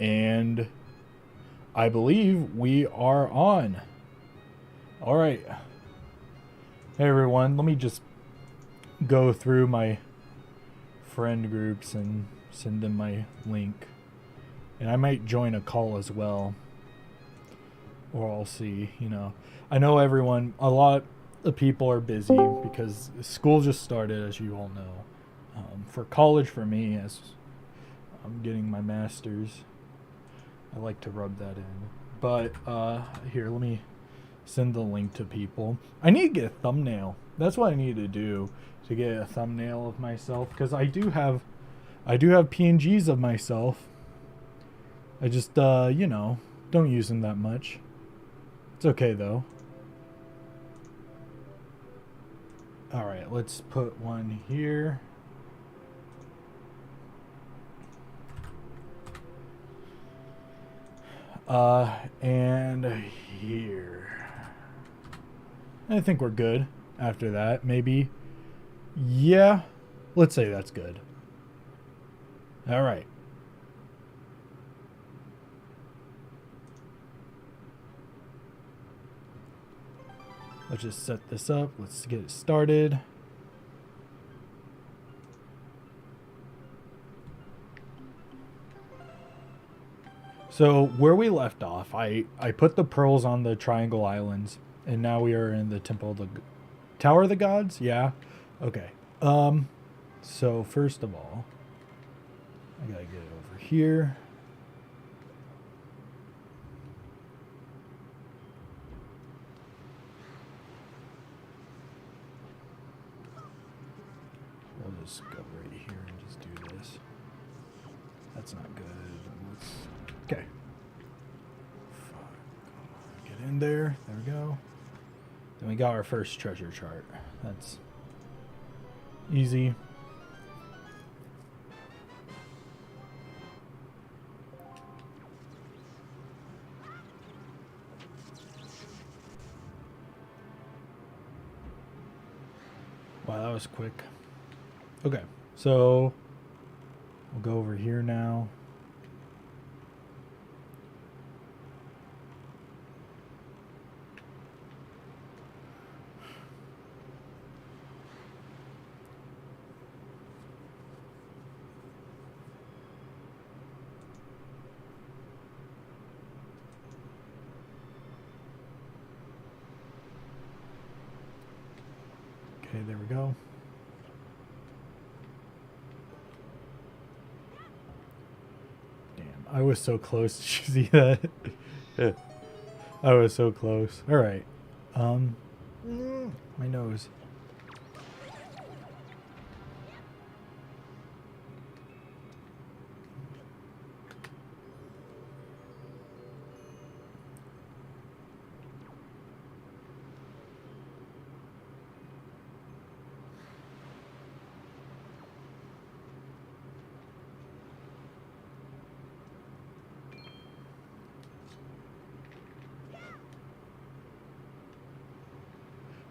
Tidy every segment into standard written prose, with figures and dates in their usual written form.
And I believe we are on. All right. Hey everyone, let me just go through my friend groups and send them my link. And I might join a call as well. Or I'll see, you know. I know everyone, a lot of people are busy because school just started, as you all know. For college, for me, as I'm getting my master's, I like to rub that in. But here, let me send the link to people. I need to get a thumbnail. That's what I need to do, to get a thumbnail of myself, because I do have PNGs of myself. I just you know, don't use them that much. It's okay though. All right, let's put one here. And here. I think we're good after that, maybe. Yeah, let's say that's good. All right. Let's just set this up. Let's get it started. So where we left off, I put the pearls on the Triangle Islands, and now we are in the Temple of the Tower of the Gods. Yeah, okay. So first of all, I gotta get it over here. We'll just go right here and just do this. That's not good. Okay. Get in there. There we go. Then we got our first treasure chart. That's easy. Wow, that was quick. Okay, so we'll go over here now. Okay, there we go. Damn, I was so close. Did you see that? I was so close. All right. My nose.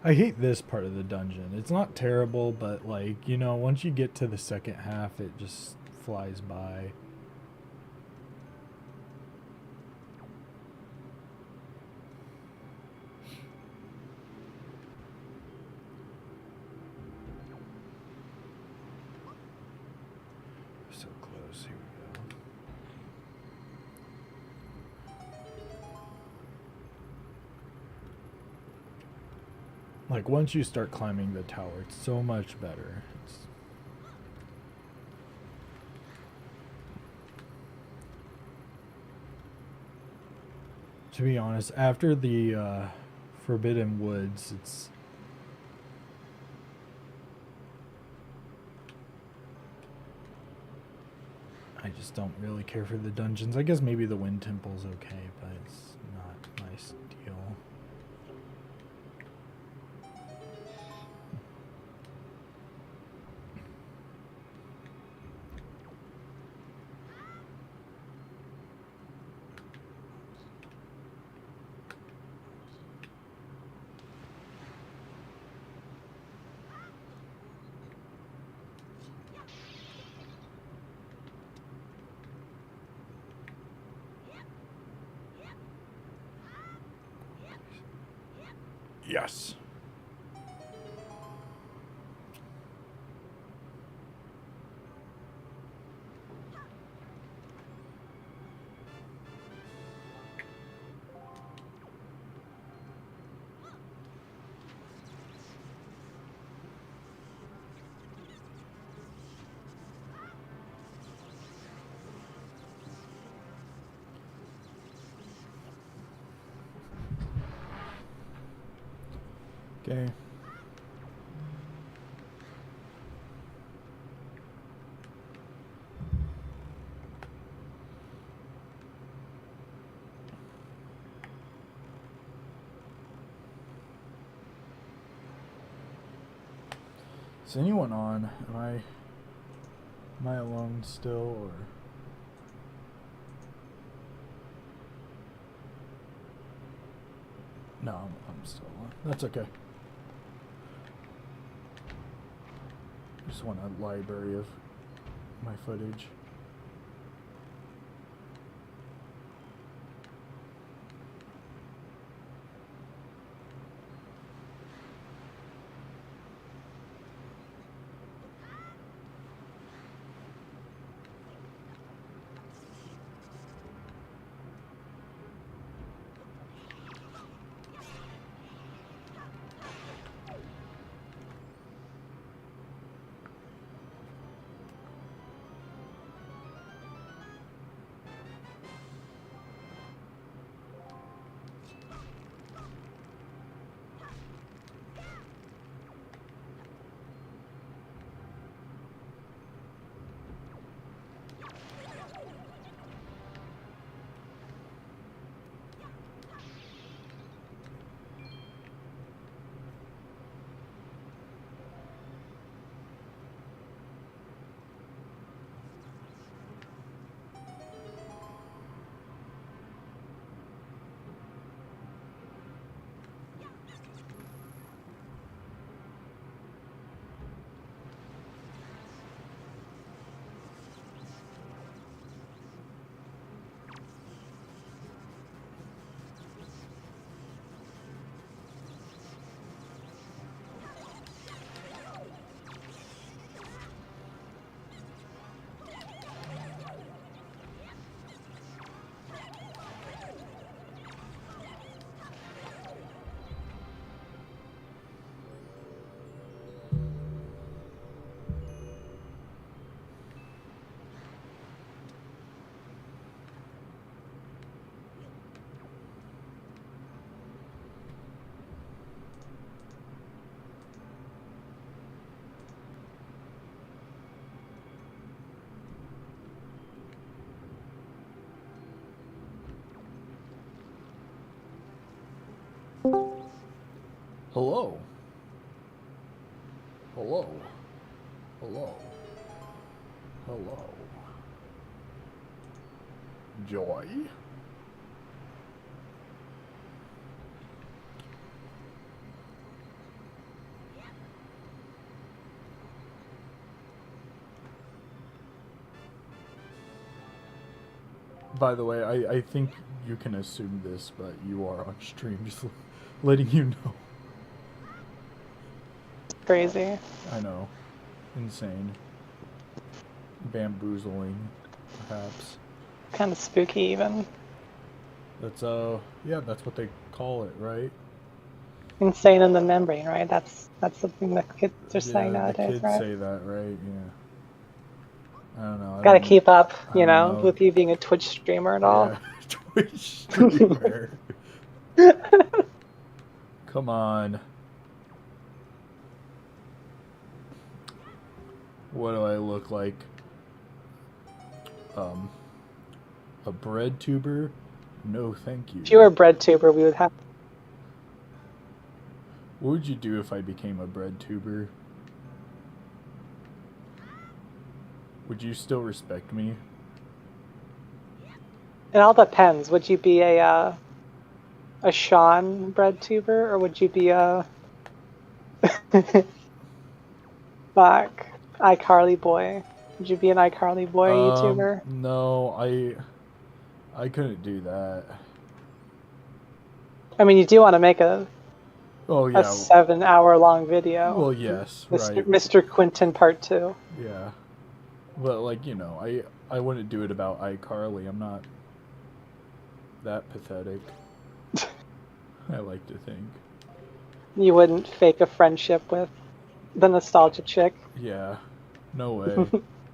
I hate this part of the dungeon. It's not terrible, but like, you know, once you get to the second half, it just flies by. So close. Here we go. Like, once you start climbing the tower, it's so much better. To be honest, after the Forbidden Woods, it's... I just don't really care for the dungeons. I guess maybe the Wind Temple's okay, but it's not my style. Yes. Okay. Is anyone on? Am I alone still, or? No, I'm still on. That's okay. Just want a library of my footage. Hello. Hello. Hello. Hello. Joy. By the way, I think you can assume this, but you are on stream, just letting you know. Crazy. I know. Insane. Bamboozling, perhaps. Kind of spooky, even. That's, yeah, that's what they call it, right? Insane in the membrane, right? That's something that kids are saying nowadays, the kids right? say that, right? Yeah. I don't know. Gotta keep up, you know. with you being a Twitch streamer and all. Yeah, Twitch streamer. Come on. What do I look like? A bread tuber? No, thank you. If you were a bread tuber, we would have. What would you do if I became a bread tuber? Would you still respect me? It all depends. Would you be a Sean bread tuber, or would you be a like iCarly boy? Would you be an iCarly boy YouTuber? No, I couldn't do that. I mean, you do want to make a Oh a yeah. 7-hour-long video. Well, yes, right. Mr. Quentin Part 2. Yeah. But like, I wouldn't do it about iCarly. I'm not that pathetic. I like to think. You wouldn't fake a friendship with the nostalgia chick. Yeah. No way.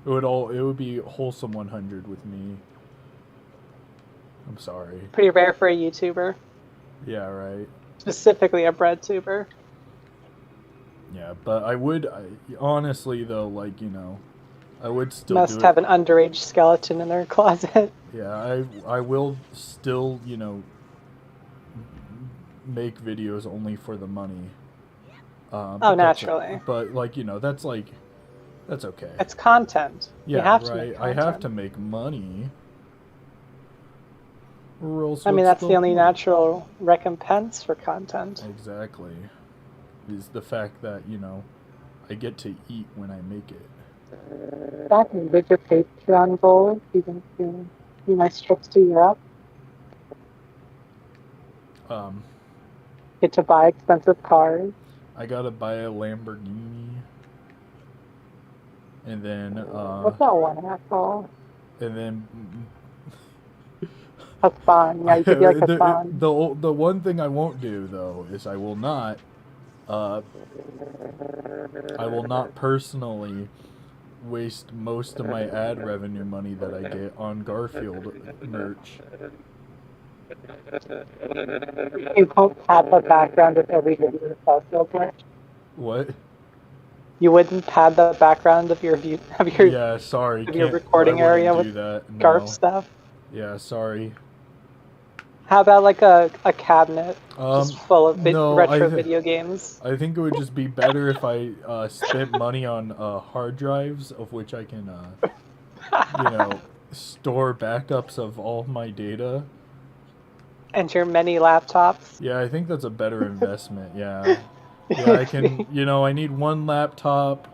It would be wholesome 100 with me. I'm sorry. Pretty rare for a YouTuber. Yeah, right. Specifically a bread tuber. Yeah, but honestly though, like, I would still Must do it. have an underage skeleton in their closet. Yeah, I will still, make videos only for the money. Oh, naturally. But like, that's okay. It's content. Yeah, you have right. to make I content. have to make money. Or else I mean, what's that's the only point? natural recompense for content. Exactly. Is the fact that, I get to eat when I make it. Back in bigger Patreon goals, you can see my trips to Europe. Get to buy expensive cars. I gotta buy a Lamborghini. And then, What's that one asshole? And then... Hassan. Yeah, you could be like Hassan. The one thing I won't do, though, is I will not personally waste most of my ad revenue money that I get on Garfield merch. You won't have a background of every video of Garfield merch. What? You wouldn't pad the background of your yeah, sorry, of your recording area with Garf stuff. Yeah, sorry. How about like a cabinet just full of retro video games? I think it would just be better if I spent money on hard drives of which I can, store backups of all my data. And your many laptops. Yeah, I think that's a better investment. Yeah. Yeah, I can. I need one laptop.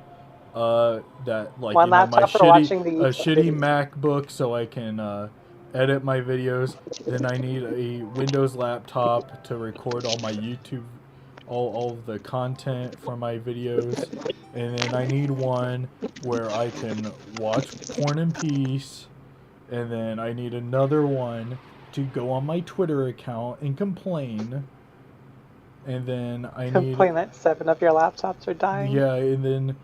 That like one laptop my for watching the shitty MacBook so I can edit my videos. Then I need a Windows laptop to record all my YouTube, all of the content for my videos. And then I need one where I can watch porn in peace. And then I need another one to go on my Twitter account and complain. And then I complain that 7 of your laptops are dying. Yeah, and then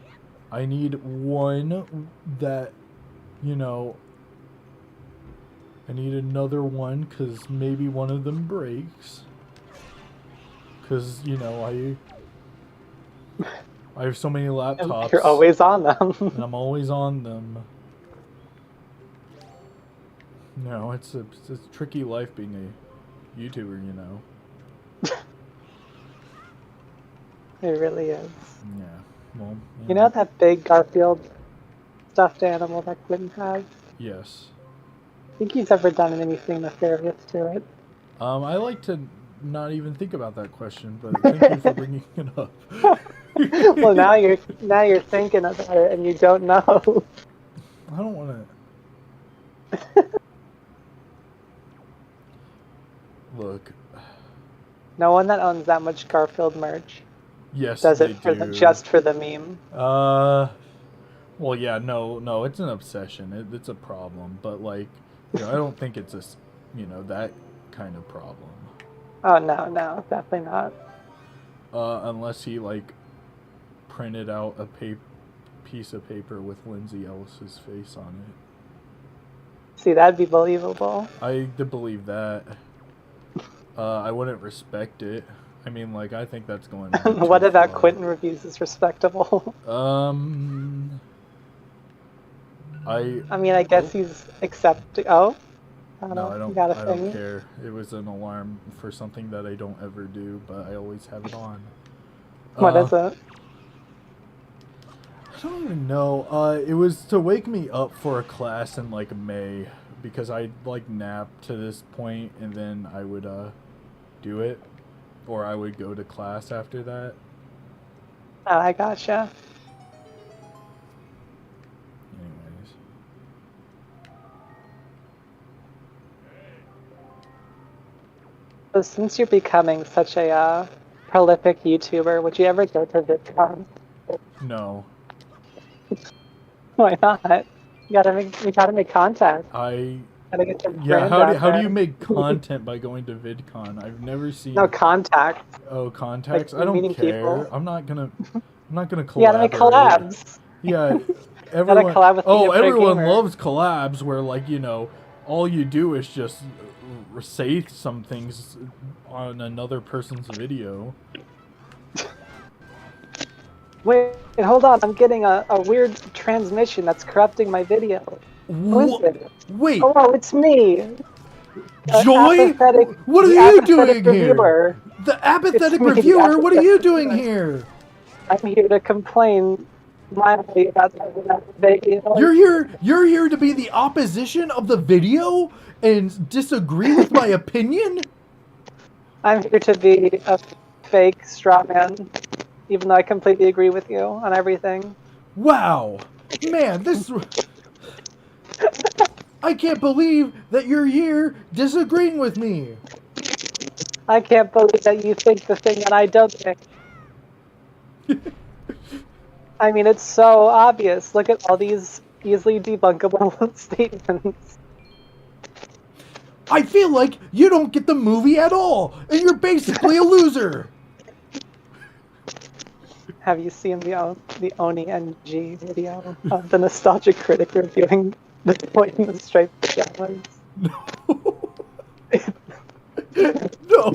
I need one that, I need another one because maybe one of them breaks. Because, I have so many laptops. You're always on them. And I'm always on them. It's a tricky life being a YouTuber, It really is. Yeah. Well, you know that big Garfield stuffed animal that Quentin has? Yes. I think he's ever done anything nefarious to it. I like to not even think about that question, but thank you for bringing it up. Well, now you're thinking about it and you don't know. I don't want to. Look. No one that owns that much Garfield merch. Yes, does it just for the meme? Well, yeah, no, it's an obsession. It's a problem, but like, I don't think it's that kind of problem. Oh no, definitely not. Unless he like printed out a piece of paper with Lindsay Ellis's face on it. See, that'd be believable. I could believe that. I wouldn't respect it. I mean, like, I think that's going on. What about Quentin reviews is respectable? I mean, I guess he's accepting. Oh, I don't care. It was an alarm for something that I don't ever do, but I always have it on. What is it? I don't even know. It was to wake me up for a class in like May because I like napped to this point, and then I would do it. Or I would go to class after that. Oh, I gotcha. Anyways. So since you're becoming such a prolific YouTuber, would you ever go to VidCon? No. Why not? We gotta make contact. I Gotta get some Yeah, friends out how do there. you make content by going to VidCon? I've never seen. No contact. Oh, contacts. Like I don't meeting care. people. I'm not gonna collaborate. You gotta make collabs. Yeah, Gotta collab with the everyone gamer. loves collabs where, like, you know, all you do is just say some things on another person's video. Wait, hold on. I'm getting a weird transmission that's corrupting my video. Who is it? Wait, Oh, it's me. Joy? What are the you apathetic doing reviewer. here? The apathetic It's me, the reviewer? What are you doing apathetic here? I'm here to complain mildly about the video. You're here to be the opposition of the video and disagree with my opinion? I'm here to be a fake straw man, even though I completely agree with you on everything. Wow. Man, I can't believe that you're here disagreeing with me. I can't believe that you think the thing that I don't think. I mean, it's so obvious. Look at all these easily debunkable statements. I feel like you don't get the movie at all, and you're basically a loser. Have you seen the Oni NG video of the nostalgic critic reviewing the Boy in the Striped Pajamas? No. No.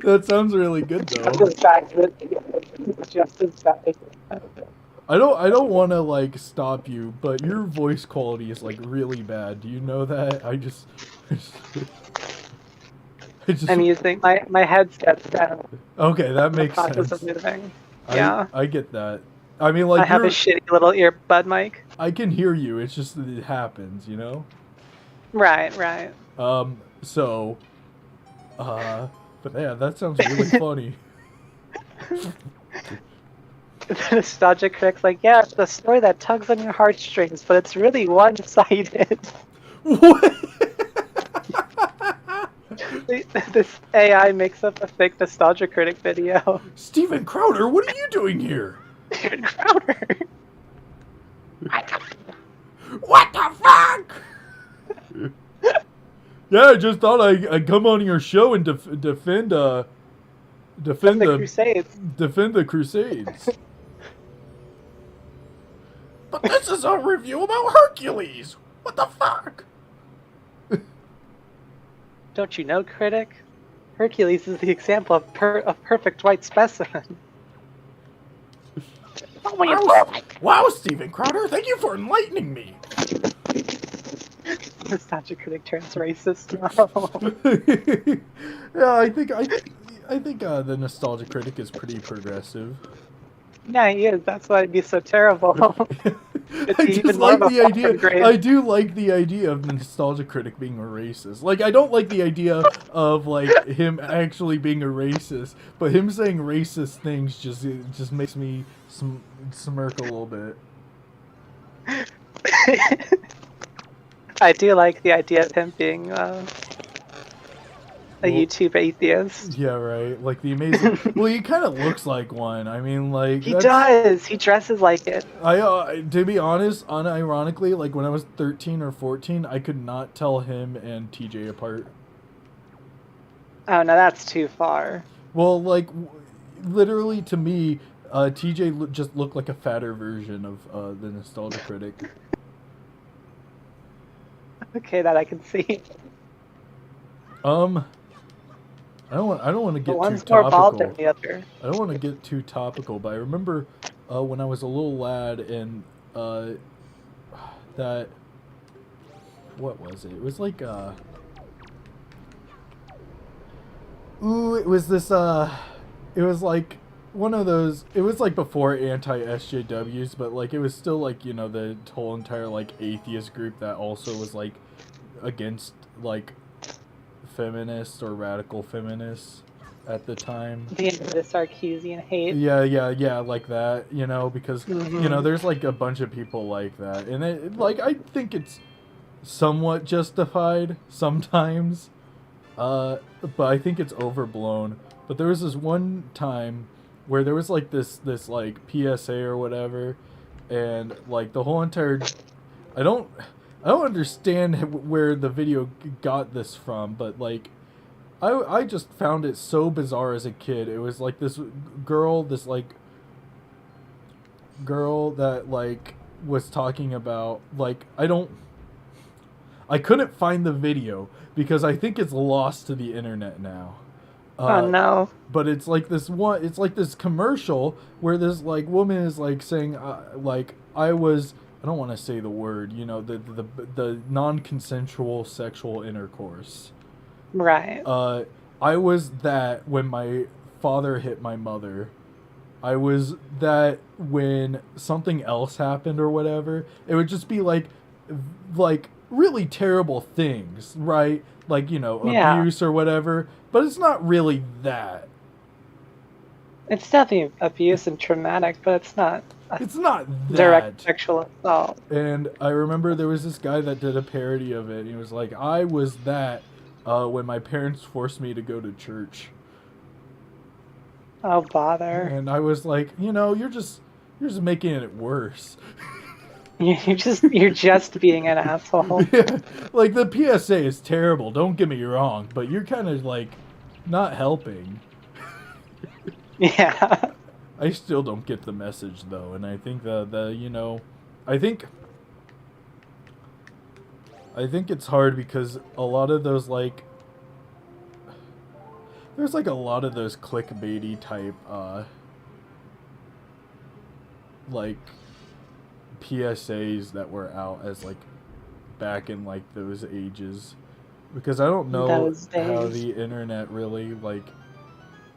That sounds really good, though. Just as bad. I don't want to, like, stop you, but your voice quality is, like, really bad. Do you know that? I'm using my headset's down. Okay, that makes Process sense. of moving. Yeah. I get that. I mean, like, I have a shitty little earbud mic. I can hear you. It's just that it happens, you know? Right. So, but yeah, that sounds really funny. The nostalgic critic's like, yeah, it's the story that tugs on your heartstrings, but it's really one-sided. What? This AI makes up a fake nostalgia critic video. Steven Crowder, what are you doing here? Steven Crowder. What the fuck? Yeah, I just thought I'd come on your show and defend the Crusades. Defend the Crusades. But this is a review about Hercules. What the fuck? Don't you know, critic? Hercules is the example of perfect white specimen. Wow, Steven Crowder, thank you for enlightening me. Nostalgia critic turns racist. Yeah, I think the nostalgia critic is pretty progressive. Yeah, he is. That's why it'd be so terrible. I just like the idea. I do like the idea of the nostalgia critic being a racist. Like, I don't like the idea of, like, him actually being a racist, but him saying racist things just makes me smirk a little bit. I do like the idea of him being a YouTube atheist. Yeah, right. Like the amazing. Well, he kind of looks like one. I mean, like he does. He dresses like it. To be honest, unironically, like when I was 13 or 14, I could not tell him and TJ apart. Oh no, that's too far. Well, like literally to me, TJ just looked like a fatter version of the nostalgia critic. Okay, that I can see. I don't want to get one's too topical. more bald than the other. I don't want to get too topical, but I remember when I was a little lad and that what was it? It was like it was this it was like one of those. It was like before anti-SJWs, but like it was still like, you know, the whole entire like atheist group that also was like against like feminists or radical feminists at the time. The Sarkeesian hate. Yeah, like that, you know, because you know, there's like a bunch of people like that, and it, like, I think it's somewhat justified sometimes, but I think it's overblown But there was this one time where there was like this like PSA or whatever, and like the whole entire I don't I don't understand where the video got this from, but like I just found it so bizarre as a kid. It was like this girl, this like girl that like was talking about like I couldn't find the video because I think it's lost to the internet now. Oh no. But it's like this commercial where this like woman is like saying like I don't want to say the word, you know, the non-consensual sexual intercourse. Right. I was that when my father hit my mother. I was that when something else happened or whatever. It would just be like really terrible things, right? Like, you know, Yeah. abuse or whatever. But it's not really that. It's definitely abuse and traumatic, but it's not It's not direct that. sexual assault. And I remember there was this guy that did a parody of it. And he was like, I was that when my parents forced me to go to church. Oh bother. And I was like, you know, you're just making it worse. You're just being an asshole. Yeah, like the PSA is terrible, don't get me wrong, but you're kind of like not helping. Yeah. I still don't get the message though, and I think the you know, I think it's hard because a lot of those like there's like a lot of those clickbaity type like PSAs that were out as like back in like those ages, because I don't know how the internet really like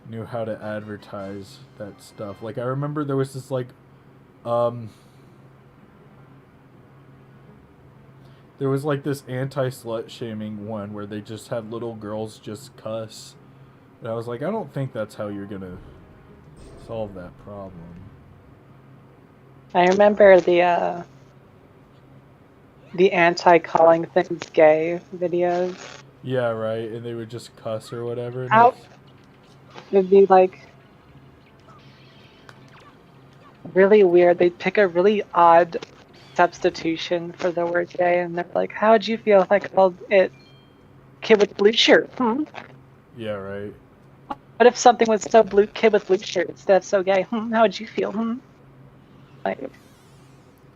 knew how to advertise that stuff. Like I remember there was this like there was like this anti-slut shaming one where they just had little girls just cuss, and I was like, I don't think that's how you're gonna solve that problem. I remember the anti-calling things gay videos. Yeah, right. And they would just cuss or whatever. It'd be like really weird. They'd pick a really odd substitution for the word gay, and they're like, "How would you feel if I called it kid with blue shirt?" Yeah, right. What if something was so blue, kid with blue shirt instead of so gay? How would you feel? Like,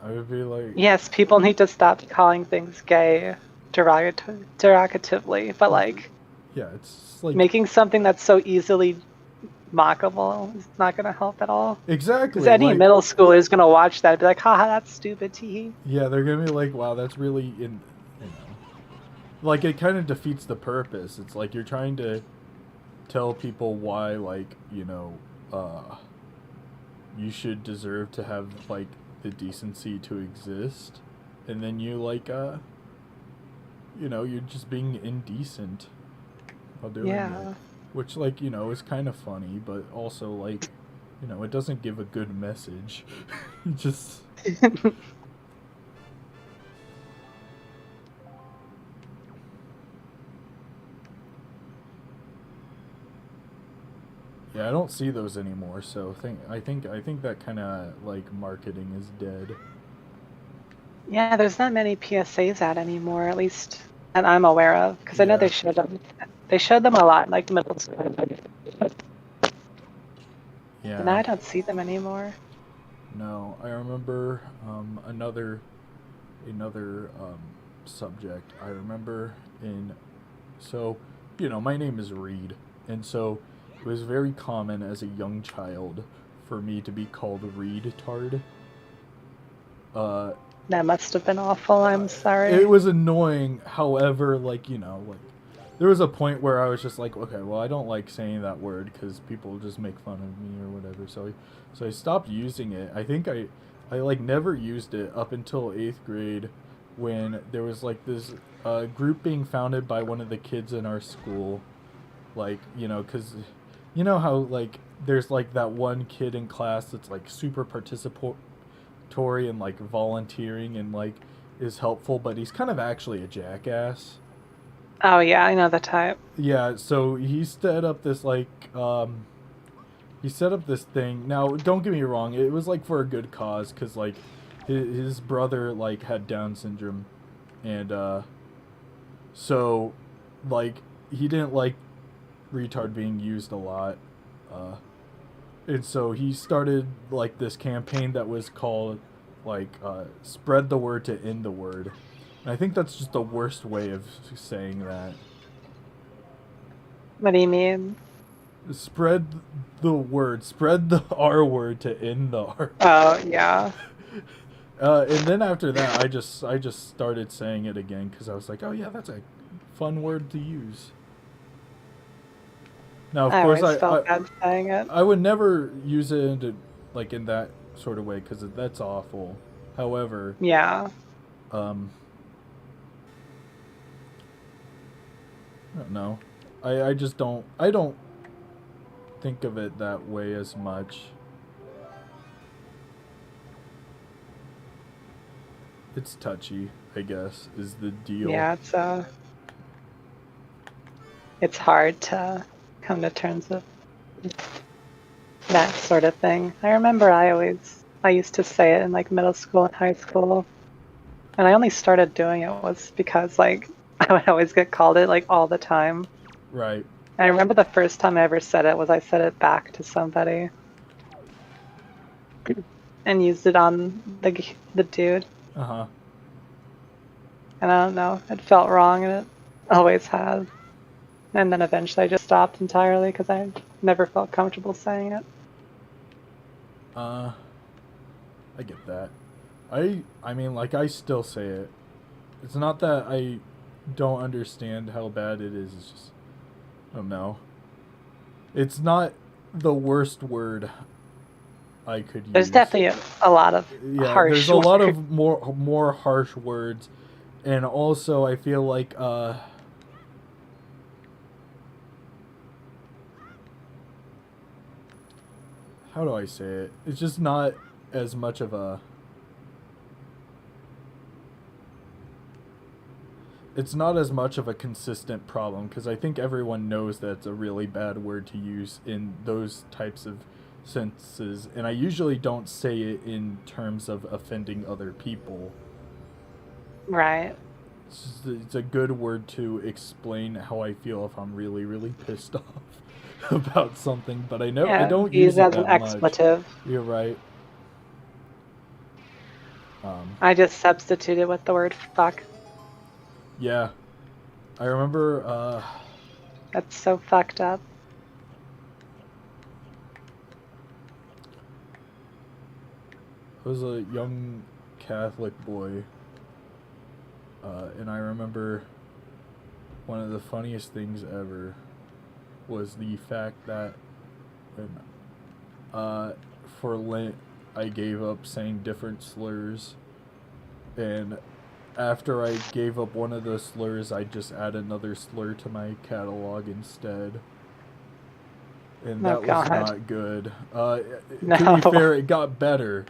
I would be like, yes, people need to stop calling things gay derogatively, but like, yeah, it's like making something that's so easily mockable is not going to help at all. Exactly. Because any middle schooler is going to watch that and be like, haha, that's stupid, tee. Yeah, they're going to be like, wow, that's really, you know, like it kind of defeats the purpose. It's like you're trying to tell people why, like, you know, you should deserve to have, like, the decency to exist. And then you, like, you know, you're just being indecent while doing it. Which, like, you know, is kind of funny, but also, like, you know, it doesn't give a good message. It just... Yeah, I don't see those anymore, so I think that kind of, like, marketing is dead. Yeah, there's not many PSAs out anymore, at least that I'm aware of, because I know they showed them. They showed them a lot, like middle school. Yeah. And I don't see them anymore. No, I remember another subject. I remember so, you know, my name is Reed, and so it was very common as a young child for me to be called Reed-tard. That must have been awful, I'm sorry. It was annoying, however, like, you know, like, there was a point where I was just like, okay, well, I don't like saying that word because people just make fun of me or whatever, so I stopped using it. I think I like, never used it up until 8th grade when there was, like, this group being founded by one of the kids in our school, like, you know, because... You know how, like, there's, like, that one kid in class that's, like, super participatory and, like, volunteering and, like, is helpful, but he's kind of actually a jackass? Oh yeah, I know the type. Yeah, so he set up this he set up this thing. Now, don't get me wrong, it was like for a good cause, cause like his brother like had Down syndrome, and so like he didn't like retard being used a lot, uh, and so he started like this campaign that was called like spread the word to end the word, and I think that's just the worst way of saying that. What do you mean? Spread the word. Spread the R word to end the R. Oh yeah. And then after that, I just started saying it again because I was like, oh yeah, that's a fun word to use. Now, of I course, always felt bad saying it. I would never use it into like in that sort of way because that's awful. However, Yeah. um, I don't know. I just don't think of it that way as much. It's touchy, I guess, is the deal. Yeah, it's hard to come to terms with that sort of thing. I remember I used to say it in like middle school and high school. And I only started doing it was because like I would always get called it like all the time. Right. And I remember the first time I ever said it was I said it back to somebody and used it on the dude. Uh-huh. And I don't know, it felt wrong, and it always has. And then eventually I just stopped entirely because I never felt comfortable saying it. I get that. I mean like I still say it. It's not that I don't understand how bad it is. It's just I don't know. It's not the worst word I could There's use. definitely a lot of Yeah, harsh there's a lot words. of more harsh words, and also I feel like how do I say it? It's just not as much of a it's not as much of a consistent problem because I think everyone knows that it's a really bad word to use in those types of senses, and I usually don't say it in terms of offending other people. Right. It's a good word to explain how I feel if I'm really, really pissed off about something, but I Yeah, don't use use it it as an that much. expletive. You're right. Um, I just substituted with the word fuck. yeah, I remember. That's so fucked up. I was a young Catholic boy, and I remember one of the funniest things ever was the fact that when, for Lent I gave up saying different slurs, and after I gave up one of those slurs, I just add another slur to my catalog instead. And Oh that was god. not good. To be No. fair, it got better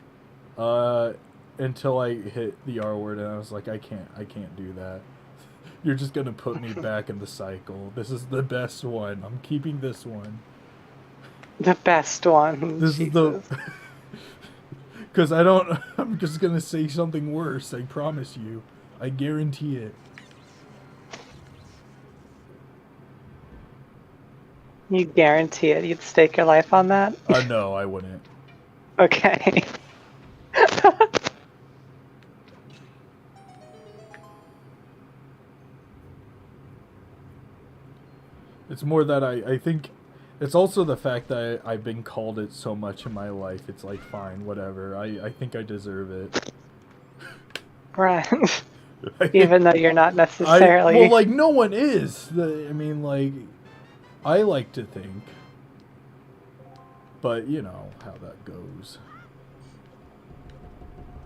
uh, until I hit the R word, and I was like, I can't do that. You're just gonna put me back in the cycle. This is the best one. I'm keeping this one. The best one. This is the Jesus. because I don't. I'm just gonna say something worse. I promise you. I guarantee it. You guarantee it? You'd stake your life on that? No, I wouldn't. Okay. It's more that I think it's also the fact that I've been called it so much in my life. It's like, fine, whatever. I think I deserve it. Right. Even though you're not Well, necessarily. like, no one is. I mean, like, I like to think. But, you know how that goes.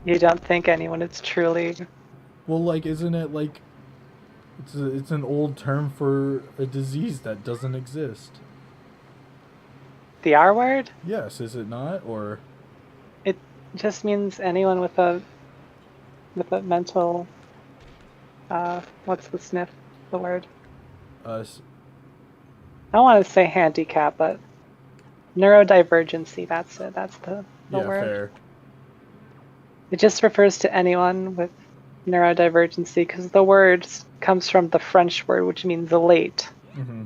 You don't think anyone is truly. Well, like, isn't it like it's an old term for a disease that doesn't exist? The R word? Yes, is it not? Or It just means anyone with a mental. What's the sniff? The word? Us. I don't want to say handicap, but neurodivergency, that's it. That's the Yeah, word. fair. It just refers to anyone with neurodivergency because the word comes from the French word, which means late. Mm-hmm.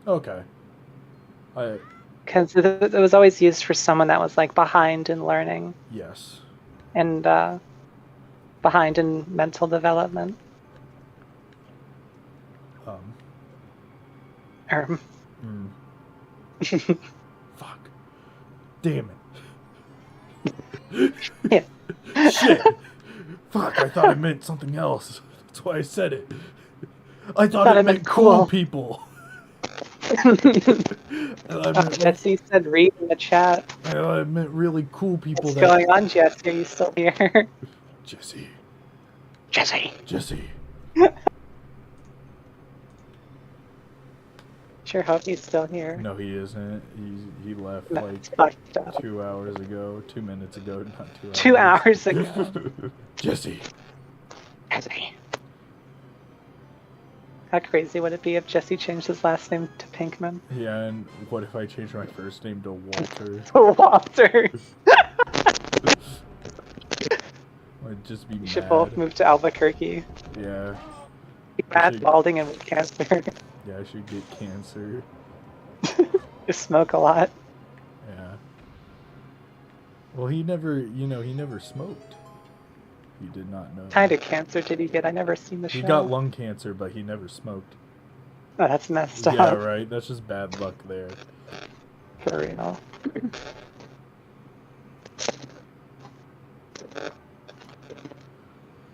Okay. Because it was always used for someone that was like behind in learning Yes. and behind in mental development. Fuck. Damn Yeah. it. Shit. Fuck, I thought it meant something else. That's why I said it. I thought it meant cool people. Jesse said read in the chat. I meant really cool people. What's going on, Jesse? Are you still here? Jesse. Sure hope he's still here. No, he isn't. He left like 2 hours ago. 2 minutes ago, not 2 hours. 2 hours ago. Jesse. How crazy would it be if Jesse changed his last name to Pinkman? Yeah, and what if I changed my first name to Walter? Walter. I'd just be mad. You should both move to Albuquerque. Yeah. Bad balding and with cancer. Yeah, I should get cancer. Just smoke a lot. Yeah. Well, he never smoked. He did not know. What kind of cancer did he get? I never seen the show. He got lung cancer, but he never smoked. Oh, that's messed up. Yeah, right. That's just bad luck there. For real.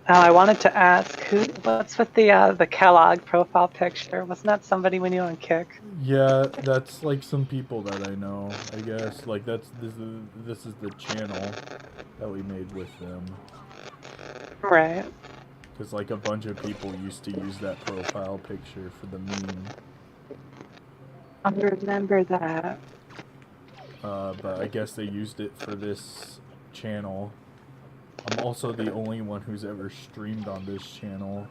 Oh, I wanted to ask, what's with the Kellogg profile picture? Wasn't that somebody we knew on Kick? Yeah, that's like some people that I know, I guess. Like this is the channel that we made with them. Right. Because like a bunch of people used to use that profile picture for the meme. I remember that. But I guess they used it for this channel. I'm also the only one who's ever streamed on this channel.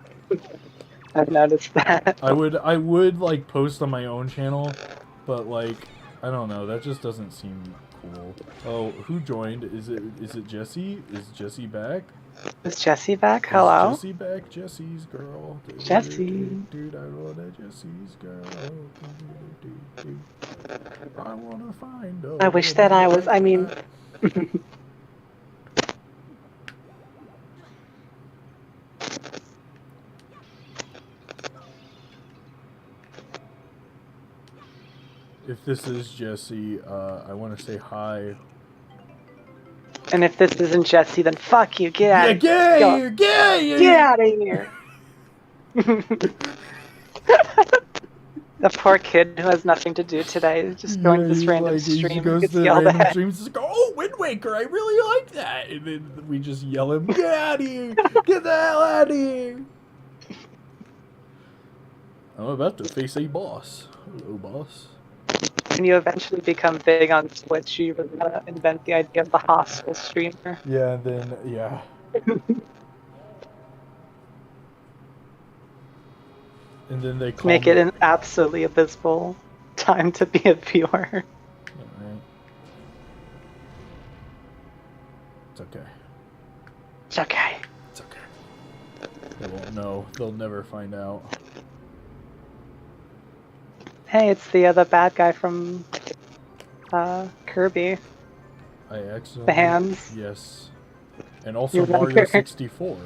I've noticed that. I would like post on my own channel, but like I don't know, that just doesn't seem cool. Oh, who joined? Is it Jesse? Is Jesse back? Is Jesse back? Hello? Is Jesse back? Jesse's girl. Jesse. Dude, I want a Jesse's girl. I wanna find her. I wish that I was, I mean... If this is Jesse, I want to say hi. And if this isn't Jesse, then fuck you. Get out of here. Get out of here. The poor kid who has nothing to do today is just going to this random stream and gets yelled at. Streams and like, oh, Wind Waker, I really like that. And then we just yell him, get out of here. Get the hell out of here. I'm about to face a boss. Hello, boss. When you eventually become big on Twitch, you really gotta invent the idea of the hostile streamer. Yeah, then, yeah. And then they call Make it an absolutely abysmal time to be a viewer. Alright. It's okay. It's okay. It's okay. They won't know. They'll never find out. Hey, it's the bad guy from Kirby. I accidentally... The hands. Yes. And also Mario 64.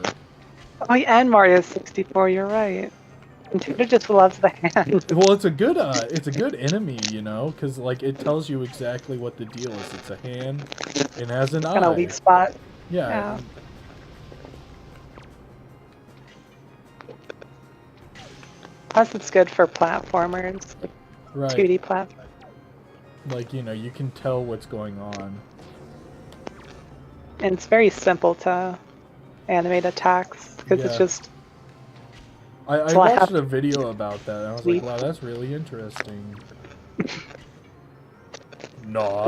Oh, and Mario 64, you're right. And Tutor just loves the hand. Well, it's a good enemy, you know, because like it tells you exactly what the deal is. It's a hand, it has an eye. Kind of weak spot. Yeah. Plus, it's good for platformers, Right. 2D platform. Like, you know, you can tell what's going on. And it's very simple to animate attacks because it's just. I watched a video about that, and I was like, wow, that's really interesting. Did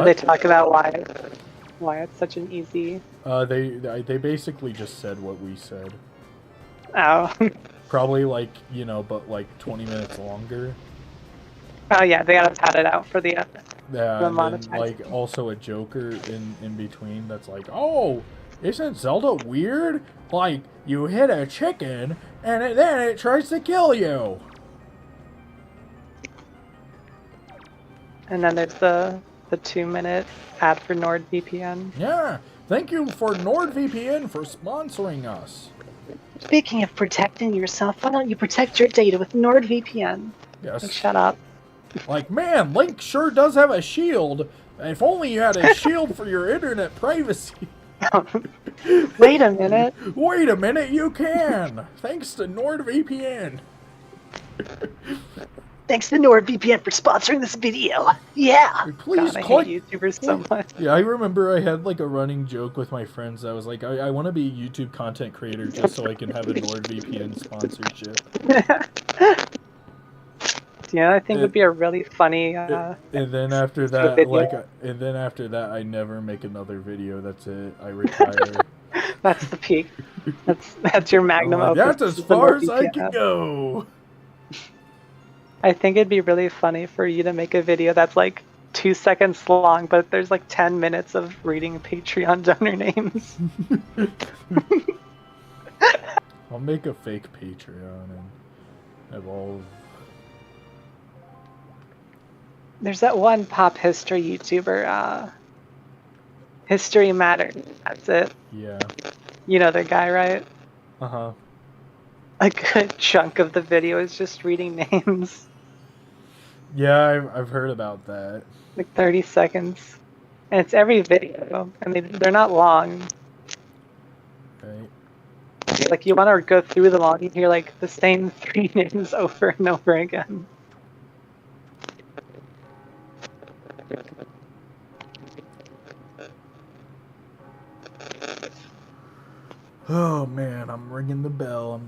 they talk about why it's such an easy... They basically just said what we said. Oh. Probably like, you know, but like 20 minutes longer. Oh yeah, they gotta pad it out for the Yeah, and then like monetizing. also a Joker in between that's like, oh, isn't Zelda weird? Like you hit a chicken and then it tries to kill you. And then there's the 2-minute ad for NordVPN. Yeah, thank you for NordVPN for sponsoring us. Speaking of protecting yourself, why don't you protect your data with NordVPN? Yes. Like, shut up. Like, man, Link sure does have a shield. If only you had a shield for your internet privacy. Wait a minute. Wait a minute, you can. Thanks to NordVPN. Thanks to NordVPN for sponsoring this video. Yeah. Please God, I click. hate YouTubers so much. Yeah, I remember I had like a running joke with my friends. I was like, I want to be a YouTube content creator just so I can have a NordVPN sponsorship. Yeah, I think would be a really funny. And then after that, I never make another video. That's it. I retire. That's the peak. That's your magnum opus. That's as far as I can go. I think it'd be really funny for you to make a video that's like 2 seconds long, but there's like 10 minutes of reading Patreon donor names. I'll make a fake Patreon and have all. There's that one pop history YouTuber, History Matters. That's it. Yeah. You know the guy, right? Uh-huh. A good chunk of the video is just reading names. Yeah, I've heard about that. Like 30 seconds. And it's every video. And they're not long. Right. Like, you want to go through them all, you hear like the same 3 names over and over again. Oh man, I'm ringing the bell.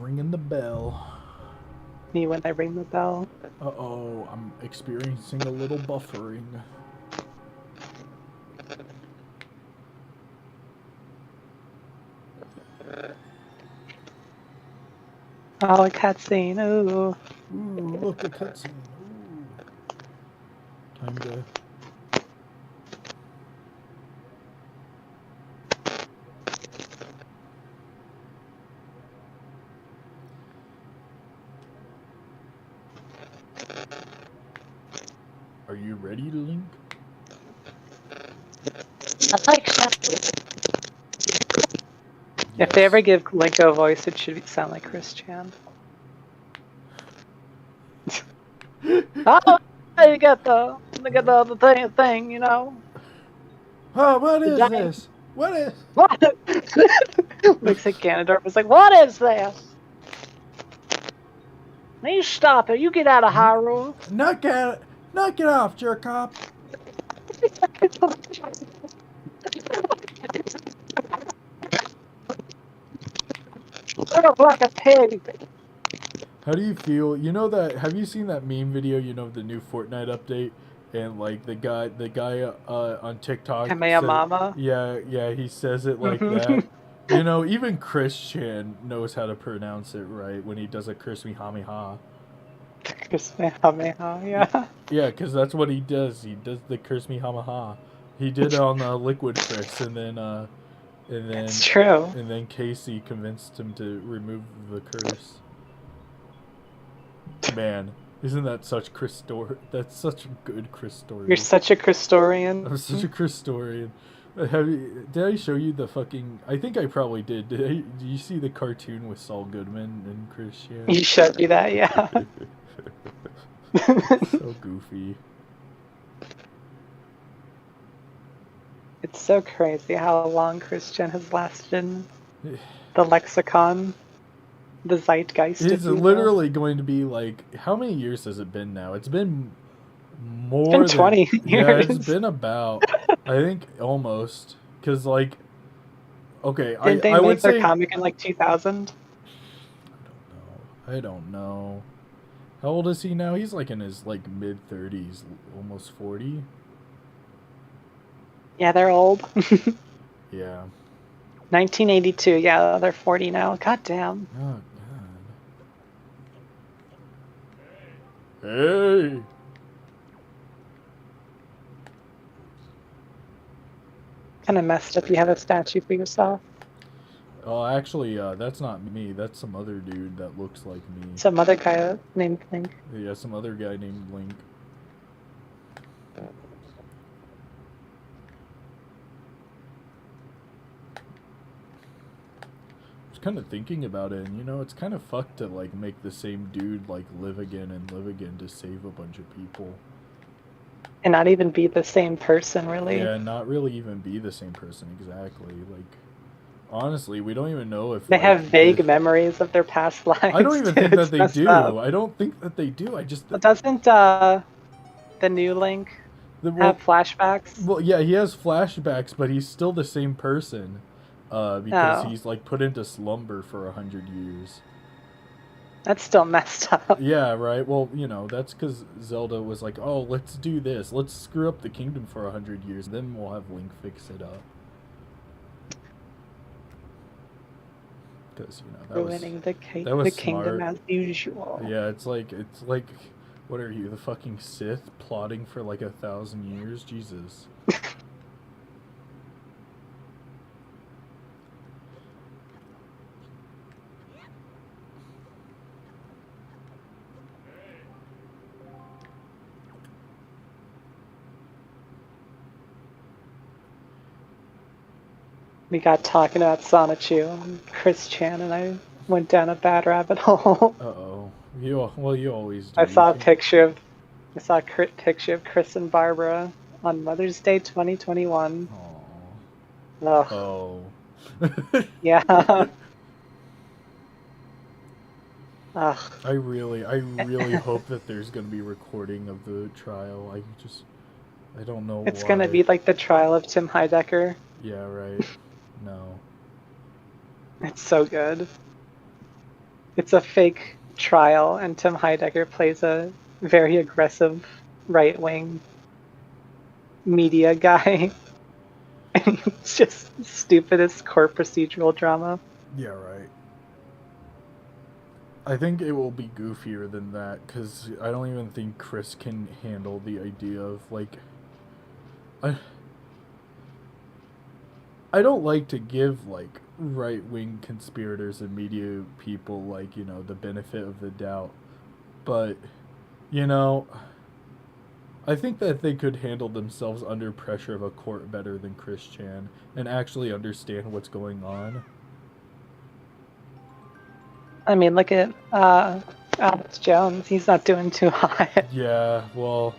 Me when I ring the bell. Uh-oh, I'm experiencing a little buffering. Oh, a cutscene. Ooh. Ooh, look, a cutscene. Ooh. Time to... Are you ready, Link? If they ever give Link a voice, it should sound like Chris Chan. Oh, you got the thing, you know. Oh, what is this? What is? What? Looks like Ganondorf was like, "What is this? You stop it! You get out of Hyrule!" Knock it off, jerk off. Look like a pig. How do you feel? You know that? Have you seen that meme video? You know the new Fortnite update, and like the guy on TikTok. Kamehameha. Yeah, he says it like that. You know, even Chris Chan knows how to pronounce it right when he does a Kamehameha. Kamehameha, yeah. Yeah, because that's what he does. He does the Kamehameha. He did it on Liquid Chris, and then It's true. And then Casey convinced him to remove the curse. Man, isn't that such Chris story? That's such a good Chris story. You're such a Christorian. I'm such a Christorian. Did I show you the fucking... I think I probably did. Did you see the cartoon with Saul Goodman and Chris Chan? You showed me that, yeah. So goofy. It's so crazy how long Christian has lasted in the lexicon, the zeitgeist. It's literally going to be like... How many years has it been now? It's been more than 20 years. Yeah, it's been about... I think almost. Because, like... Okay, Didn't they make their comic in, like, 2000? I don't know. How old is he now? He's, like, in his, like, mid-30s. Almost 40. Yeah, they're old. Yeah. 1982, yeah, they're 40 now. God damn. Oh, God. Hey! Kind of messed up. You have a statue for yourself. Oh, actually, that's not me. That's some other dude that looks like me. Some other guy named Link. Yeah, some other guy named Link. I was kind of thinking about it, and you know, it's kind of fucked to like make the same dude like live again and live again to save a bunch of people. And not even be the same person, really. Yeah, not really even be the same person exactly. Like, honestly, we don't even know if They like, have vague memories of their past lives. I don't even too. think that It's they messed do. up. I don't think that they do. I just But doesn't the new Link well, have flashbacks? well, yeah, he has flashbacks, but he's still the same person, because Oh, he's like put into slumber for 100 years. that's still messed up. Yeah, right. Well, you know, that's because Zelda was like, "Oh, let's do this. Let's screw up the kingdom for 100 years. Then we'll have Link fix it up." Because you know Ruining the that was kingdom smart. as usual. Yeah, it's like, what are you, the fucking Sith, plotting for like 1,000 years? Jesus. We got talking about Sonichu and Chris Chan, and I went down a bad rabbit hole. Uh-oh. You always do. I You saw a can't. picture of I saw a picture of Chris and Barbara on Mother's Day 2021. Aw. Ugh. Oh. Yeah. Ugh. I really hope that there's gonna be recording of the trial. I don't know It's gonna why. be like the trial of Tim Heidecker. Yeah, right. No. It's so good. It's a fake trial, and Tim Heidecker plays a very aggressive right-wing media guy. And it's just stupidest court procedural drama. Yeah, right. I think it will be goofier than that, because I don't even think Chris can handle the idea of, like... I, I don't like to give, like, right-wing conspirators and media people, like, you know, the benefit of the doubt. But, you know, I think that they could handle themselves under pressure of a court better than Chris Chan and actually understand what's going on. I mean, look at Alex Jones. He's not doing too hot. Yeah, well,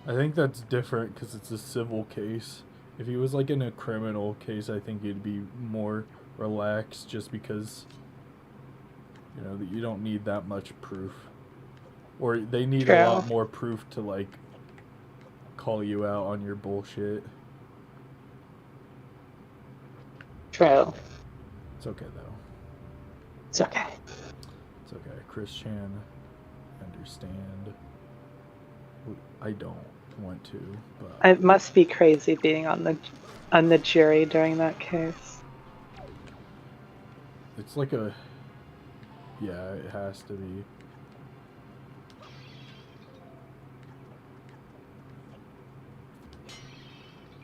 I think that's different because it's a civil case. If he was like in a criminal case, I think he'd be more relaxed just because, you know, that you don't need that much proof. Or they need True. a lot more proof to, like, call you out on your bullshit. True. It's okay, though. It's okay. It's okay. Chris Chan, understand. I don't want to, but... It must be crazy being on the jury during that case. It's like a... Yeah, it has to be.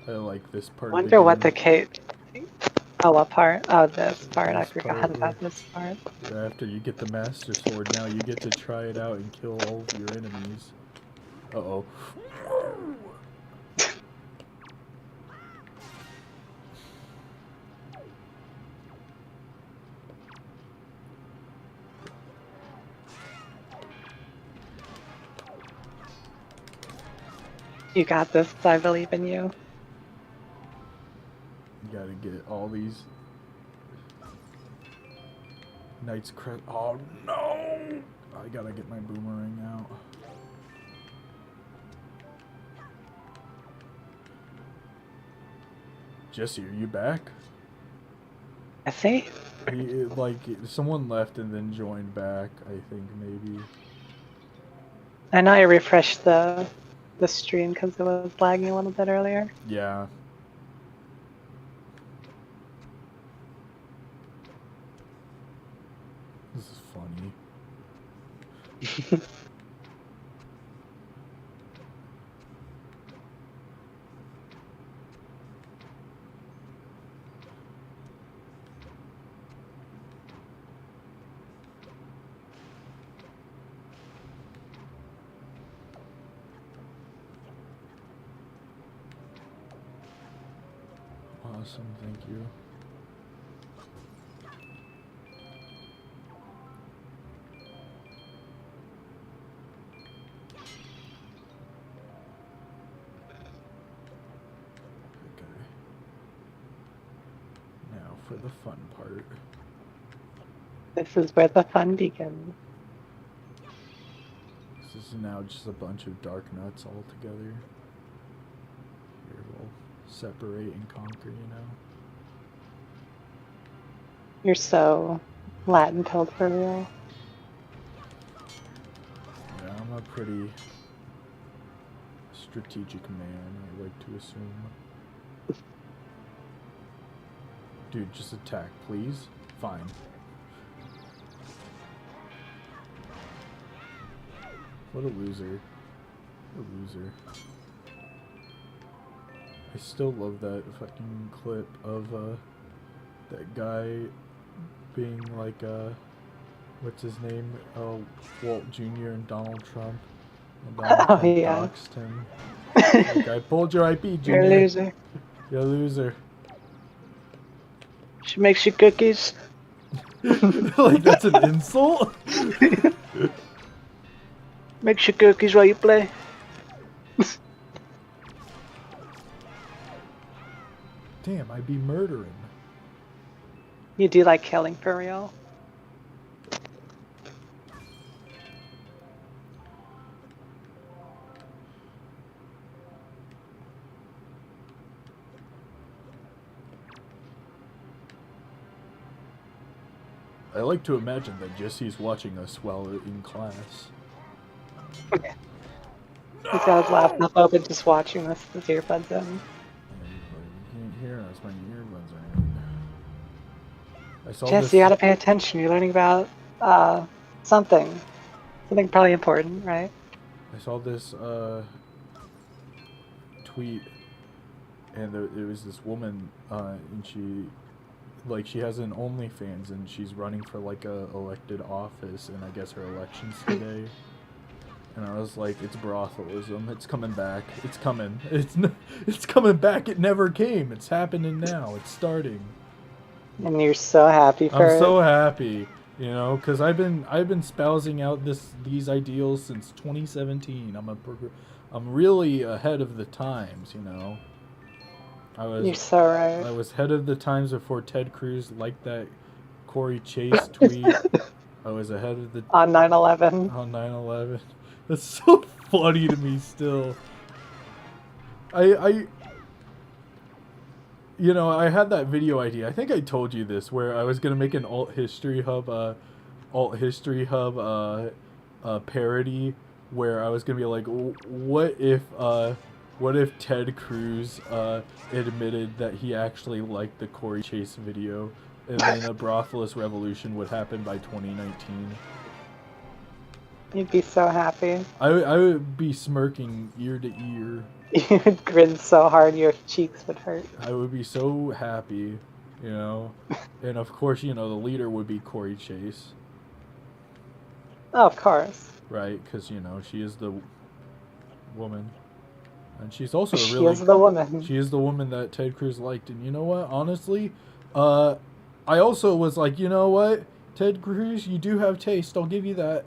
I like this part of the Wonder what game. the case. Oh, what part? Oh, this part. I This forgot part about this part. After you get the Master Sword, now you get to try it out and kill all of your enemies. Uh-oh. You got this. I believe in you. You gotta get all these Knight's Crest. Oh no! I gotta get my boomerang out. Jesse, are you back? I see. Like, someone left and then joined back, I think, maybe. I know I refreshed the stream because it was lagging a little bit earlier. Yeah. This is funny. Awesome, thank you. Okay. Now for the fun part. This is where the fun begins. This is now just a bunch of dark nuts all together. Here we'll separate and conquer, you know. You're so Latin pilled for real. Yeah, I'm a pretty strategic man, I like to assume. Dude, just attack, please. Fine. What a loser. What a loser. I still love that fucking clip of that guy being like what's his name? Walt Jr. and Donald Trump. And Donald Trump doxed him. Like, I pulled your IP, Jr. You're a loser. You're a loser. She makes you cookies. Like that's an insult? Makes you cookies while you play. Damn, I'd be murdering. You do like killing for real? I like to imagine that Jesse's watching us while in class. Okay. He's got his laptop open just watching us with his earbuds in. You can't hear us when your earbuds are in. I saw Jess, this... you gotta pay attention. You're learning about something. Something probably important, right? I saw this tweet, and there was this woman, and she has an OnlyFans, and she's running for like a elected office, and I guess her election's today. And I was like, it's brothalism. It's coming back. It's coming. It's coming back. It never came. It's happening now. It's starting. And you're so happy for it. I'm so happy, you know, because I've been spousing out these ideals since 2017. I'm really ahead of the times, you know. You're so right. I was ahead of the times before Ted Cruz liked that Corey Chase tweet. I was ahead of the on 9/11. On 9/11. That's so funny to me still. I you know, I had that video idea. I think I told you this, where I was gonna make an alt history hub parody, where I was gonna be like, what if Ted Cruz admitted that he actually liked the Corey Chase video, and then a brothelist revolution would happen by 2019. You'd be so happy. I would be smirking ear to ear. You would grin so hard your cheeks would hurt. I would be so happy, you know. And of course, you know, the leader would be Corey Chase. Oh, of course. Right, because, you know, she is the woman. And she's also She is the woman. She is the woman that Ted Cruz liked. And you know what? Honestly, I also was like, you know what? Ted Cruz, you do have taste. I'll give you that.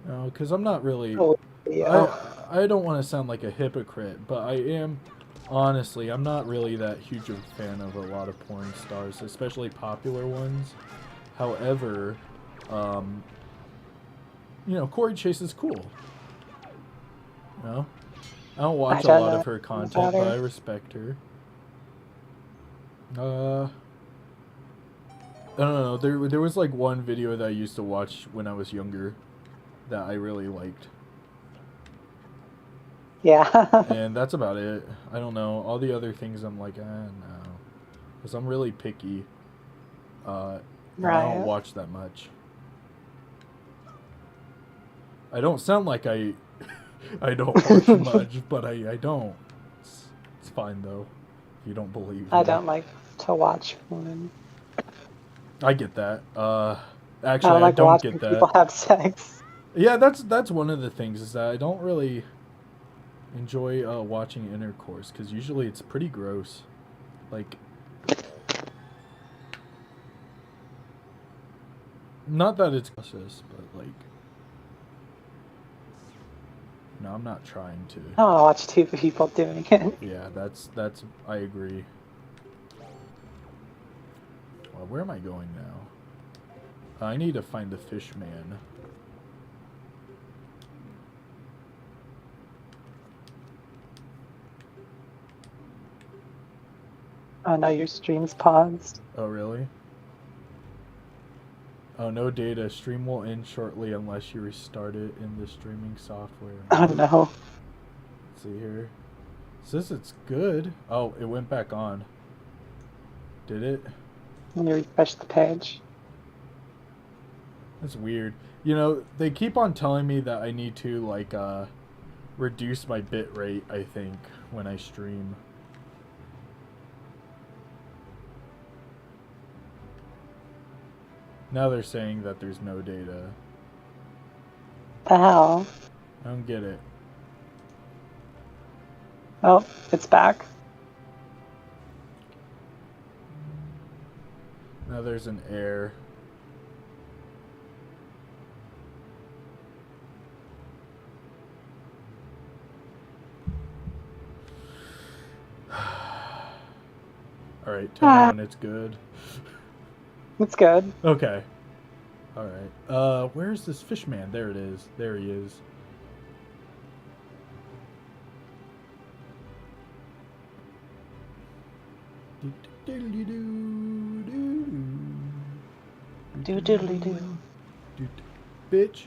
No, because I'm not really... Oh, yeah. I don't want to sound like a hypocrite, but I am... Honestly, I'm not really that huge of a fan of a lot of porn stars, especially popular ones. However, you know, Corey Chase is cool. You know? I don't watch a lot of her content, but I respect her. I don't know. There was like one video that I used to watch when I was younger that I really liked. Yeah. And that's about it. I don't know. All the other things I'm like, no. Because I'm really picky. And I don't Right. watch that much. I don't sound like I don't watch much, but I don't. It's fine though. If you don't believe I me. don't like to watch porn. I get that. I Actually don't I like don't get watching people that. have sex. Yeah, that's one of the things is that I don't really enjoy watching intercourse because usually it's pretty gross. Like, not that it's gross, but like, no, I'm not trying to. I don't want to watch two people doing it. Yeah, that's I agree. Well, where am I going now? I need to find the fish man. Oh no, your stream's paused. Oh, really? Oh, no data. Stream will end shortly unless you restart it in the streaming software. Oh no. Let's see here. It says it's good. Oh, it went back on. Did it? When you refresh the page. That's weird. You know, they keep on telling me that I need to, like, reduce my bit rate, I think, when I stream. Now they're saying that there's no data. The hell? I don't get it. Oh, it's back. Now there's an error. Alright, tell me when it's good. It's good. Okay. Alright. Where's this fish man? There it is. There he is. Do doodly do. Bitch.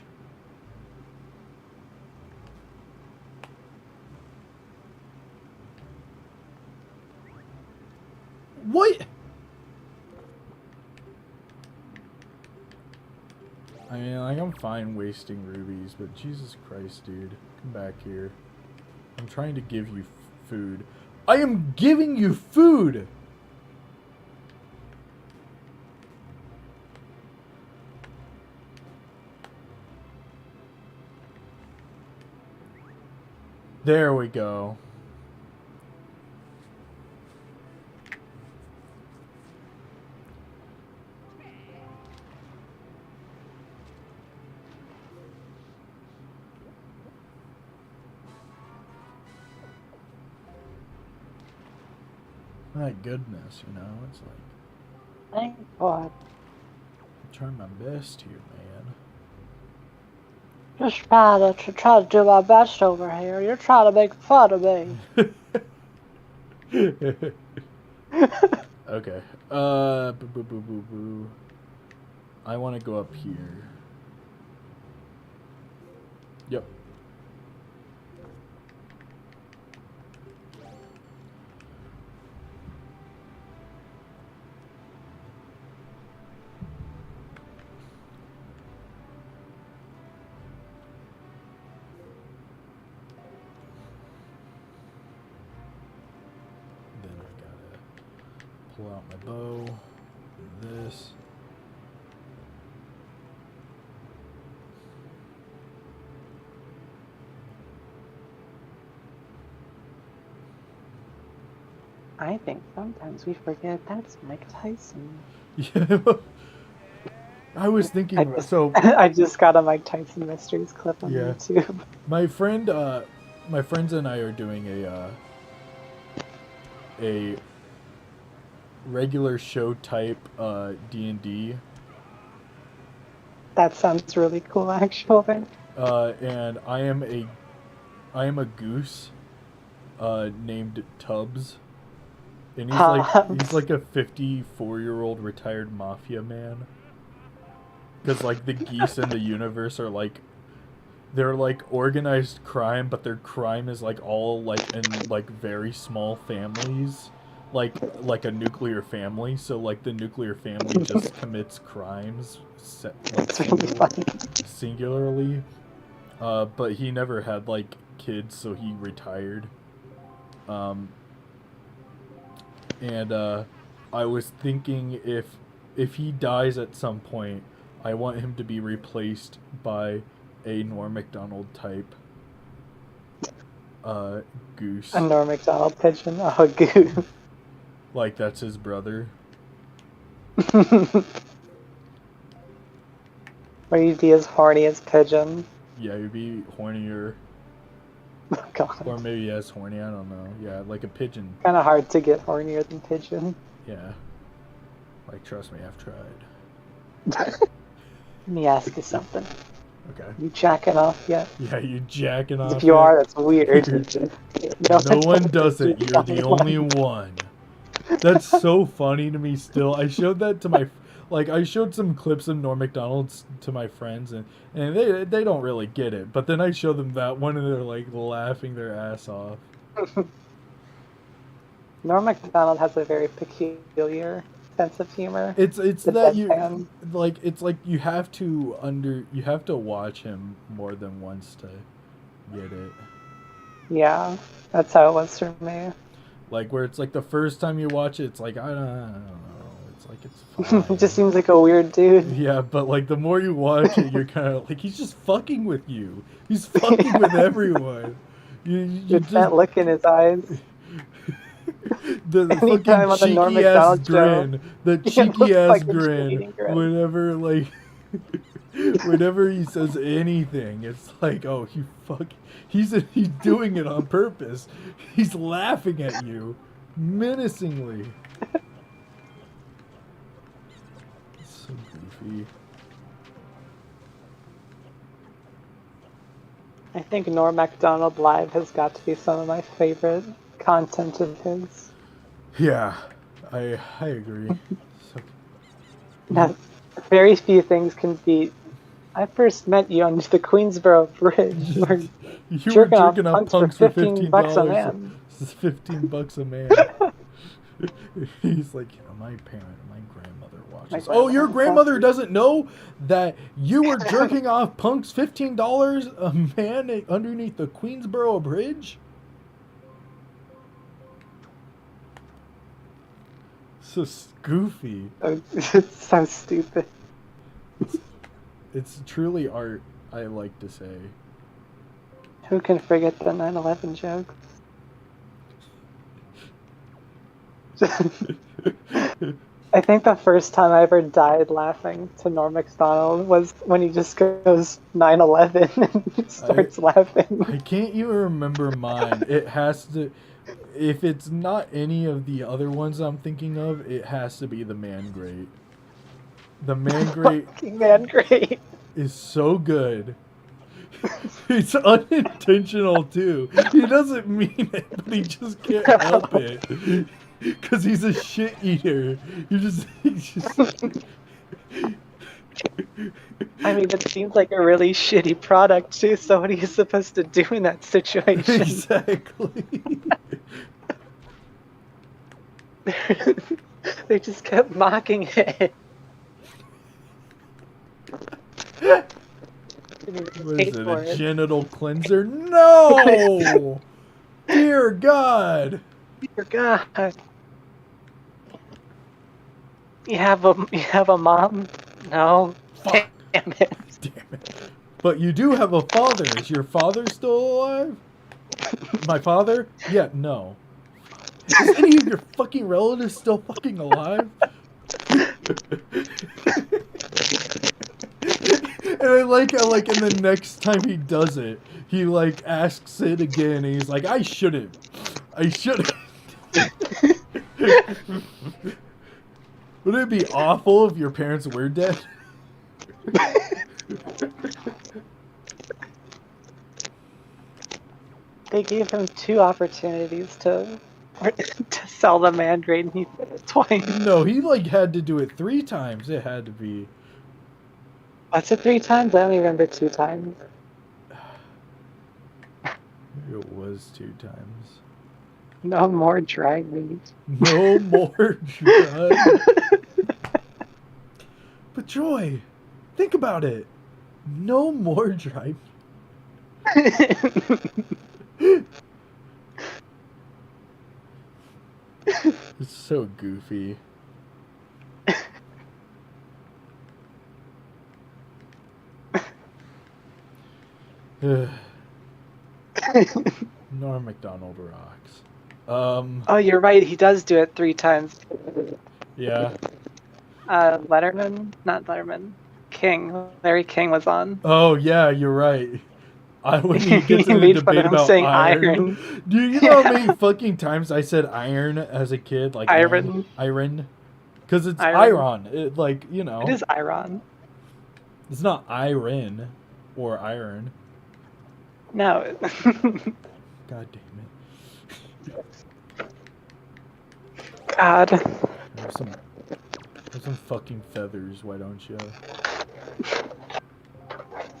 What? I mean, like, I'm fine wasting rubies, but Jesus Christ, dude. Come back here. I'm trying to give you food. I am giving you food! There we go. My goodness, you know, it's like, Thank God. I'm trying my best here, man. Just try to do my best over here. You're trying to make fun of me. Okay. Boo, boo, boo, boo, boo. I want to go up here. Yep. Then I gotta pull out my bow. Do this. I think sometimes we forget that's Mike Tyson. Yeah. I was thinking I about, just, so I just got a Mike Tyson Mysteries clip on Yeah. YouTube. my friends and I are doing a regular show type D&D, That sounds really cool, actually. and I am a goose named Tubbs, and he's like a 54-year-old retired mafia man. Because, like, the geese in the universe are, like, they're, like, organized crime, but their crime is, like, all, like, in, like, very small families. like a nuclear family. So like the nuclear family just commits crimes, like It's really funny. singularly. But he never had like kids, so he retired. Um, and I was thinking if he dies at some point, I want him to be replaced by a Norm Macdonald type goose. A Norm Macdonald pigeon. Oh, goose. Like that's his brother. Or you'd be as horny as pigeon. Yeah, he'd be hornier. Oh, God. Or maybe as horny, I don't know. Yeah, like a pigeon. Kind of hard to get hornier than pigeon. Yeah. Like, trust me, I've tried. Let me ask you something. Okay. You jacking off yet? Yeah, you jacking off. If you are, that's weird. No one does it. You're the only one. That's so funny to me still. I showed that to my... Like, I showed some clips of Norm Macdonald's to my friends, and they don't really get it. But then I show them that one, and they're, like, laughing their ass off. Norm Macdonald has a very peculiar sense of humor. It's that you... Like, it's like you have to watch him more than once to get it. Yeah, that's how it was for me. Like, where it's like the first time you watch it, it's like, I don't know. It's like, it's fine. It just seems like a weird dude. Yeah, but like the more you watch it, you're kind of like, he's just fucking with you. He's fucking with everyone. You Get just, that look in his eyes. the Anytime fucking on the Norm cheeky ass Macdonald grin. show, The it cheeky looks ass like a grin. cheating grin. Whenever like whenever he says anything, it's like, oh, he's doing it on purpose. He's laughing at you menacingly. It's so goofy. I think Norm Macdonald Live has got to be some of my favorite content of his. Yeah, I agree. So, Now, very few things can beat. I first met you on the Queensboro Bridge. Where you were jerking off punks for $15 bucks a man. This is $15 a man. He's like, my grandmother watches. Oh, your grandmother doesn't know that you were jerking off punks $15 a man underneath the Queensboro Bridge? So goofy. It's so stupid. It's truly art, I like to say. Who can forget the 9/11 jokes? I think the first time I ever died laughing to Norm Macdonald was when he just goes 9/11 and starts laughing. I can't even remember mine. It has to... If it's not any of the other ones I'm thinking of, it has to be the Man Great. The Man Great... Man Great. ...is so good. It's unintentional, too. He doesn't mean it, but he just can't help it. Because he's a shit eater. He's just... I mean, it seems like a really shitty product, too, so what are you supposed to do in that situation? Exactly. They just kept mocking it. What is it, a genital cleanser? No! Dear God! Dear God. You have a mom? No. Fuck. Damn it. Damn it. But you do have a father. Is your father still alive? My father? Yeah, no. Is any of your fucking relatives still fucking alive? And I like, and the next time he does it, he, like, asks it again, and he's like, I shouldn't. Would it be awful if your parents were dead? They gave him 2 opportunities to sell the Man Great, and he did it twice. No, he, like, had to do it 3 times. It had to be. Was it 3 times? I only remember 2 times. It was 2 times. No more dry meat. No more dry. But Joy, think about it. No more dry. It's so goofy. Norm Macdonald rocks. Oh, you're right. He does do it 3 times. Yeah. Letterman, not Letterman. King. Larry King was on. Oh yeah, you're right. When he gets He in a made fun of debate him about saying iron. iron. Do you know how many fucking times I said iron as a kid? Like Iron. iron. Because it's Iron. iron. It, like, you know. It is iron. It's not iron or iron. No. God damn it. God. There's some fucking feathers, why don't you?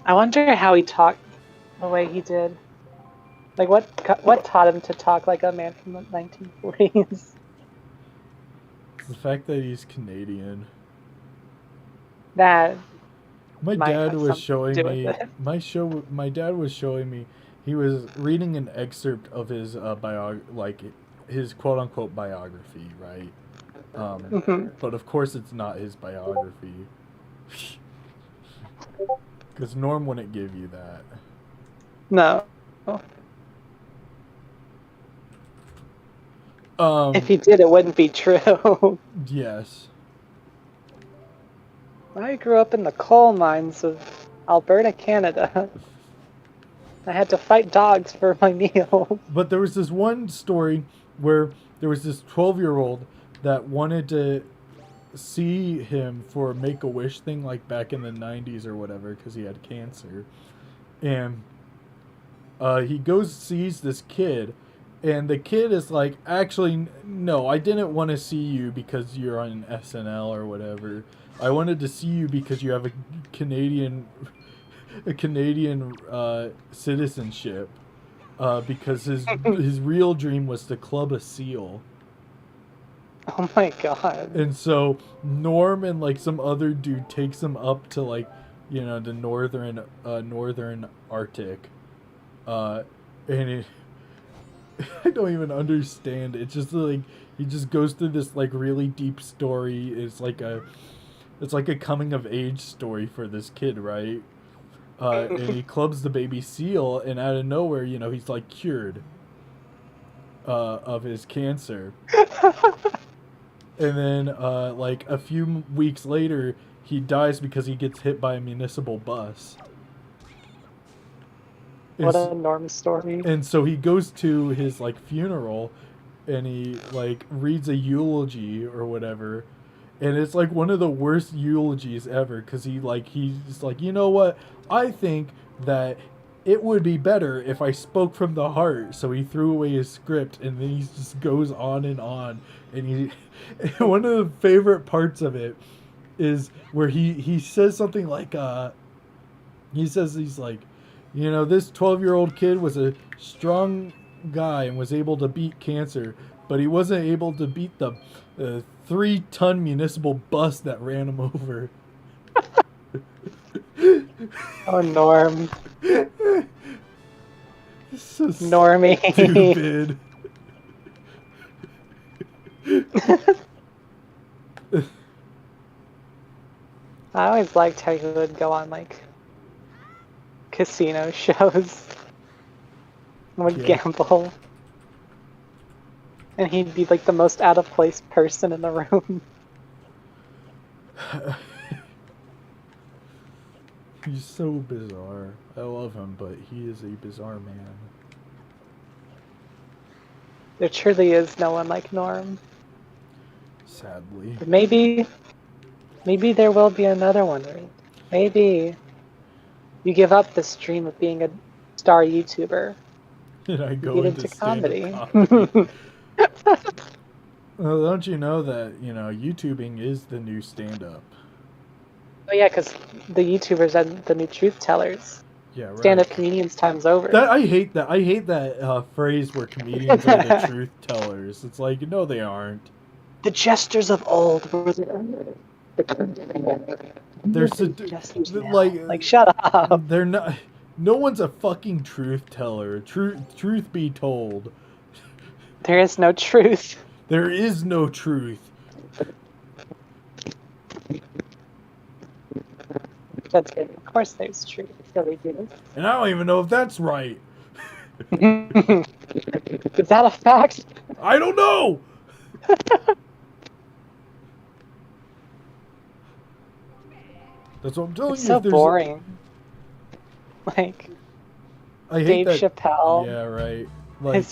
I wonder how he talked the way he did. Like, what taught him to talk like a man from the 1940s? It's the fact that he's Canadian. That My might dad have was something showing to do me with it. my dad was showing me he was reading an excerpt of his his quote unquote biography, right? But of course it's not his biography. Cuz Norm wouldn't give you that. No. If he did, it wouldn't be true. Yes. I grew up in the coal mines of Alberta, Canada. I had to fight dogs for my meal. But there was this one story where there was this 12-year-old that wanted to see him for a Make-A-Wish thing, like back in the 90s or whatever, because he had cancer. And he goes, sees this kid, and the kid is like, actually, no, I didn't want to see you because you're on SNL or whatever. I wanted to see you because you have a Canadian citizenship. Because his real dream was to club a seal. Oh my god. And so Norm and like some other dude takes him up to like, you know, the northern Arctic. And it, I don't even understand. It's just like he just goes through this like really deep story. It's like a coming of age story for this kid, right? And he clubs the baby seal, and out of nowhere, you know, he's like cured of his cancer. And then like a few weeks later, he dies because he gets hit by a municipal bus. What a Norm story. And so he goes to his like funeral, and he like reads a eulogy or whatever. And it's like one of the worst eulogies ever, because he's like, you know what? I think that it would be better if I spoke from the heart. So he threw away his script, and then he just goes on. And one of the favorite parts of it is where he says something like, he's like, you know, this 12-year-old kid was a strong guy and was able to beat cancer, but he wasn't able to beat the 3-ton municipal bus that ran him over. Oh, Norm. It's so Normie. stupid. I always liked how he would go on like casino shows and would gamble. And he'd be like the most out of place person in the room. He's so bizarre. I love him, but he is a bizarre man. There truly is no one like Norm. Sadly. But maybe there will be another one. Maybe you give up this dream of being a star YouTuber. And I go get into comedy. Well, don't you know that, you know, YouTubing is the new stand-up? Oh yeah, because the YouTubers are the new truth tellers. Yeah, right. Stand-up comedians times over. I hate that. I hate that phrase where comedians are the truth tellers. It's like, no, they aren't. The jesters of old were They're jesters now. like, Like, shut up. they're not. No one's a fucking truth teller. Truth be told, There is no truth. there is no truth. That's good. Of course there's truth. Silly dude. And I don't even know if that's right. Is that a fact? I don't know. That's what I'm telling It's you. so If there's boring. Like, I hate Dave that. Chappelle. Yeah, right. Like,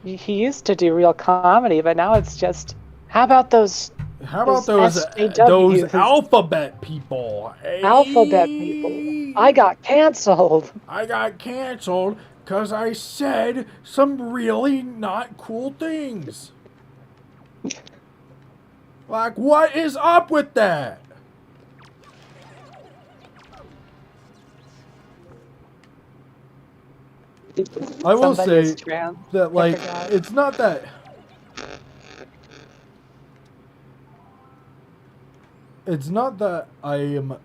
he used to do real comedy, but now it's just, how about those those SJWs? alphabet people? Hey, Alphabet people. I got canceled. I got canceled because I said some really not cool things. Like, what is up with that? I will Somebody say is trans. that, like, I forgot. it's not that. It's not that I am.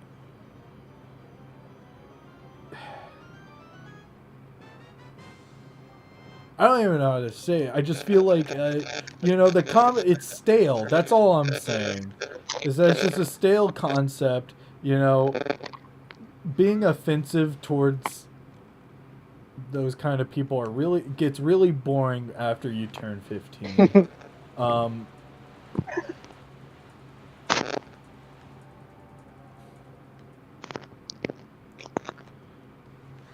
I don't even know how to say it. I just feel like, you know, it's stale. That's all I'm saying. Is that it's just a stale concept, you know, being offensive towards those kind of people gets really boring after you turn 15.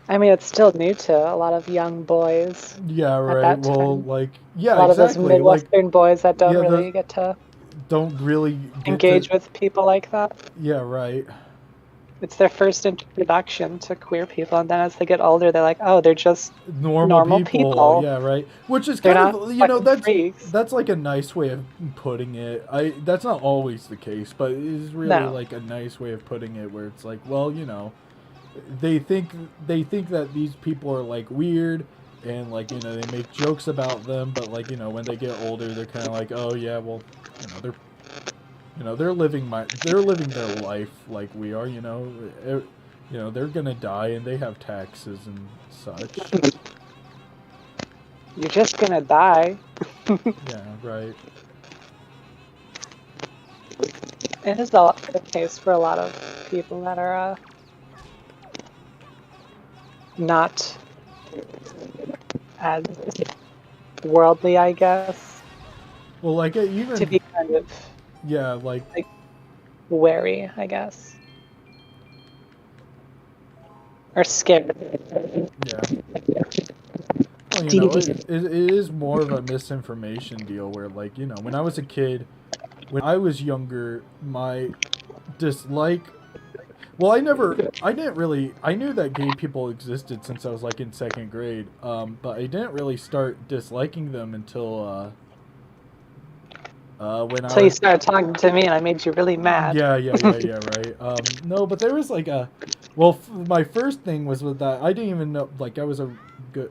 I mean, it's still new to a lot of young boys. Yeah, right. Well, time. like, yeah, a lot exactly. of those Midwestern boys that don't really get to engage with people like that. Yeah, right. It's their first introduction to queer people, and then as they get older, they're like, oh, they're just normal people. Yeah, right. Which is They're kind of, you know, freaks. that's like a nice way of putting it. That's not always the case, but it is really like a nice way of putting it, where it's like, well, you know, they think that these people are like weird, and like, you know, they make jokes about them, but like, you know, when they get older, they're kind of like, oh yeah, well, they're living their life like we are, you know. They're gonna die and they have taxes and such. You're just gonna die. Yeah, right. It is the case for a lot of people that are not as worldly, I guess. Well, like, even to be kind of like wary, I guess, or scared. Yeah. Well, you know, it is more of a misinformation deal where, like, you know, when I was a kid, when I was younger, my dislike. Well, I knew that gay people existed since I was like in 2nd grade, but I didn't really start disliking them until you started talking to me and I made you really mad. Yeah, right. No, but there was like my first thing was with that. I didn't even know, like, I was a good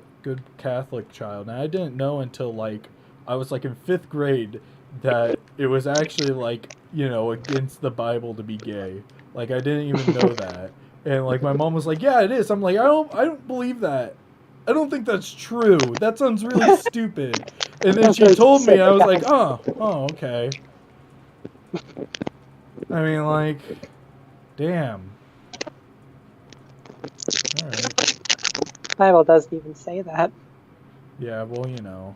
Catholic child, and I didn't know until like I was like in 5th grade that it was actually, like, you know, against the Bible to be gay. Like, I didn't even know that. And like my mom was like, "Yeah, it is." I'm like, "I don't believe that. I don't think that's true. That sounds really stupid." And then she told me, I was like, "Oh, okay." I mean, like, damn. All right. The Bible doesn't even say that. Yeah, well, you know.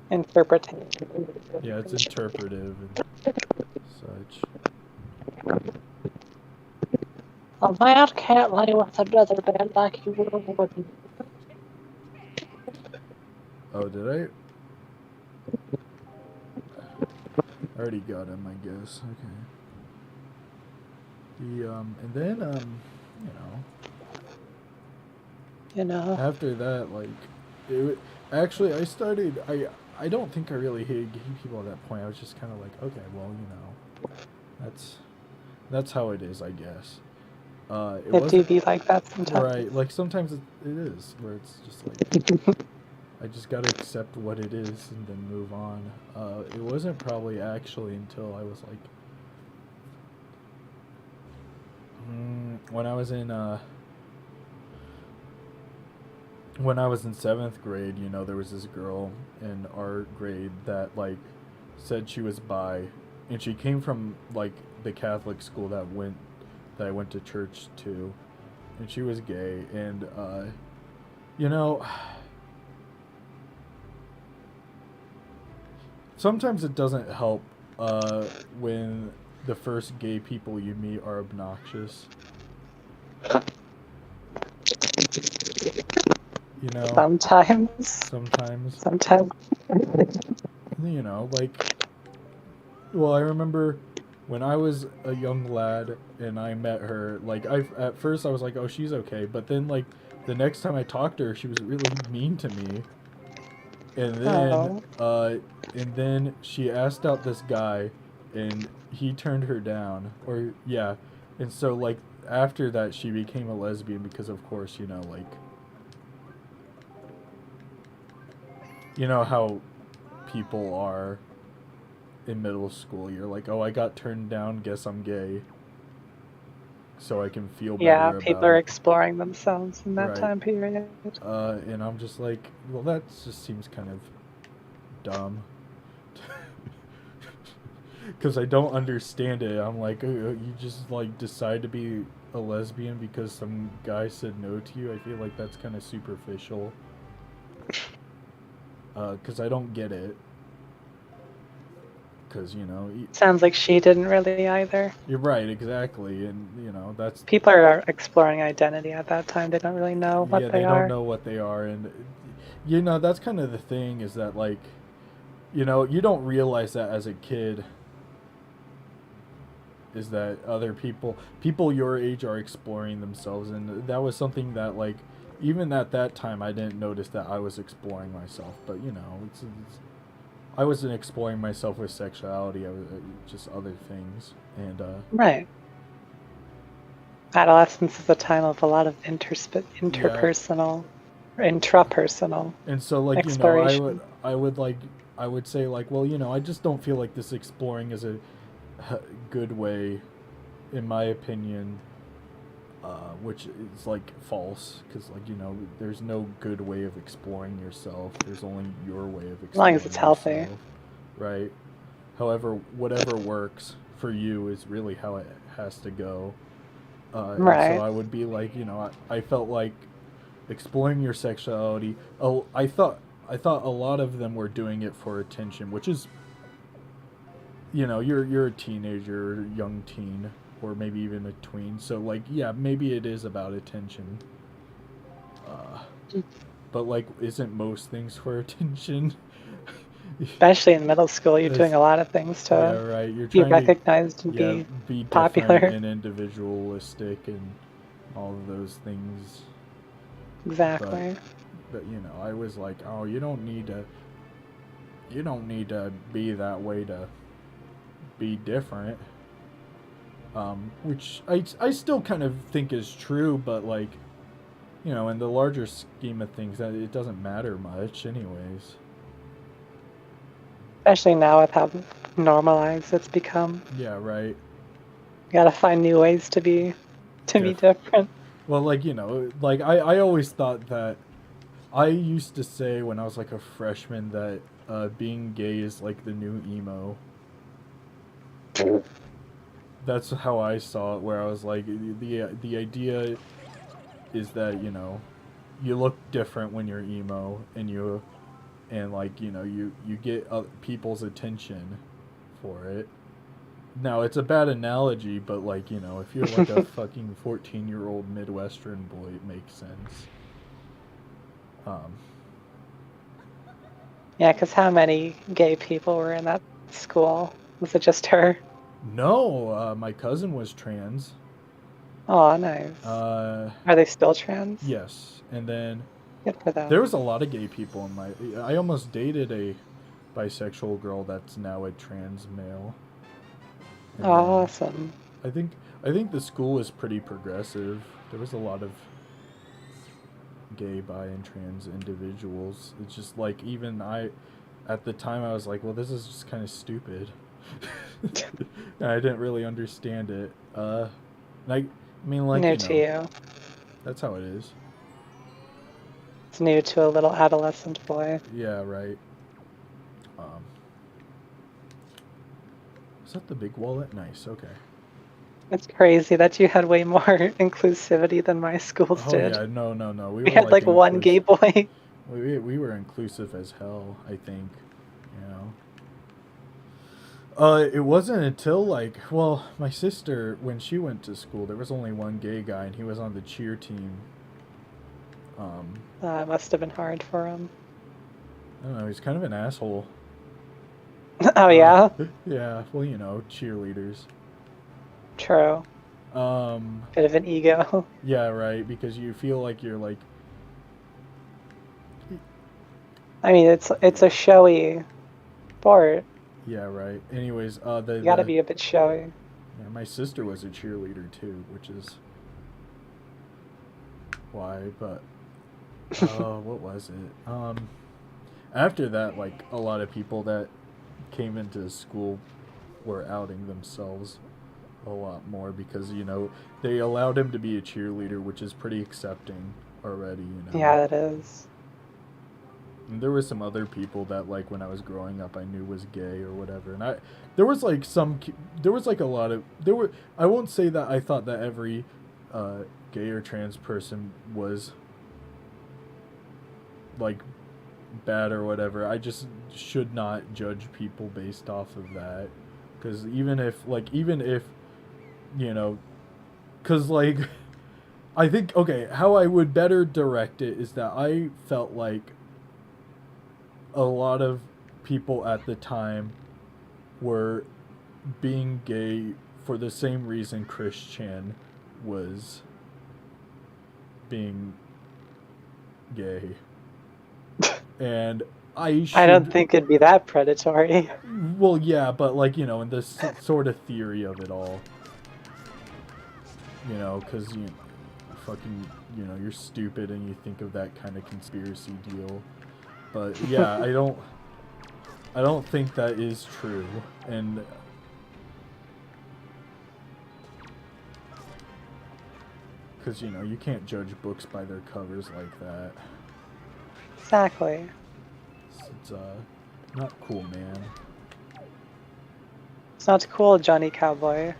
Interpretation. Yeah, it's interpretive and such. A man can't lay with another man like you would a woman. Oh, did I? I already got him, I guess. Okay. And then, You know. after that, like, actually, I don't think I really hated gay people at that point. I was just kind of like, okay, well, you know, that's how it is, I guess. It It do wasn't be like that sometimes. right. Like sometimes it is where it's just like I just gotta accept what it is and then move on. It wasn't probably actually until I was like when I was in when I was in seventh grade. You know, there was this girl in our grade that like said she was bi, and she came from like the Catholic school that I went to church to, and she was gay, and you know, sometimes it doesn't help when the first gay people you meet are obnoxious. You know, Sometimes. sometimes, Sometimes. you know, like, well, I remember when I was a young lad and I met her, like, at first I was like, oh, she's okay, but then, like, the next time I talked to her, she was really mean to me. And then, Oh. and then she asked out this guy, and he turned her down. Or yeah, and so like after that, she became a lesbian because, of course, you know, like you know how people are in middle school. You're like, oh, I got turned down. Guess I'm gay, so I can feel Yeah, better people about are it. exploring themselves in that Right. time period. And I'm just like, well, that just seems kind of dumb. Because I don't understand it. I'm like, you just like decide to be a lesbian because some guy said no to you. I feel like that's kind of superficial. Because I don't get it. Because you know, Sounds like she didn't really either. you're right, exactly, and you know that's People are exploring identity at that time. They don't really know what yeah, they they don't are. know what they are, and you know that's kind of the thing is that like, you know, you don't realize that as a kid is that other people your age are exploring themselves, and that was something that like even at that time I didn't notice that I was exploring myself, but you know I wasn't exploring myself with sexuality. I was just other things, and Right. Adolescence is a time of a lot of yeah, interpersonal, or intrapersonal and so like you know exploration. I would like I would say like, well, you know, I just don't feel like this exploring is a good way in my opinion, which is like false because like you know there's no good way of exploring yourself. There's only your way of As long as it's exploring healthy. yourself, right? However, whatever works for you is really how it has to go. And so Right. I would be like, you know, I felt like exploring your sexuality. Oh, I thought a lot of them were doing it for attention, which is, you know, you're a teenager, young teen, or maybe even a tween. So like, yeah, maybe it is about attention. Uh, but like, isn't most things for attention? Especially in middle school, you're doing It's, a lot of things yeah, to right. You're be trying to, recognized and yeah, be be different popular. and individualistic and all of those things. But, Exactly. but you know, I was like, oh, you don't need to be that way to be different. Which I still kind of think is true, but like, you know, in the larger scheme of things, that it doesn't matter much, anyways. Especially now with how normalized it's become. Yeah, right. You gotta find new ways to be Diff. different. Well, like you know, like I always thought that I used to say when I was like a freshman that being gay is like the new emo. That's how I saw it. Where I was like, the idea is that you know, you look different when you're emo, and like you know, you get people's attention for it. Now it's a bad analogy, but like you know, if you're like a fucking 14-year-old Midwestern boy, it makes sense. Um, Yeah, because how many gay people were in that school? Was it just her? no, my cousin was trans. Oh, nice. Uh, Are they still trans? yes, and then Good for there them. was a lot of gay people in my. I almost dated a bisexual girl that's now a trans male, and then Awesome. I think I think the school was pretty progressive. There was a lot of gay, bi, and trans individuals. It's just like even at the time I was like, well, this is just kind of stupid. I didn't really understand it. Like, I mean, like, New you to know, you. that's how it is. It's new to a little adolescent boy. Yeah, right. Is that the big wallet? Nice. Okay. It's crazy that you had way more inclusivity than my schools Oh did. yeah, no. We We were had like like one gay boy. We were inclusive as hell. I think, you know. It wasn't until like, well, my sister, when she went to school, there was only one gay guy, and he was on the cheer team. It must have been hard for him. I don't know. He's kind of an asshole. Oh yeah. Yeah. Well, you know, cheerleaders. True. Bit of an ego. Yeah, right. Because you feel like you're like. I mean, it's a showy sport. Yeah, right. Anyways, You gotta be a bit showy. Yeah, my sister was a cheerleader too, which is why. But what was it? After that, like a lot of people that came into school were outing themselves a lot more because you know they allowed him to be a cheerleader, which is pretty accepting already. You know. Yeah, it is. And there was some other people that like when I was growing up I knew was gay or whatever, and there was like a lot of I won't say that I thought that every gay or trans person was like bad or whatever. I just should not judge people based off of that, because even if you know, because like I think, okay, how I would better direct it is that I felt like a lot of people at the time were being gay for the same reason Chris Chan was being gay. And I don't think it'd be that predatory. Well, yeah, but like, you know, in this sort of theory of it all. You know, because you fucking, you know, you're stupid and you think of that kind of conspiracy deal. But yeah, I don't think that is true. And because, you know, you can't judge books by their covers like that. Exactly. It's not cool, man. It's not cool, Johnny Cowboy.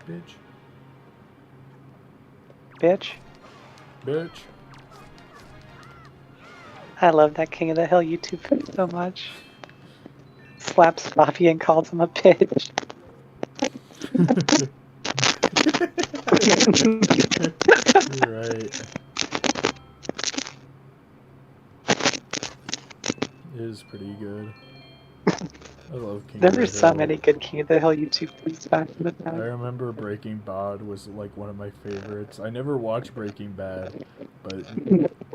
Bitch. Bitch. Bitch. I love that King of the Hill YouTube video so much. Slaps Bobby and calls him a bitch. You're right. It is pretty good. I love King There of the were so Hill. many good King of the Hill YouTube videos back in the I day. remember Breaking Bad was like one of my favorites. I never watched Breaking Bad, but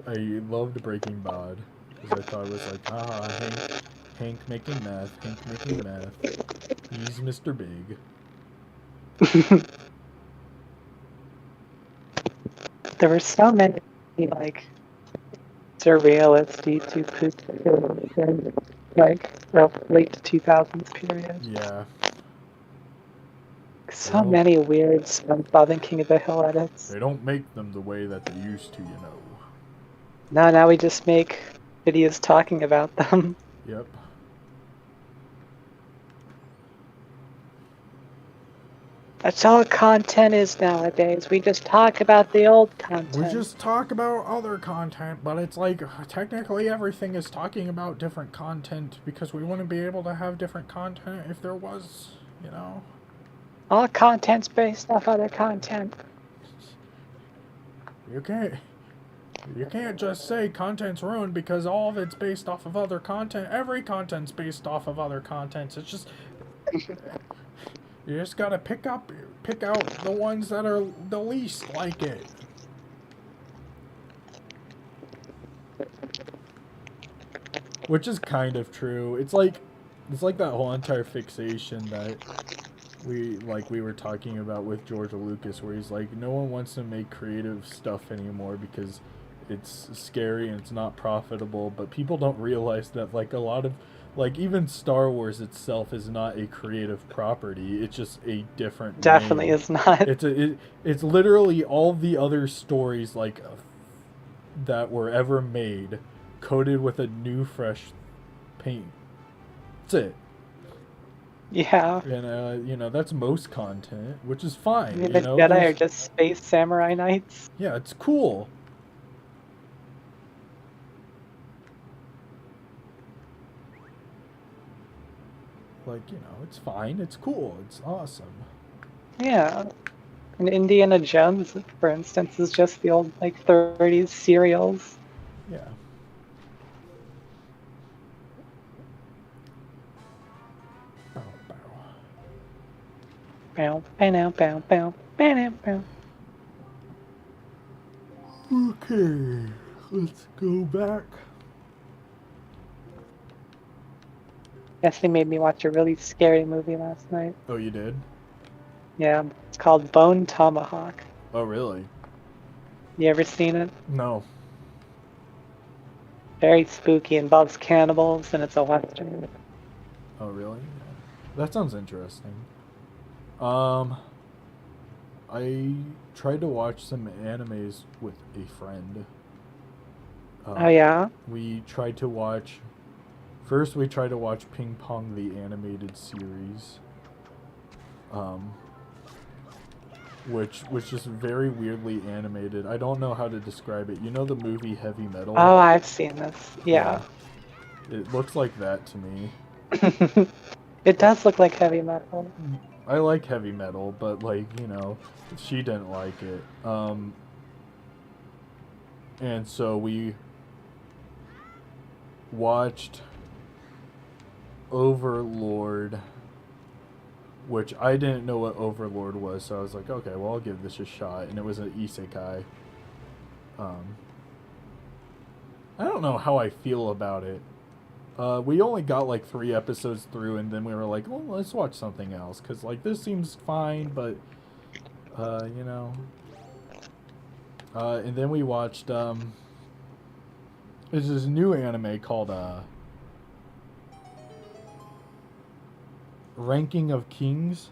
I loved Breaking Bad because I thought it was like, Hank making meth, he's Mr. Big. There were so many like surrealist YouTube videos, like the late 2000s period. Yeah. So many weird SpongeBob and King of the Hill edits. They don't make them the way that they used to, you know. No, now we just make videos talking about them. Yep. That's all content is nowadays. We just talk about the old content. We just talk about other content, but it's like technically everything is talking about different content because we wouldn't be able to have different content if there was, you know. All content's based off other content. You can't just say content's ruined because all of it's based off of other content. Every content's based off of other contents. It's just you just gotta pick out the ones that are the least like it. Which is kind of true. It's like It's like that whole entire fixation that we were talking about with George Lucas, where he's like, no one wants to make creative stuff anymore because it's scary and it's not profitable. But people don't realize that like a lot of like even Star Wars itself is not a creative property. It's just a different Definitely name. is not. It's literally all the other stories like that were ever made, coated with a new fresh paint. That's it. Yeah. And you know, that's most content, which is fine. I mean, You the know, Jedi are there's just space samurai knights. yeah, it's cool. Like, you know, it's fine. It's cool. It's awesome. Yeah. And Indiana Jones, for instance, is just the old like 30s serials. Yeah. Bow, bow. Bow, bow, bow, bow, bow, bow. Okay, let's go back. Guess they made me watch a really scary movie last night. Oh, you did? Yeah, it's called Bone Tomahawk. Oh, really? You ever seen it? No. Very spooky, involves cannibals, and it's a western. Oh, really? That sounds interesting. I tried to watch some animes with a friend. Oh yeah? We tried to watch. First, we tried to watch Ping Pong the animated series, which was just very weirdly animated. I don't know how to describe it. You know the movie Heavy Metal? Oh, I've seen this. Yeah. It looks like that to me. It does look like heavy metal. I like heavy metal, but like, you know, she didn't like it. And so we watched Overlord, which I didn't know what Overlord was, so I was like, okay, well, I'll give this a shot. And it was an isekai. I don't know how I feel about it. We only got like 3 episodes through, and then we were like, well, let's watch something else, because like this seems fine, but you know. And then we watched there's this new anime called Ranking of Kings,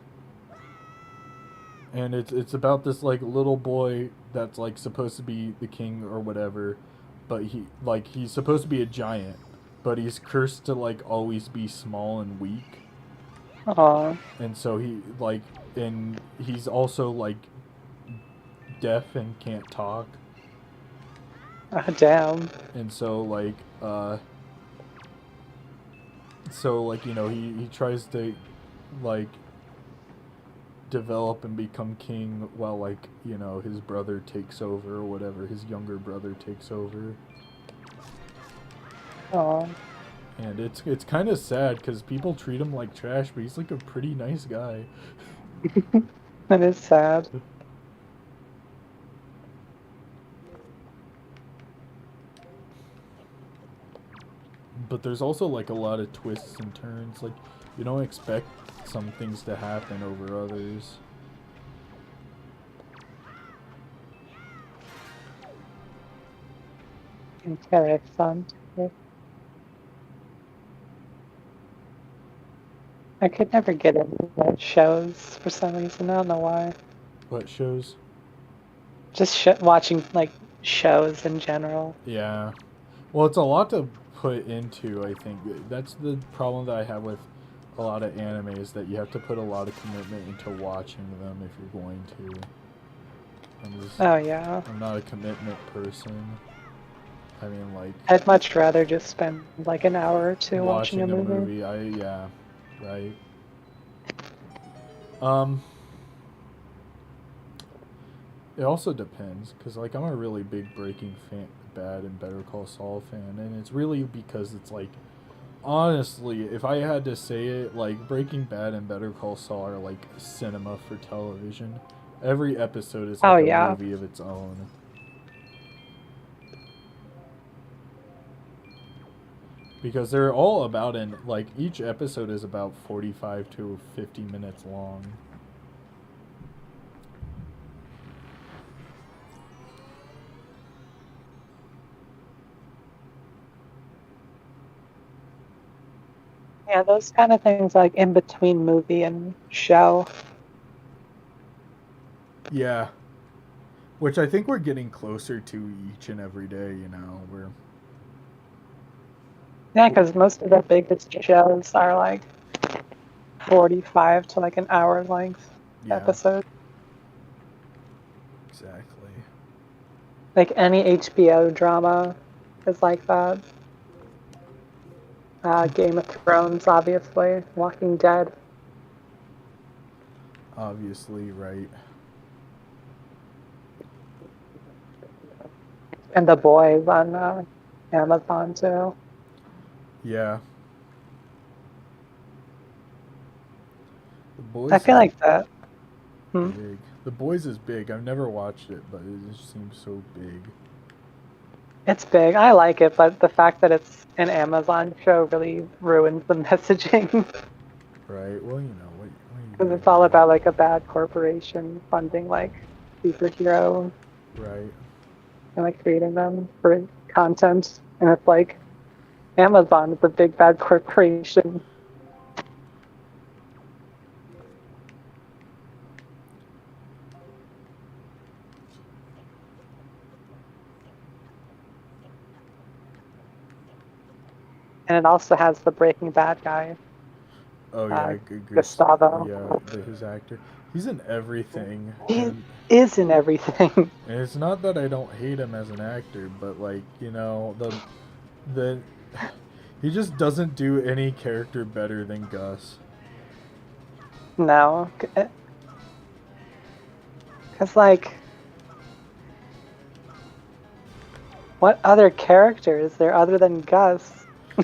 and it's about this like little boy that's like supposed to be the king or whatever, but he's supposed to be a giant, but he's cursed to like always be small and weak. Aw. And so he's also like deaf and can't talk. Oh, damn. And so you know, he tries to like develop and become king while like, you know, his brother takes over or whatever, his younger brother takes over. Aw. And it's kind of sad because people treat him like trash, but he's like a pretty nice guy. That is sad. But there's also like a lot of twists and turns. Like, you don't expect some things to happen over others. It's very fun. I could never get into shows for some reason. I don't know why. What shows? Just watching like shows in general. Yeah. Well, it's a lot to put into, I think. That's the problem that I have with a lot of anime, is that you have to put a lot of commitment into watching them if you're going to. Oh yeah. I'm not a commitment person. I mean, like, I'd much rather just spend like an hour or two watching a movie. Yeah, right. It also depends, because like I'm a really big Breaking Bad and Better Call Saul fan, and it's really because it's like, honestly, if I had to say it, like Breaking Bad and Better Call Saul are like cinema for television. Every episode is like a movie of its own. because they're all about like each episode is about 45 to 50 minutes long. Yeah, those kind of things like in between movie and show. Yeah. Which I think we're getting closer to each and every day, you know. Yeah, because most of the biggest shows are like 45 to like an hour length episode. Exactly. Like any HBO drama is like that. Game of Thrones, obviously. Walking Dead. Obviously, right. And The Boys on Amazon too. Yeah. The Boys. I feel like that. Big. The Boys is big. I've never watched it, but it just seems so big. It's big. I like it, but the fact that it's an Amazon show really ruins the messaging. Right. Well, you know what. Because it's all about like a bad corporation funding like superheroes. Right. And like creating them for content, and it's like Amazon is a big bad corporation. And it also has the Breaking Bad guy. Oh yeah, Gustavo. Yeah, his actor. He's in everything. He is in everything. And it's not that I don't hate him as an actor, but like, you know, the he just doesn't do any character better than Gus. No. Because like, what other character is there other than Gus?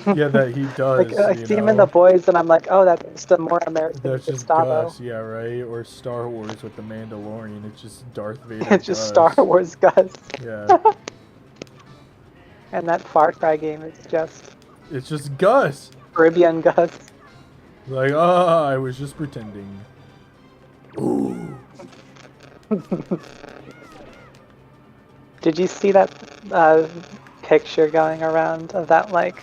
Yeah, that he does. Like, I see him in The Boys, and I'm like, oh, that's just a more American That's just Gustavo. Gus, yeah, right? Or Star Wars with the Mandalorian. It's just Darth Vader. It's just Star Wars Gus. Yeah. And that Far Cry game is just... It's just Gus. Caribbean Gus. Like, I was just pretending. Ooh. Did you see that picture going around of that, like,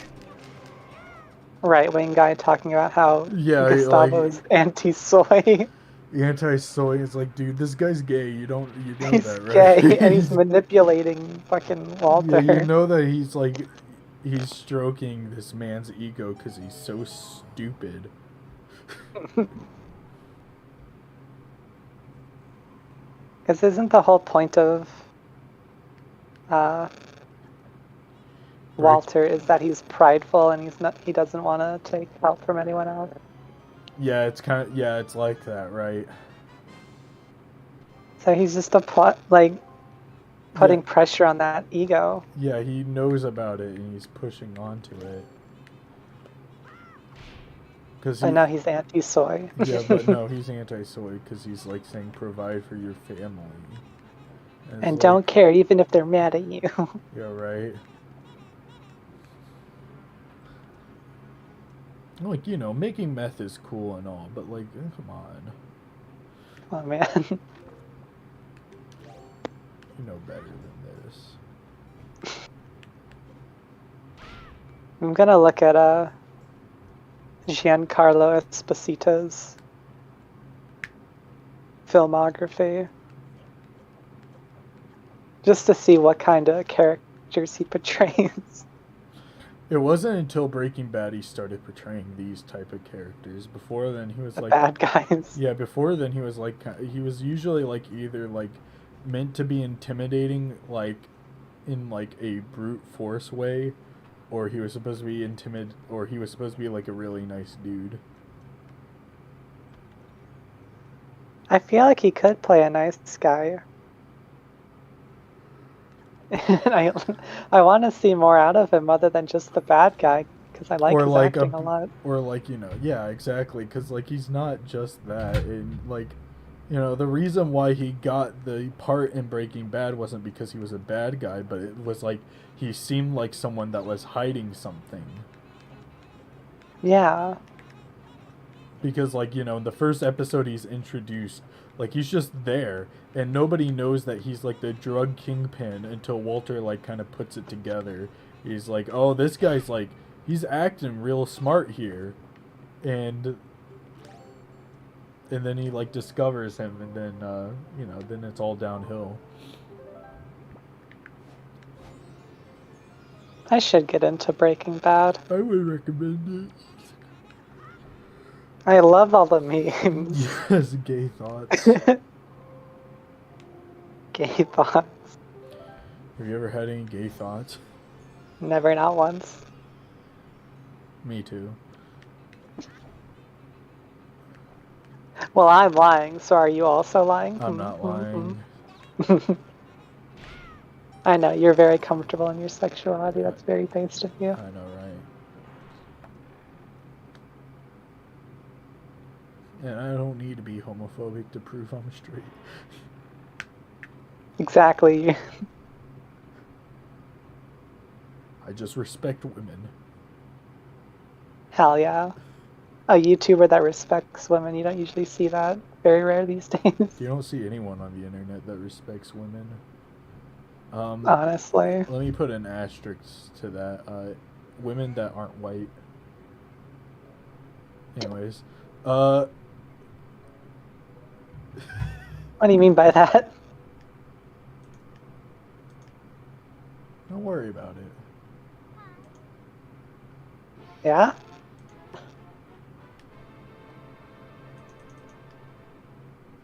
right-wing guy talking about how Gustavo is anti-soy? Anti-soy. It's like, dude, this guy's gay. You know he's that, right? He's gay, and he's manipulating fucking Walter. Yeah, you know that he's stroking this man's ego because he's so stupid. Because isn't the whole point of Walter is that he's prideful and he doesn't want to take help from anyone else? Yeah, it's like that, right? So he's just putting pressure on that ego. Yeah, he knows about it and he's pushing onto it. I know he's anti-soy. Yeah, but no, he's anti-soy because he's like saying provide for your family. And don't care even if they're mad at you. Yeah, right. Like, you know, making meth is cool and all, but like, come on. Oh man. You know better than this. I'm gonna look at Giancarlo Esposito's filmography just to see what kind of characters he portrays. It wasn't until Breaking Bad he started portraying these type of characters. Before then, he was the like bad guys. Yeah, before then he was usually like either like meant to be intimidating, like in like a brute force way, or he was supposed to be or he was supposed to be like a really nice dude. I feel like he could play a nice guy. And I want to see more out of him other than just the bad guy, because I like his acting a lot. Or like, you know, yeah, exactly, because like he's not just that, and like, you know, the reason why he got the part in Breaking Bad wasn't because he was a bad guy, but it was like he seemed like someone that was hiding something. Yeah. Because, like, you know, in the first episode he's introduced, like, he's just there, and nobody knows that he's, like, the drug kingpin until Walter, like, kind of puts it together. He's like, oh, this guy's, like, he's acting real smart here. And then he, like, discovers him, and then, you know, then it's all downhill. I should get into Breaking Bad. I would recommend it. I love all the memes. Yes, gay thoughts. Gay thoughts. Have you ever had any gay thoughts? Never, not once. Me too. Well, I'm lying, so are you also lying? I'm not lying. I know, you're very comfortable in your sexuality. That's very based of you. I know, right? And I don't need to be homophobic to prove I'm straight. Exactly. I just respect women. Hell yeah. A YouTuber that respects women. You don't usually see that. Very rare these days. You don't see anyone on the internet that respects women. Honestly. Let me put an asterisk to that. Women that aren't white. Anyways. What do you mean by that? Don't worry about it. Yeah?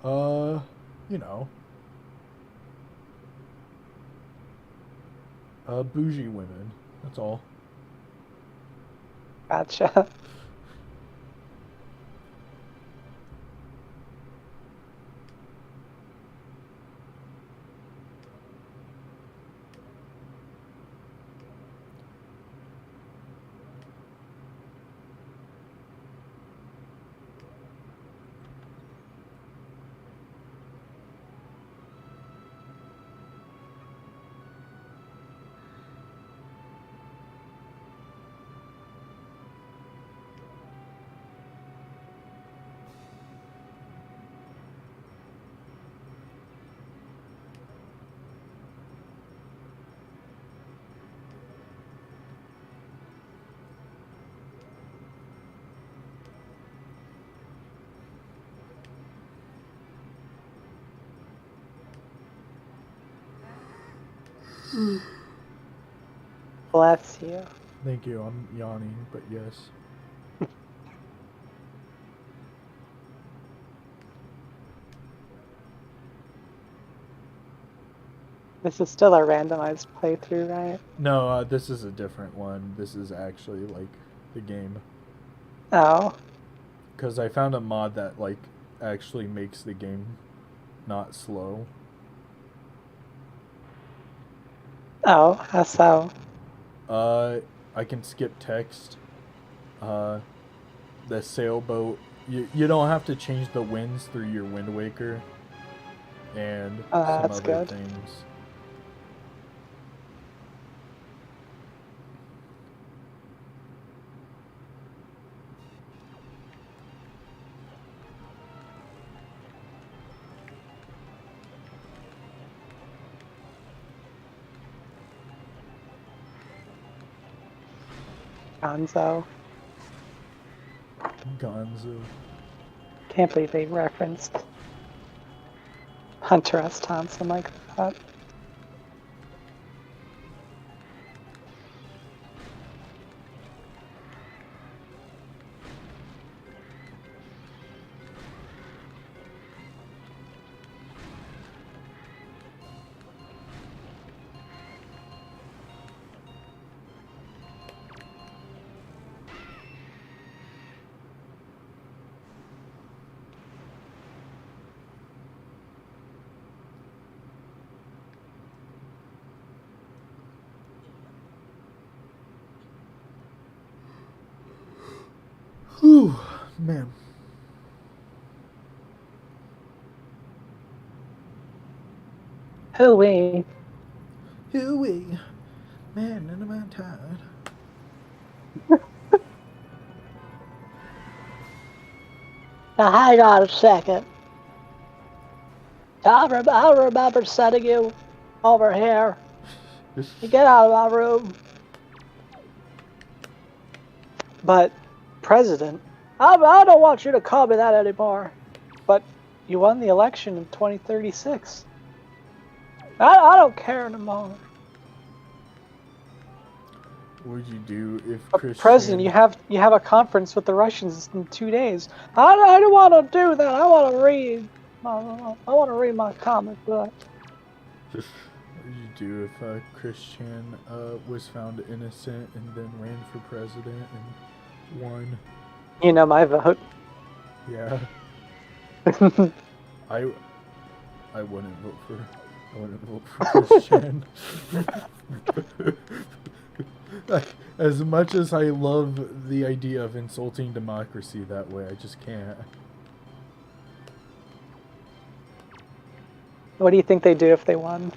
You know. Bougie women. That's all. Gotcha. Bless you. Thank you. I'm yawning, but yes. This is still a randomized playthrough, right? No, this is a different one. This is actually, like, the game. Oh. Because I found a mod that, like, actually makes the game not slow. Oh, how so? I can skip text. The sailboat. You don't have to change the winds through your Wind Waker. And some that's other good. things. Gonzo. Gonzo. Can't believe they referenced Hunter S. Thompson like that. Whew, man. Hooey. Hooey. Man, and I'm tired. Now hang on a second. I remember sending you over here. You get out of my room. But, President, I don't want you to call me that anymore. But you won the election in 2036. I don't care anymore. What would you do if Christian... President, you have a conference with the Russians in 2 days. I don't want to do that. I want to read. I want to read my comic book. What would you do if Christian was found innocent and then ran for president and won? You know my vote. Yeah. I wouldn't vote for Christian. As much as I love the idea of insulting democracy that way, I just can't. What do you think they'd do if they won?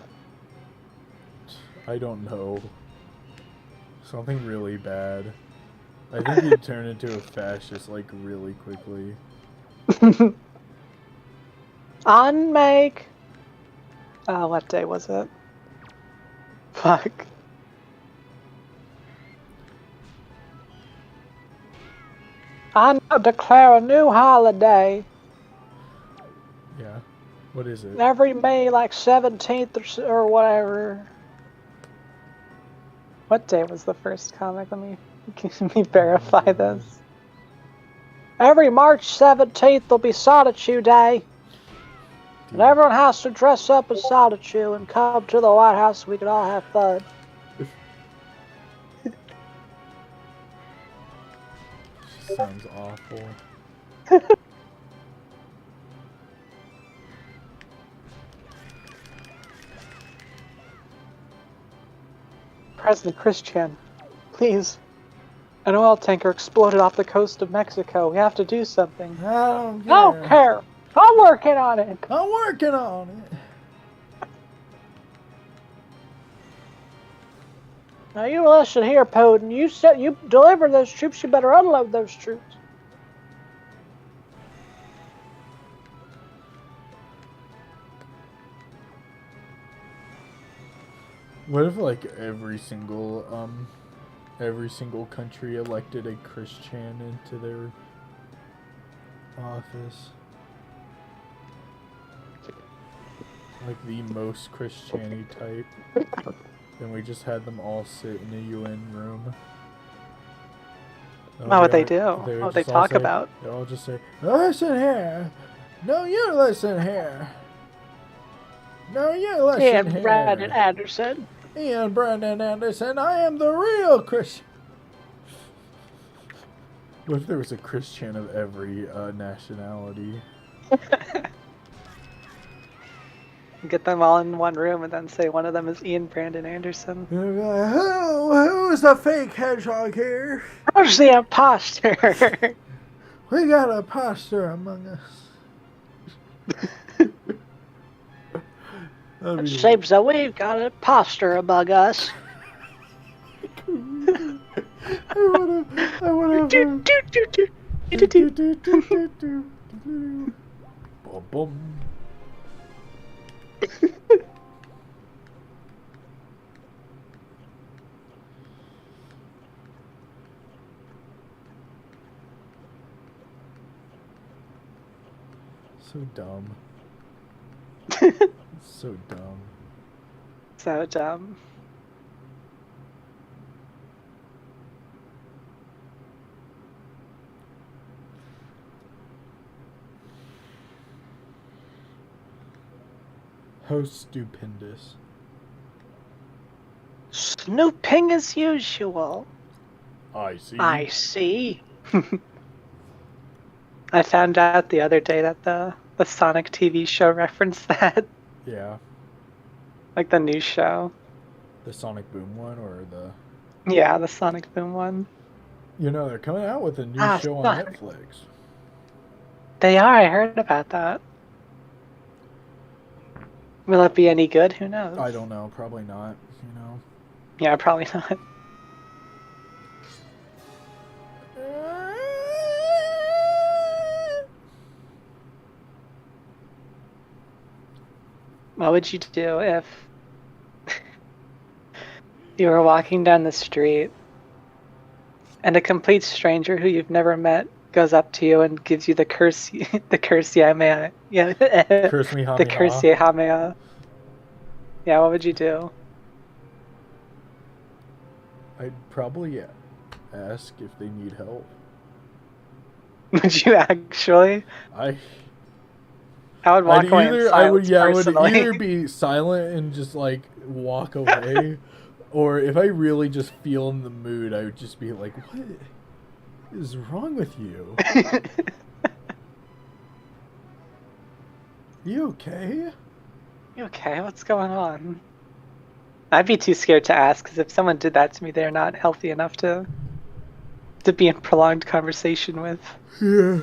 I don't know. Something really bad. I think he'd turn into a fascist, like, really quickly. Unmake. What day was it? Fuck. I now declare a new holiday. Yeah. What is it? Every May, like 17th or whatever. What day was the first comic? Let me verify this. Every March 17th will be Solitude Day. And everyone has to dress up as Solitude and come to the White House so we can all have fun. Sounds awful. President Christian, please. An oil tanker exploded off the coast of Mexico. We have to do something. I don't care. I'm working on it. I'm working on it. Now you listen here, Poden. You said you deliver those troops. You better unload those troops. What if like every single country elected a Christian into their office? Like the most Christian-y type. Then we just had them all sit in a UN room. What would they do? What would they talk about? They all just say, listen here. No, you listen here. No, you listen here. Ian Brandon Anderson. Ian Brandon Anderson, I am the real Christian. What if there was a Christian of every nationality? Get them all in one room and then say one of them is Ian Brandon Anderson. Who's the fake hedgehog here? Who's the imposter? We got an imposter among us. It seems that we've got an imposter among us. I wanna. Boom. So dumb. So dumb. So dumb. How stupendous. Snooping as usual. I see. I see. I found out the other day that the Sonic TV show referenced that. Yeah. Like the new show. The Sonic Boom one or the... Yeah, the Sonic Boom one. You know, they're coming out with a new show on Netflix. They are, I heard about that. Will it be any good? Who knows? I don't know, probably not, you know. Yeah, probably not. What would you do if you were walking down the street and a complete stranger who you've never met goes up to you and gives you the curse, the curse Yamea, yeah, Curse me, the curse Hamea? Yeah, what would you do? I'd probably ask if they need help. Would you actually? I would walk away in silence I personally. would either be silent and just like walk away, or if I really just feel in the mood, I would just be like, "What is wrong with you? You okay? You okay? What's going on?" I'd be too scared to ask, because if someone did that to me, they're not healthy enough to be in prolonged conversation with. Yeah.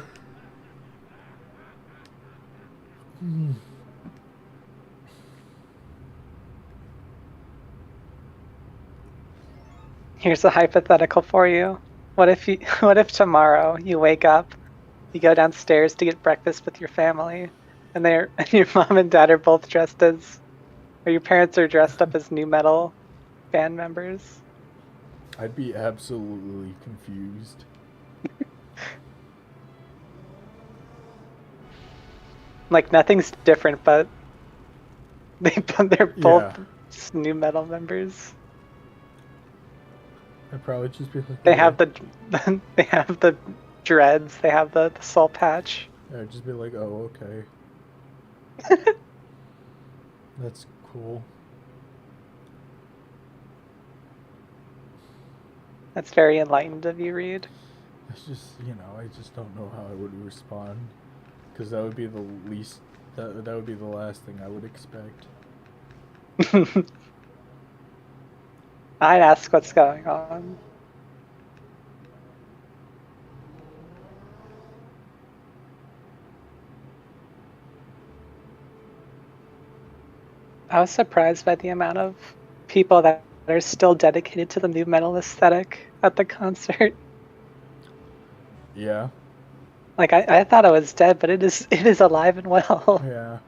Here's a hypothetical for you. What if tomorrow you wake up, you go downstairs to get breakfast with your family, and your mom and dad are both dressed as, or your parents are dressed up as nu metal band members? I'd be absolutely confused. Like nothing's different, but they're both nu metal members. I'd probably just be like, they have the dreads, they have the soul patch. Yeah, I'd just be like, oh, okay. That's cool. That's very enlightened of you, Reed. It's just, I just don't know how I would respond, because that would be the least, that would be the last thing I would expect. I'd ask what's going on. I was surprised by the amount of people that are still dedicated to the nu metal aesthetic at the concert. Yeah. Like I thought it was dead, but it is alive and well. Yeah.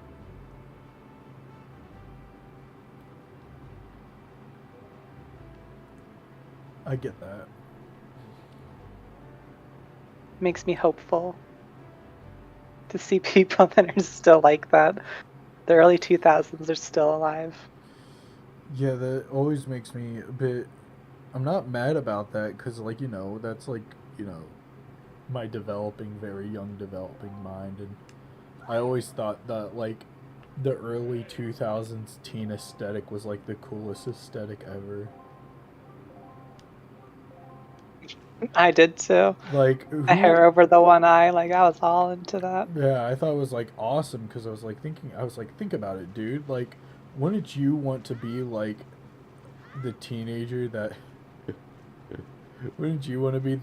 I get that. Makes me hopeful to see people that are still like that. The early 2000s are still alive. Yeah, that always makes me a bit... I'm not mad about that, because, that's, my very young developing mind, and I always thought that, the early 2000s teen aesthetic was, the coolest aesthetic ever. I did too. The hair over the one eye, I was all into that. Yeah, I thought it was awesome, because I was think about it, dude. Wouldn't you want to be the teenager that? Wouldn't you want to be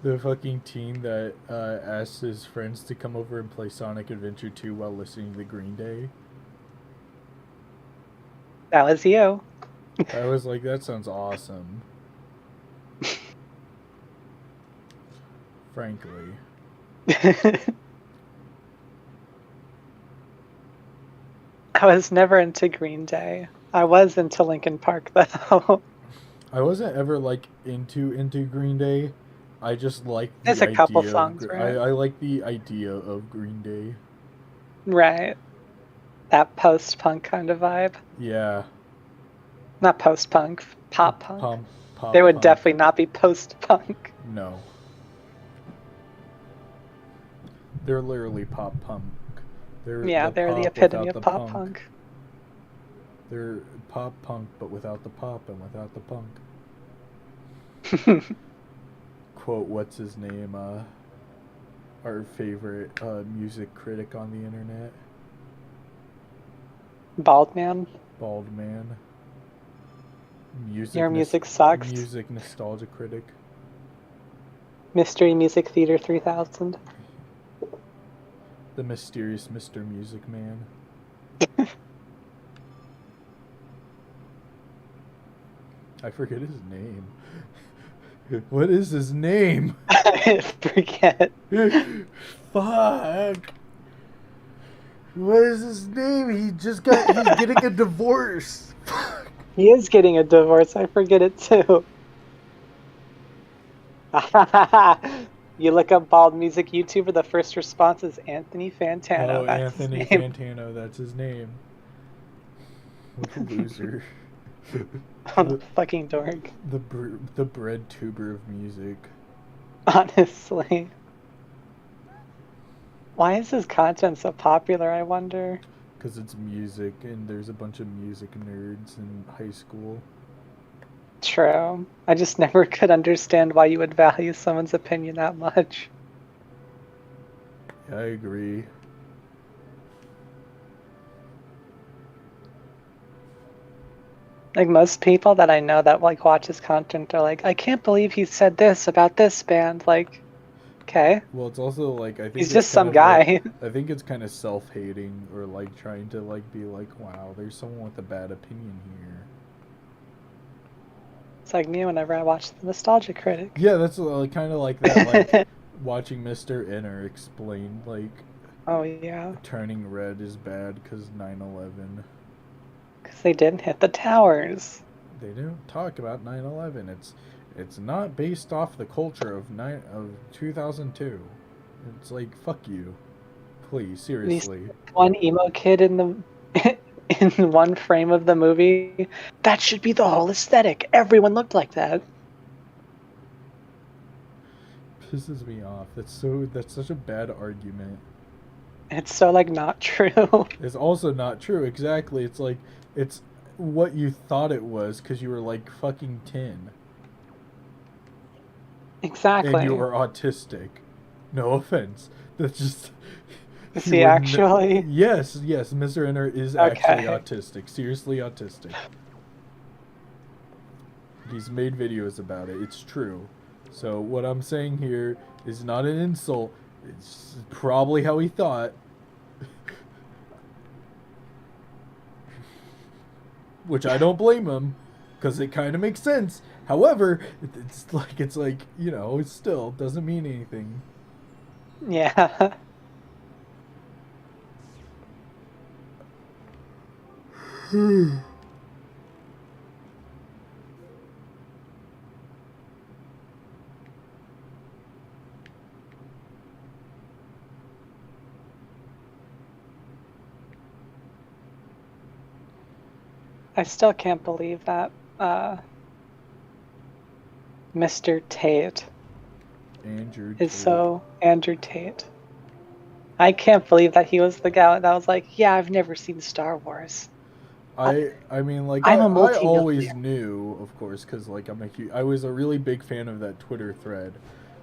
the fucking teen that asked his friends to come over and play Sonic Adventure 2 while listening to Green Day? That was you. I was like, that sounds awesome. Frankly. I was never into Green Day. I was into Linkin Park though. I wasn't ever into Green Day. I just like the There's a couple songs, right? I like the idea of Green Day. Right. That post-punk kind of vibe. Yeah. Not post-punk, pop-punk. Pop they would punk. definitely not be post-punk. No. They're literally pop-punk. They're the epitome of pop-punk. They're pop-punk, but without the pop and without the punk. Quote, what's his name? Our favorite music critic on the internet. Bald Man. Bald Man. Your music sucks. Music nostalgia critic. Mystery Music Theater 3000. The mysterious Mr. Music Man. I forget his name. What is his name? I forget. Fuck. What is his name? He's getting a divorce. He is getting a divorce. I forget it too. You look up bald music YouTuber, the first response is Anthony Fantano. Oh, That's his Anthony name. Fantano, that's his name. What a loser. I'm a the fucking dork. the bread tuber of music. Honestly. Why is his content so popular, I wonder? Because it's music, and there's a bunch of music nerds in high school. True. I just never could understand why you would value someone's opinion that much. Yeah, I agree. Like most people that I know that like watch his content are like, I can't believe he said this about this band. Like, okay. Well, it's also like I think He's it's just kind some of like guy. I think it's kind of self-hating or like trying to like be like, wow, there's someone with a bad opinion here. It's like me whenever I watch The Nostalgia Critic. Yeah, that's kind of like that. Like watching Mr. Inner explain like Oh yeah. turning red is bad because 9/11. Because they didn't hit the towers. They don't talk about 9/11. It's not based off the culture of 2002. It's like fuck you, please, seriously. One emo kid in the in one frame of the movie. That should be the whole aesthetic. Everyone looked like that. Pisses me off. That's such a bad argument. It's so like not true. It's also not true. Exactly. It's like it's what you thought it was because you were like fucking 10 Exactly. and you were autistic. No offense. That's just. Is he actually? Yes, Mr. Inner is actually autistic. Seriously autistic. He's made videos about it. It's true. So what I'm saying here is not an insult. It's probably how he thought. Which I don't blame him, because it kind of makes sense. However, it's like you know, it still doesn't mean anything. Yeah. I still can't believe that Mr. Tate Andrew is Tate. so Andrew Tate. I can't believe that he was the guy that was like, yeah, I've never seen Star Wars. I mean, like I'm I a always knew, of course, because like I was a really big fan of that Twitter thread.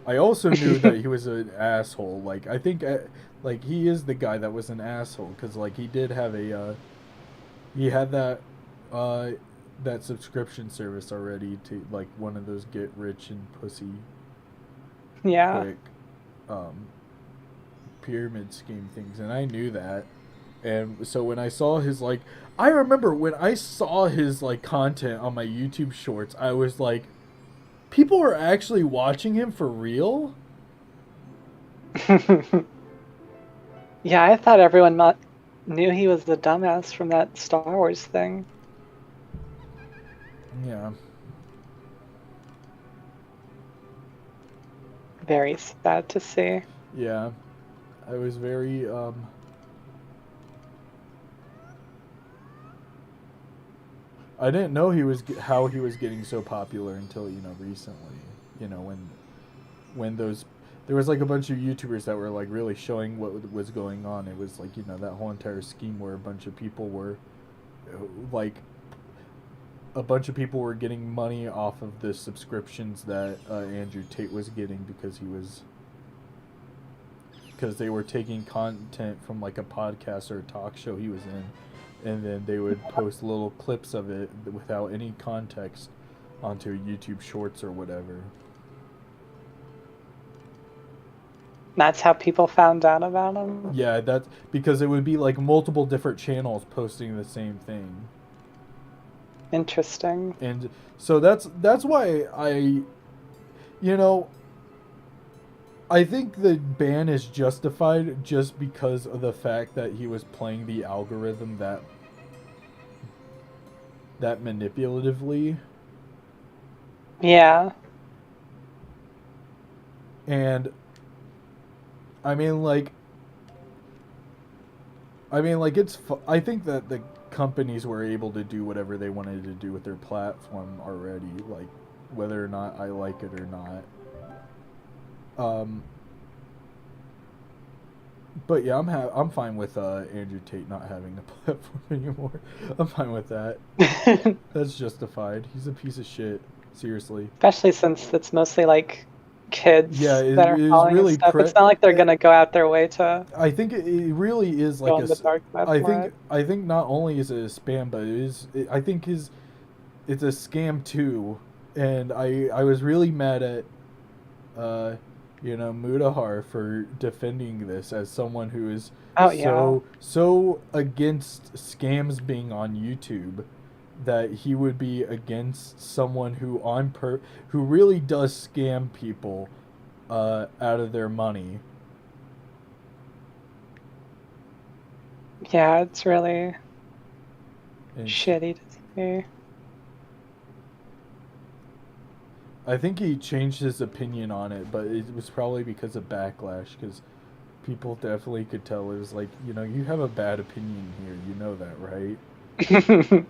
I also knew that he was an asshole. Like I think, like he is the guy that was an asshole because like he did have he had that subscription service already to like one of those get rich and pussy quick pyramid scheme things, and I knew that. And so when I saw his like I remember when I saw his like content on my YouTube shorts, I was like, people are actually watching him for real? Yeah, I thought everyone knew he was the dumbass from that Star Wars thing. Yeah. Very sad to see. Yeah. I was very I didn't know how he was getting so popular until, you know, recently. You know, when there was like a bunch of YouTubers that were like really showing what was going on. It was like, you know, that whole entire scheme where a bunch of people were getting money off of the subscriptions that Andrew Tate was getting because they were taking content from like a podcast or a talk show he was in, and then they would post little clips of it without any context onto YouTube Shorts or whatever. That's how people found out about him? Yeah, that's because it would be like multiple different channels posting the same thing. Interesting. And so that's why you know, I think the ban is justified just because of the fact that he was playing the algorithm that manipulatively. Yeah. And I mean, like, I think that the companies were able to do whatever they wanted to do with their platform already, like whether or not I like it or not. Um, but yeah, I'm fine with Andrew Tate not having a platform anymore. I'm fine with that. That's justified. He's a piece of shit. Seriously. Especially since it's mostly like Yeah, kids that are it is following his really stuff. It's not like they're eh, gonna go out their way to I think it really is go like on the dark web for it. I think not only is it a spam, but I think it's a scam too. And I was really mad at uh Mudahar for defending this as someone who is Oh yeah. so against scams being on YouTube that he would be against someone who really does scam people out of their money. Yeah, it's really And shitty to see. I think he changed his opinion on it, but it was probably because of backlash. Because people definitely could tell it was like, you have a bad opinion here. You know that, right?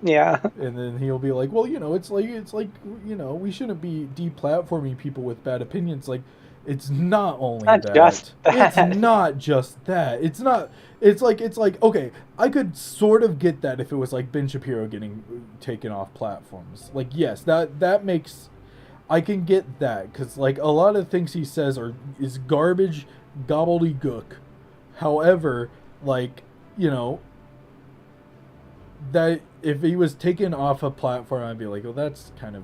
Yeah. And then he'll be like, well, it's like we shouldn't be deplatforming people with bad opinions. Like, it's not only Not just that. It's that. not just that. It's not. It's like okay, I could sort of get that if it was like Ben Shapiro getting taken off platforms. Like, yes, that makes. I can get that because like a lot of things he says is garbage, gobbledygook. However, like you know that if he was taken off a platform, I'd be like, well, that's kind of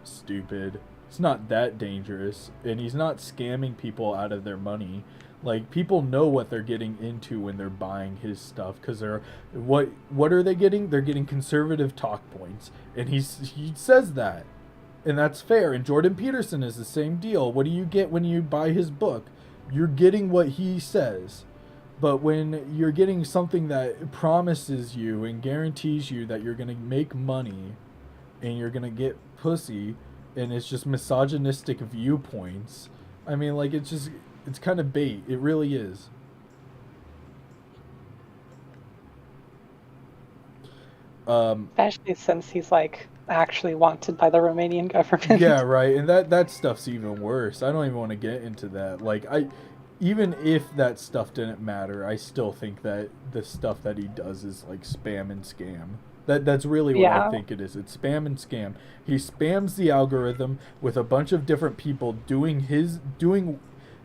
stupid. It's not that dangerous, and he's not scamming people out of their money. Like, people know what they're getting into when they're buying his stuff because what are they getting? They're getting conservative talk points, and he says that, and that's fair. And Jordan Peterson is the same deal. What do you get when you buy his book? You're getting what he says. But when you're getting something that promises you and guarantees you that you're going to make money and you're going to get pussy and it's just misogynistic viewpoints, I mean, like, it's kind of bait. It really is. Especially since he's like actually wanted by the Romanian government. Yeah, right. And that stuff's even worse. I don't even want to get into that. Like, even if that stuff didn't matter, I still think that the stuff that he does is like spam and scam. That's really what I Yeah. think it is. It's spam and scam. He spams the algorithm with a bunch of different people doing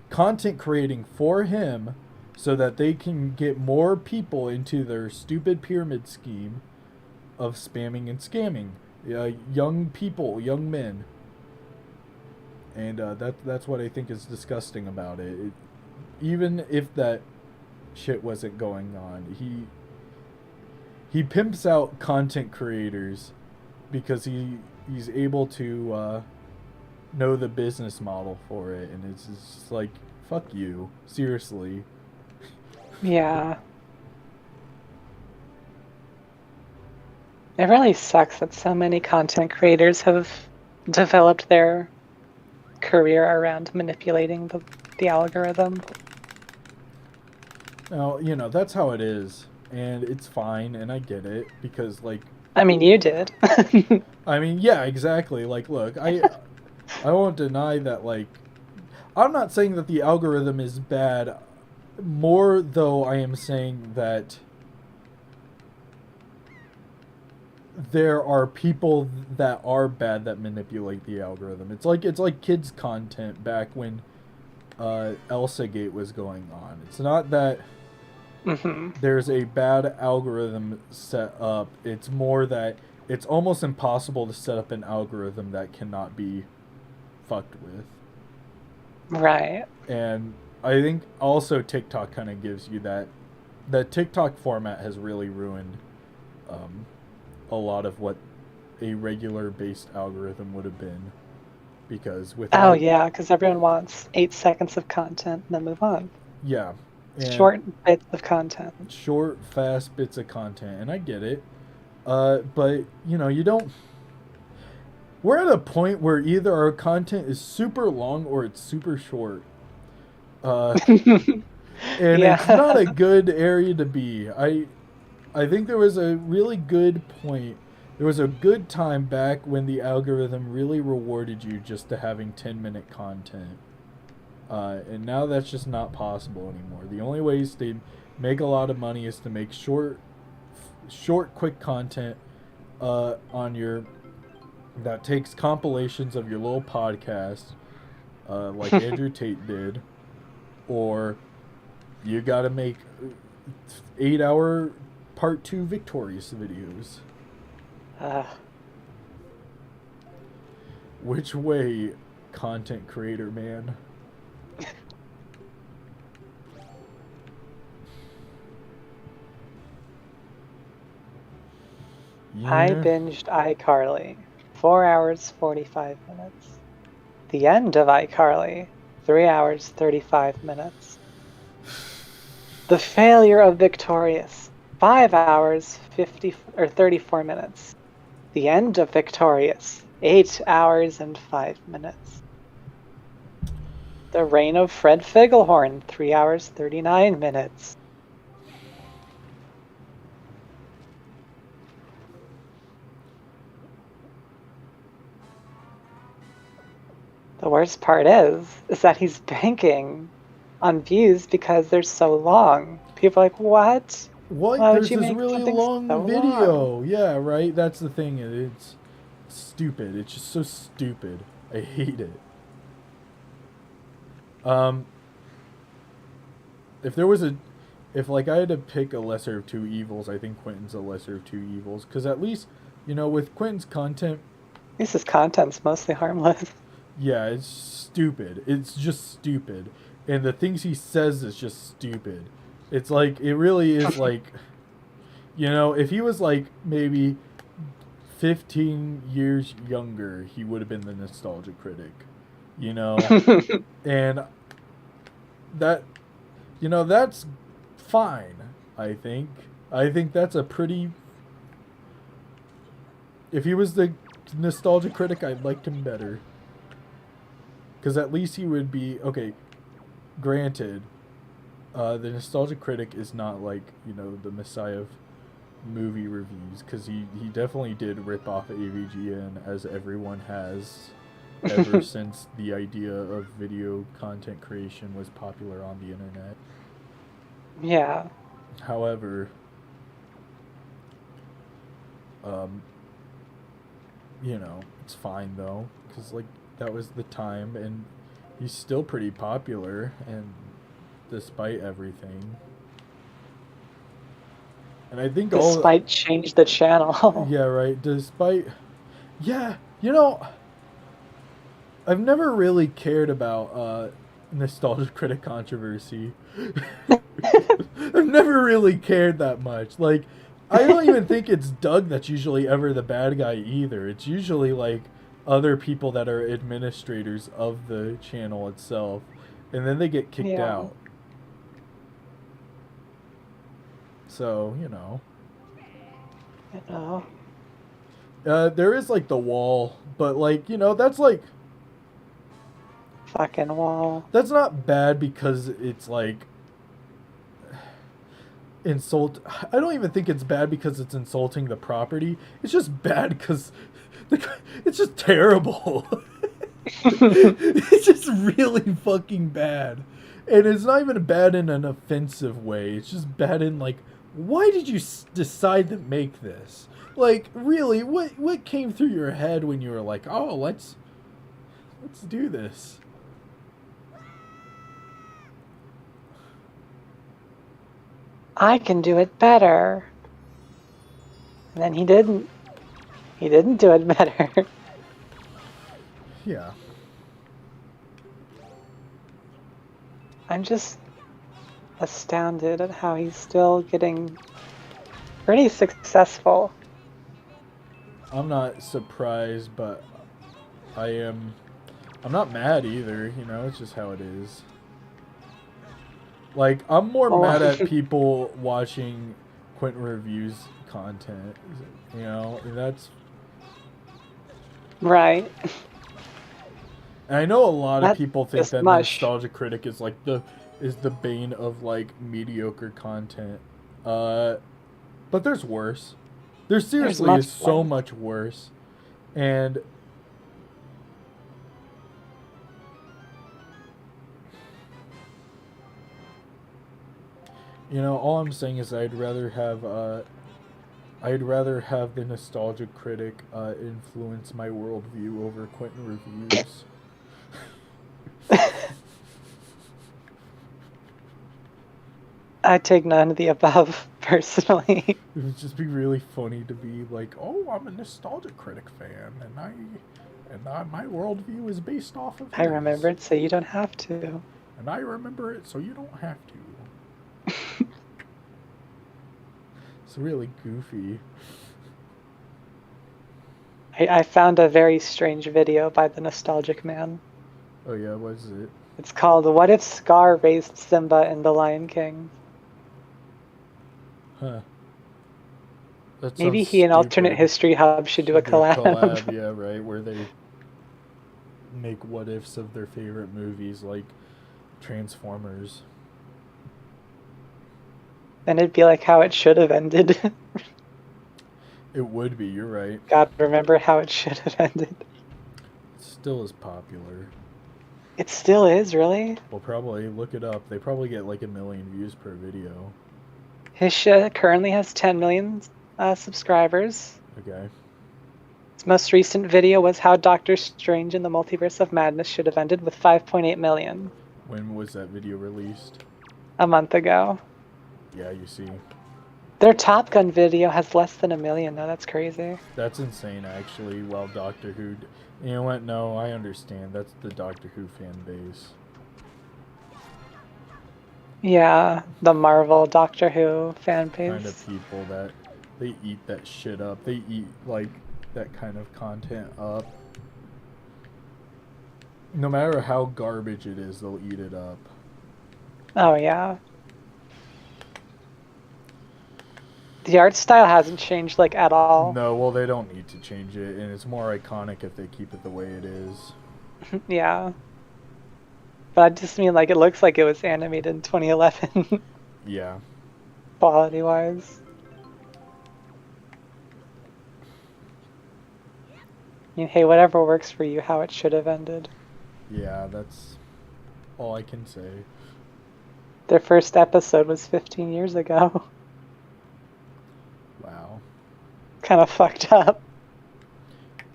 content creating for him so that they can get more people into their stupid pyramid scheme of spamming and scamming young people, young men. And that's what I think is disgusting about it. Even if that shit wasn't going on, he pimps out content creators because he's able to know the business model for it, and it's just like, fuck you, seriously. Yeah. It really sucks that so many content creators have developed their career around manipulating the algorithm. Now, that's how it is, and it's fine, and I get it because, like, I mean, you did. I mean, yeah, exactly. Like, look, I won't deny that. Like, I'm not saying that the algorithm is bad. More though, I am saying that there are people that are bad that manipulate the algorithm. It's like kids content back when Elsa Gate was going on. It's not that Hmm. there's a bad algorithm set up. It's more that it's almost impossible to set up an algorithm that cannot be fucked with. Right. And I think also TikTok kind of gives you that. The TikTok format has really ruined um, a lot of what a regular based algorithm would have been. because Oh without yeah, because everyone wants 8 seconds of content and then move on. yeah, and Short bits of content. short, fast bits of content, and I get it. But you don't. We're at a point where either our content is super long or it's super short. Uh, and it's not Yeah. a good area to be. I think there was a really good point. There was a good time back when the algorithm really rewarded you just to having 10-minute content. And now that's just not possible anymore. The only ways to make a lot of money is to make short, quick content on your that takes compilations of your little podcast, like Andrew Tate did, or you got to make 8-hour part 2 victorious videos. Which way, content creator man? I Yeah. binged iCarly, 4 hours 45 minutes. The end of iCarly, 3 hours 35 minutes. The failure of Victorious, 5 hours 34 minutes. The end of Victorious, 8 hours and 5 minutes. The reign of Fred Figglehorn, 3 hours 39 minutes. The worst part is that he's banking on views because they're so long. People are like, what? What? Why would There's you this make really something long so video. long? Yeah, right? That's the thing. It's stupid. It's just so stupid. I hate it. Um, if there was a, if like I had to pick a lesser of two evils, I think Quentin's a lesser of two evils. Because at least, with Quentin's content, This content's mostly harmless. yeah, it's stupid. It's just stupid. And the things he says is just stupid. It's like, it really is like, if he was like maybe 15 years younger, he would have been the nostalgia critic. And that, that's fine, I think. I think that's a pretty. If he was the nostalgia critic, I liked him better. Because at least he would be. Okay, granted, the nostalgia critic is not like, the messiah of movie reviews. Because he definitely did rip off AVGN, as everyone has ever since the idea of video content creation was popular on the internet. Yeah. However, it's fine though, because like that was the time, and he's still pretty popular, and despite everything, and I think Despite change the channel. yeah, right. Despite, yeah, I've never really cared about nostalgia critic controversy. I've never really cared that much. Like, I don't even think it's Doug that's usually ever the bad guy either. It's usually like other people that are administrators of the channel itself, and then they get kicked out. So, there is like the wall, but like, that's like fucking wall. That's not bad because it's like insult. I don't even think it's bad because it's insulting the property. It's just bad because it's just terrible. It's just really fucking bad. And it's not even bad in an offensive way. It's just bad in like, why did you decide to make this? Like, really, what came through your head when you were like, oh, let's do this? I can do it better. And then he didn't. He didn't do it better. Yeah. I'm just astounded at how he's still getting pretty successful. I'm not surprised, but I am. I'm not mad either, you know, it's just how it is. Like, I'm more Oh. mad at people watching Quentin reviews content, you know, and that's... Right. And I know a lot of That's people think just that the mush. Nostalgia Critic is like the bane of like mediocre content. But there's worse. There There's seriously much is so worse. much worse. And you know, all I'm saying is I'd rather have the Nostalgia Critic influence my worldview over Quentin reviews. I take none of the above, personally. It would just be really funny to be like, "Oh, I'm a Nostalgia Critic fan, and my worldview is based off of I his, remember it, so you don't have to. and I remember it, so you don't have to." It's really goofy. I found a very strange video by the Nostalgic Man. Oh yeah, what is it? It's called "What If Scar Raised Simba in The Lion King?" Huh. That Maybe sounds he and Alternate stupid. History Hub should do a collab. Yeah, right, where they make what ifs of their favorite movies, like Transformers. Then it'd be like how it should have ended. It would be. You're right. God, remember how it should have ended. It still is popular. It still is, really? Well, probably look it up. They probably get like 1 million views per video. His show currently has 10 million subscribers. Okay. His most recent video was how Doctor Strange in the Multiverse of Madness should have ended, with 5.8 million. When was that video released? A month ago. Yeah, you see. Their Top Gun video has less than 1 million, though. That's crazy. That's insane, actually. Well, Doctor Who... You know what? No, I understand. That's the Doctor Who fan base. Yeah, the Marvel Doctor Who fan base. Kind of people that... They eat that shit up. They eat, like, that kind of content up. No matter how garbage it is, they'll eat it up. Oh, yeah. The art style hasn't changed, like, at all. No, well, they don't need to change it, and it's more iconic if they keep it the way it is. Yeah. But I just mean, like, it looks like it was animated in 2011. Yeah. Quality-wise. I mean, hey, whatever works for you, how it should have ended. Yeah, that's all I can say. Their first episode was 15 years ago. Wow. Kind of fucked up.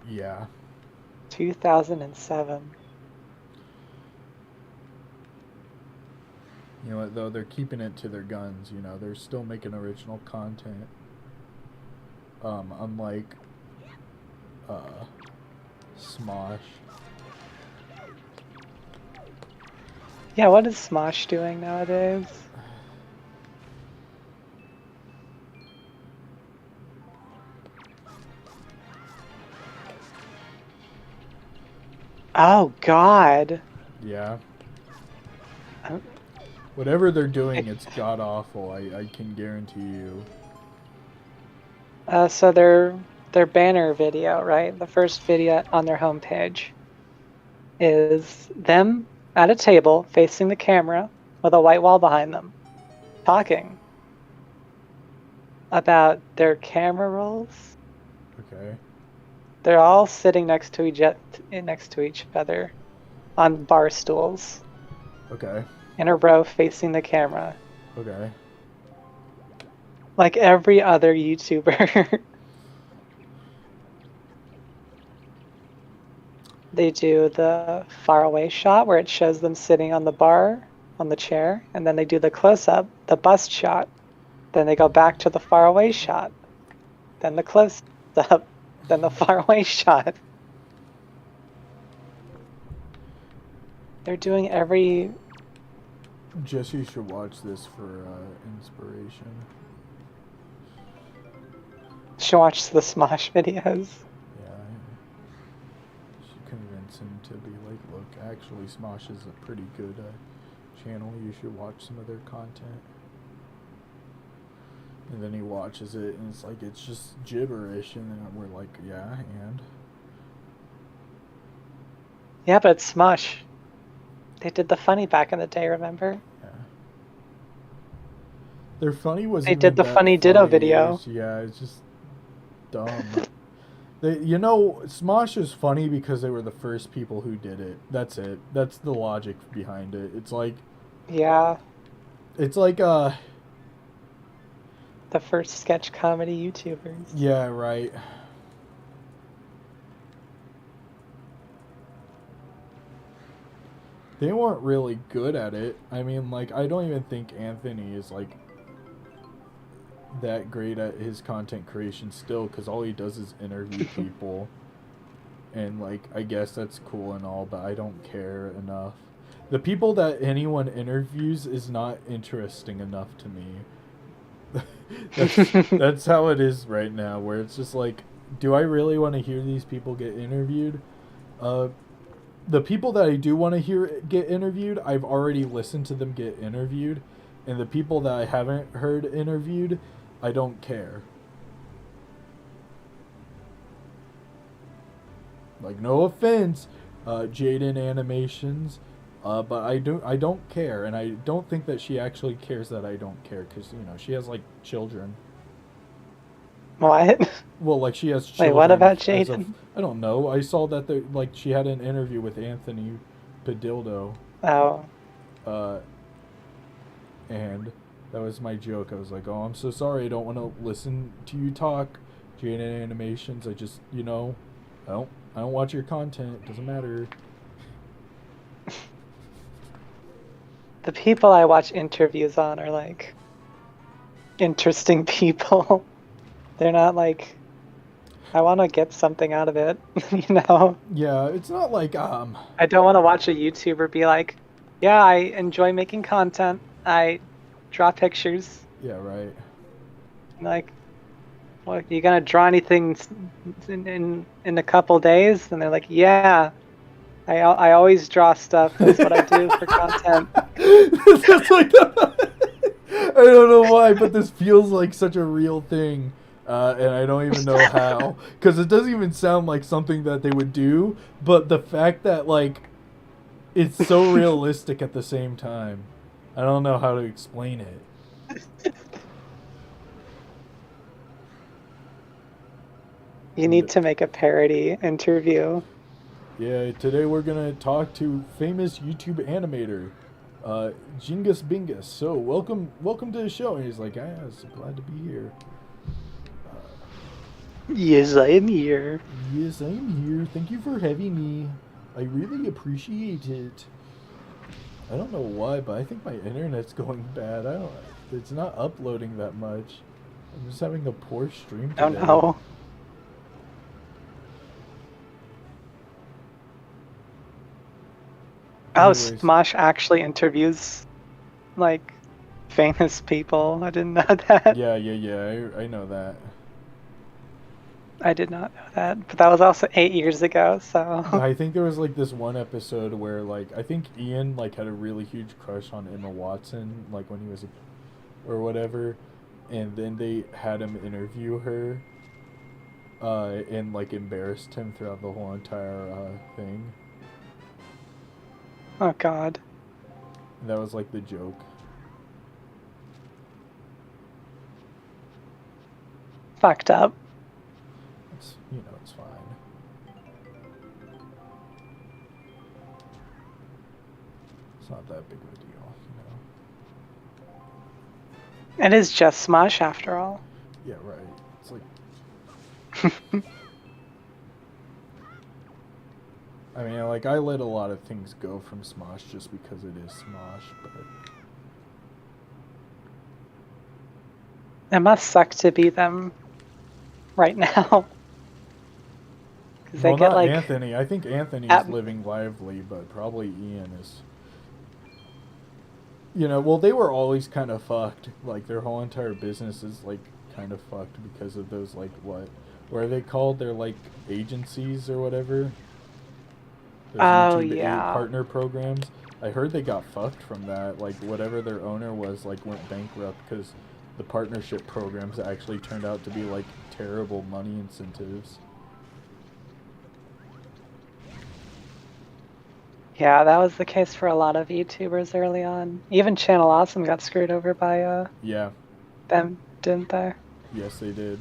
Yeah. 2007. You know what, though? They're keeping it to their guns, you know? They're still making original content. Unlike, Smosh. Yeah, what is Smosh doing nowadays? Oh, God. Yeah. Um, Whatever they're doing, it's god-awful, I can guarantee you. So their banner video, right? The first video on their homepage is them at a table facing the camera with a white wall behind them, talking about their camera rolls. Okay. They're all sitting next to each other on bar stools Okay. in a row facing the camera, Okay. like every other YouTuber. They do the faraway shot where it shows them sitting on the bar, on the chair, and then they do the close-up, the bust shot. Then they go back to the faraway shot, then the close-up, then the faraway shot. They're doing every... Jesse should watch this for inspiration. Should watch the Smosh videos. Yeah. Should convince Watson to be like, look, actually Smosh is a pretty good channel. You should watch some of their content. And then he watches it, and it's like, it's just gibberish, and then we're like, yeah, and? Yeah, but it's Smosh. They did the funny back in the day, remember? Yeah. Their funny wasn't They did the funny Ditto video. Yeah, it's just dumb. Smosh is funny because they were the first people who did it. That's it. That's the logic behind it. It's like... Yeah. It's like, the first sketch comedy YouTubers. Yeah, right. They weren't really good at it. I mean, like, I don't even think Anthony is, like, that great at his content creation still, because all he does is interview people. And, like, I guess that's cool and all, but I don't care enough. The people that anyone interviews is not interesting enough to me. That's how it is right now, where it's just like, do I really want to hear these people get interviewed? The people that I do want to hear get interviewed, I've already listened to them get interviewed. And the people that I haven't heard interviewed, I don't care. Like, no offense, Jaden Animations, but I don't care, and I don't think that she actually cares that I don't care, because, she has, like, children. What? Well, like, she has children. Wait, what about Jaden? I don't know. I saw that, she had an interview with Anthony Padildo. Oh. And that was my joke. I was like, oh, I'm so sorry. I don't want to listen to you talk, Jaden Animations. I just, I don't watch your content. It doesn't matter. The people I watch interviews on are, like, interesting people. They're not, like, I want to get something out of it, Yeah, it's not like, I don't want to watch a YouTuber be like, yeah, I enjoy making content. I draw pictures. Yeah, right. Like, well, you gonna draw anything in a couple days? And they're like, yeah, I always draw stuff. That's what I do for content. That's like I don't know why, but this feels like such a real thing, and I don't even know how, because it doesn't even sound like something that they would do. But the fact that, like, it's so realistic at the same time, I don't know how to explain it. You need to make a parody interview. Yeah, today we're gonna talk to famous YouTube animator, Jingus Bingus. So welcome to the show. And he's like, I was glad to be here. Yes, I am here. Yes, I am here. Thank you for having me. I really appreciate it. I don't know why, but I think my internet's going bad. It's not uploading that much. I'm just having a poor stream today. Oh no. Oh, Smosh actually interviews, like, famous people. I didn't know that. Yeah, I know that. I did not know that, but that was also 8 years ago, so... I think there was, like, this one episode where, like, I think Ian, like, had a really huge crush on Emma Watson, like, when he was or whatever, and then they had him interview her, and, like, embarrassed him throughout the whole entire, thing. Oh, God. And that was, like, the joke. Fucked up. It's, it's fine. It's not that big of a deal, It is just Smosh, after all. Yeah, right. It's like... I mean, like, I let a lot of things go from Smosh just because it is Smosh, but... It must suck to be them right now. Well, not Anthony. I think Anthony is living lively, but probably Ian is... well, they were always kind of fucked. Like, their whole entire business is, like, kind of fucked because of those, like, what are they called? They're, like, agencies or whatever. Those Oh YouTube 8 yeah. partner programs. I heard they got fucked from that. Like, whatever their owner was, like, went bankrupt because the partnership programs actually turned out to be, like, terrible money incentives. Yeah, that was the case for a lot of YouTubers early on. Even Channel Awesome got screwed over by Yeah. them, didn't they? Yes, they did.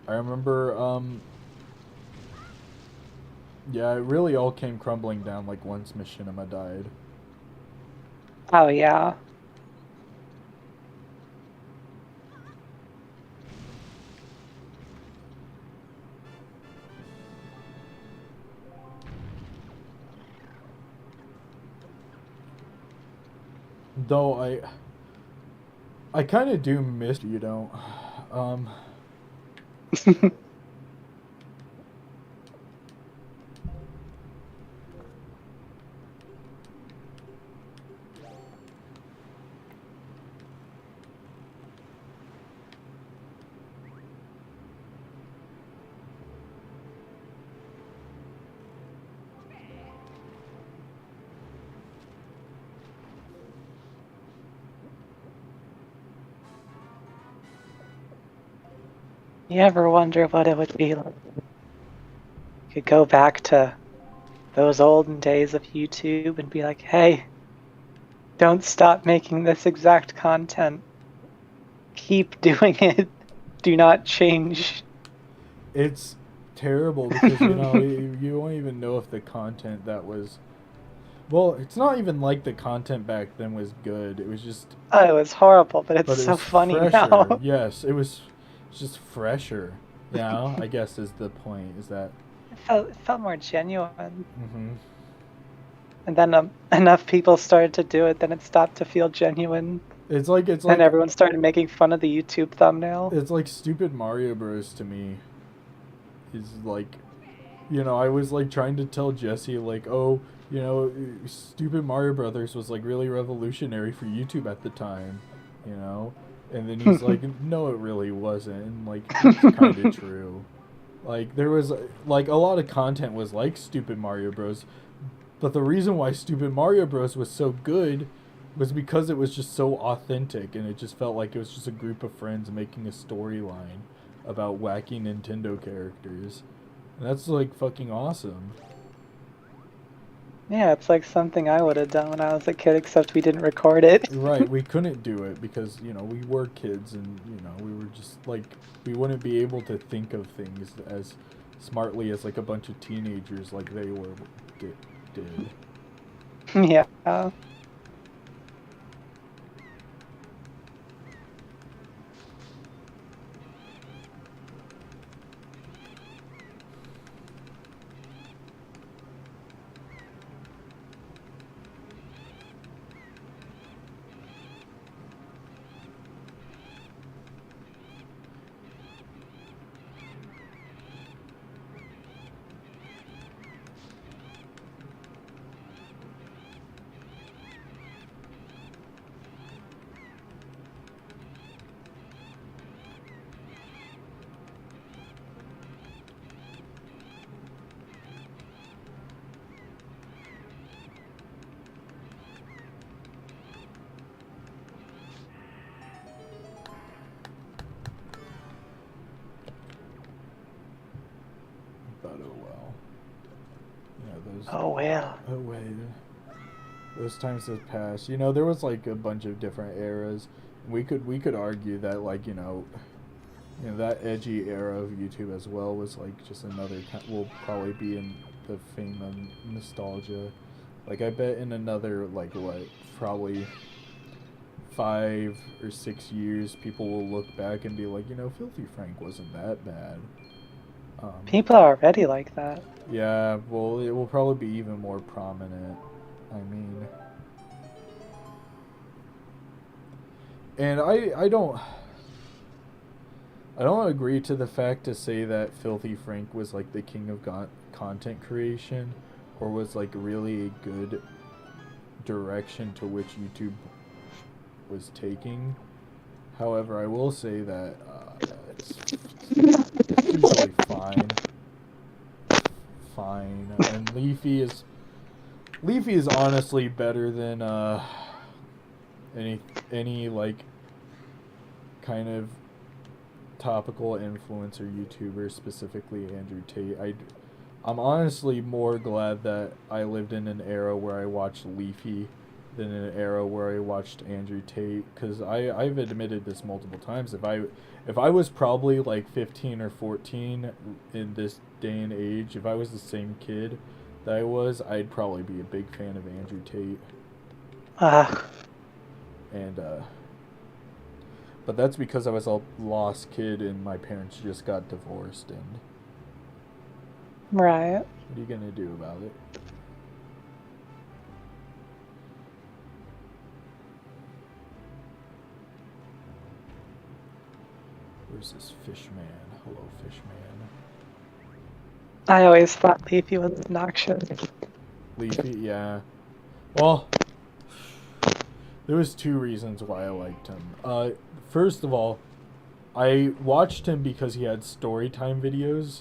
I remember, yeah, it really all came crumbling down, like, once Machinima died. Oh yeah. Though I kind of do miss, you know, um, You ever wonder what it would be like? You could go back to those olden days of YouTube and be like, hey, don't stop making this exact content. Keep doing it. Do not change. it's terrible because, you know, you won't even know if the content that was, well, it's not even like the content back then was good. It was just, Oh, it was horrible, but it's but it so was funny fresher. now. Yes, it was just fresher. You know, I guess is the point, is that, It felt more genuine. mm-hmm. And then enough people started to do it, then it stopped to feel genuine. It's And like, everyone started making fun of the YouTube thumbnail. it's like stupid Mario Bros. To me. Is like, you know, I was like trying to tell Jesse, like, oh, you know, stupid Mario Brothers was like really revolutionary for YouTube at the time, you know? And then he's like, no, it really wasn't. And like, it's kind of true. Like, there was, like, a lot of content was like Stupid Mario Bros. But the reason why Stupid Mario Bros. Was so good was because it was just so authentic and it just felt like it was just a group of friends making a storyline about wacky Nintendo characters. And that's like fucking awesome. Yeah, it's like something I would have done when I was a kid, except we didn't record it. Right, we couldn't do it because, you know, we were kids and, you know, we were just like, we wouldn't be able to think of things as smartly as like a bunch of teenagers like they were did. Yeah. But oh well. Yeah, those. Oh well. Oh wait. Those times have passed. You know, there was like a bunch of different eras. We could argue that, like, you know, that edgy era of YouTube as well was like just another will probably be in the fame of nostalgia. Like, I bet in another, like, what, probably 5 or 6 years, people will look back and be like, you know, Filthy Frank wasn't that bad. People are already like that. Yeah, well, it will probably be even more prominent. I mean, and I don't agree to the fact to say that Filthy Frank was like the king of content creation, or was like really a good direction to which YouTube was taking. However, I will say that it's usually fine, and Leafy is Leafy is honestly better than any like kind of topical influencer YouTuber, specifically Andrew Tate. I'm honestly more glad that I lived in an era where I watched Leafy than in an era where I watched Andrew Tate, because I've admitted this multiple times. If I was probably like 15 or 14 in this day and age, if I was the same kid that I was, I'd probably be a big fan of Andrew Tate. And but that's because I was a lost kid and my parents just got divorced, and Right. what are you gonna do about it? Where's this fish man? Hello, fish man. I always thought Leafy was obnoxious. Leafy, yeah. Well, there was two reasons why I liked him. First of all, I watched him because he had storytime videos.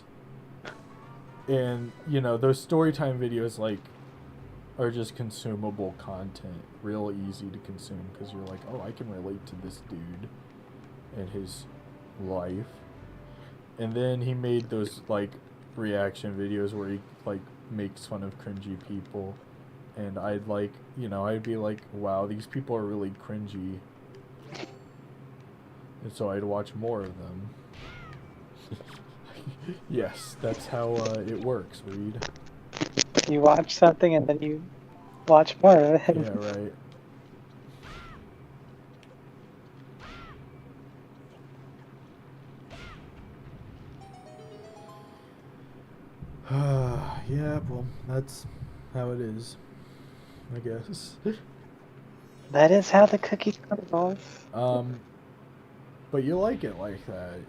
And, you know, those storytime videos, like, are just consumable content. Real easy to consume because you're like, oh, I can relate to this dude and his life. And then he made those, like, reaction videos where he, like, makes fun of cringy people. And I'd, like, you know, I'd be like, wow, these people are really cringy. And so I'd watch more of them. Yes, that's how it works, Reed. You watch something and then you watch more of it. Yeah, right. Yeah, well, that's how it is, I guess. That is how the cookie crumbles. But you like it like that,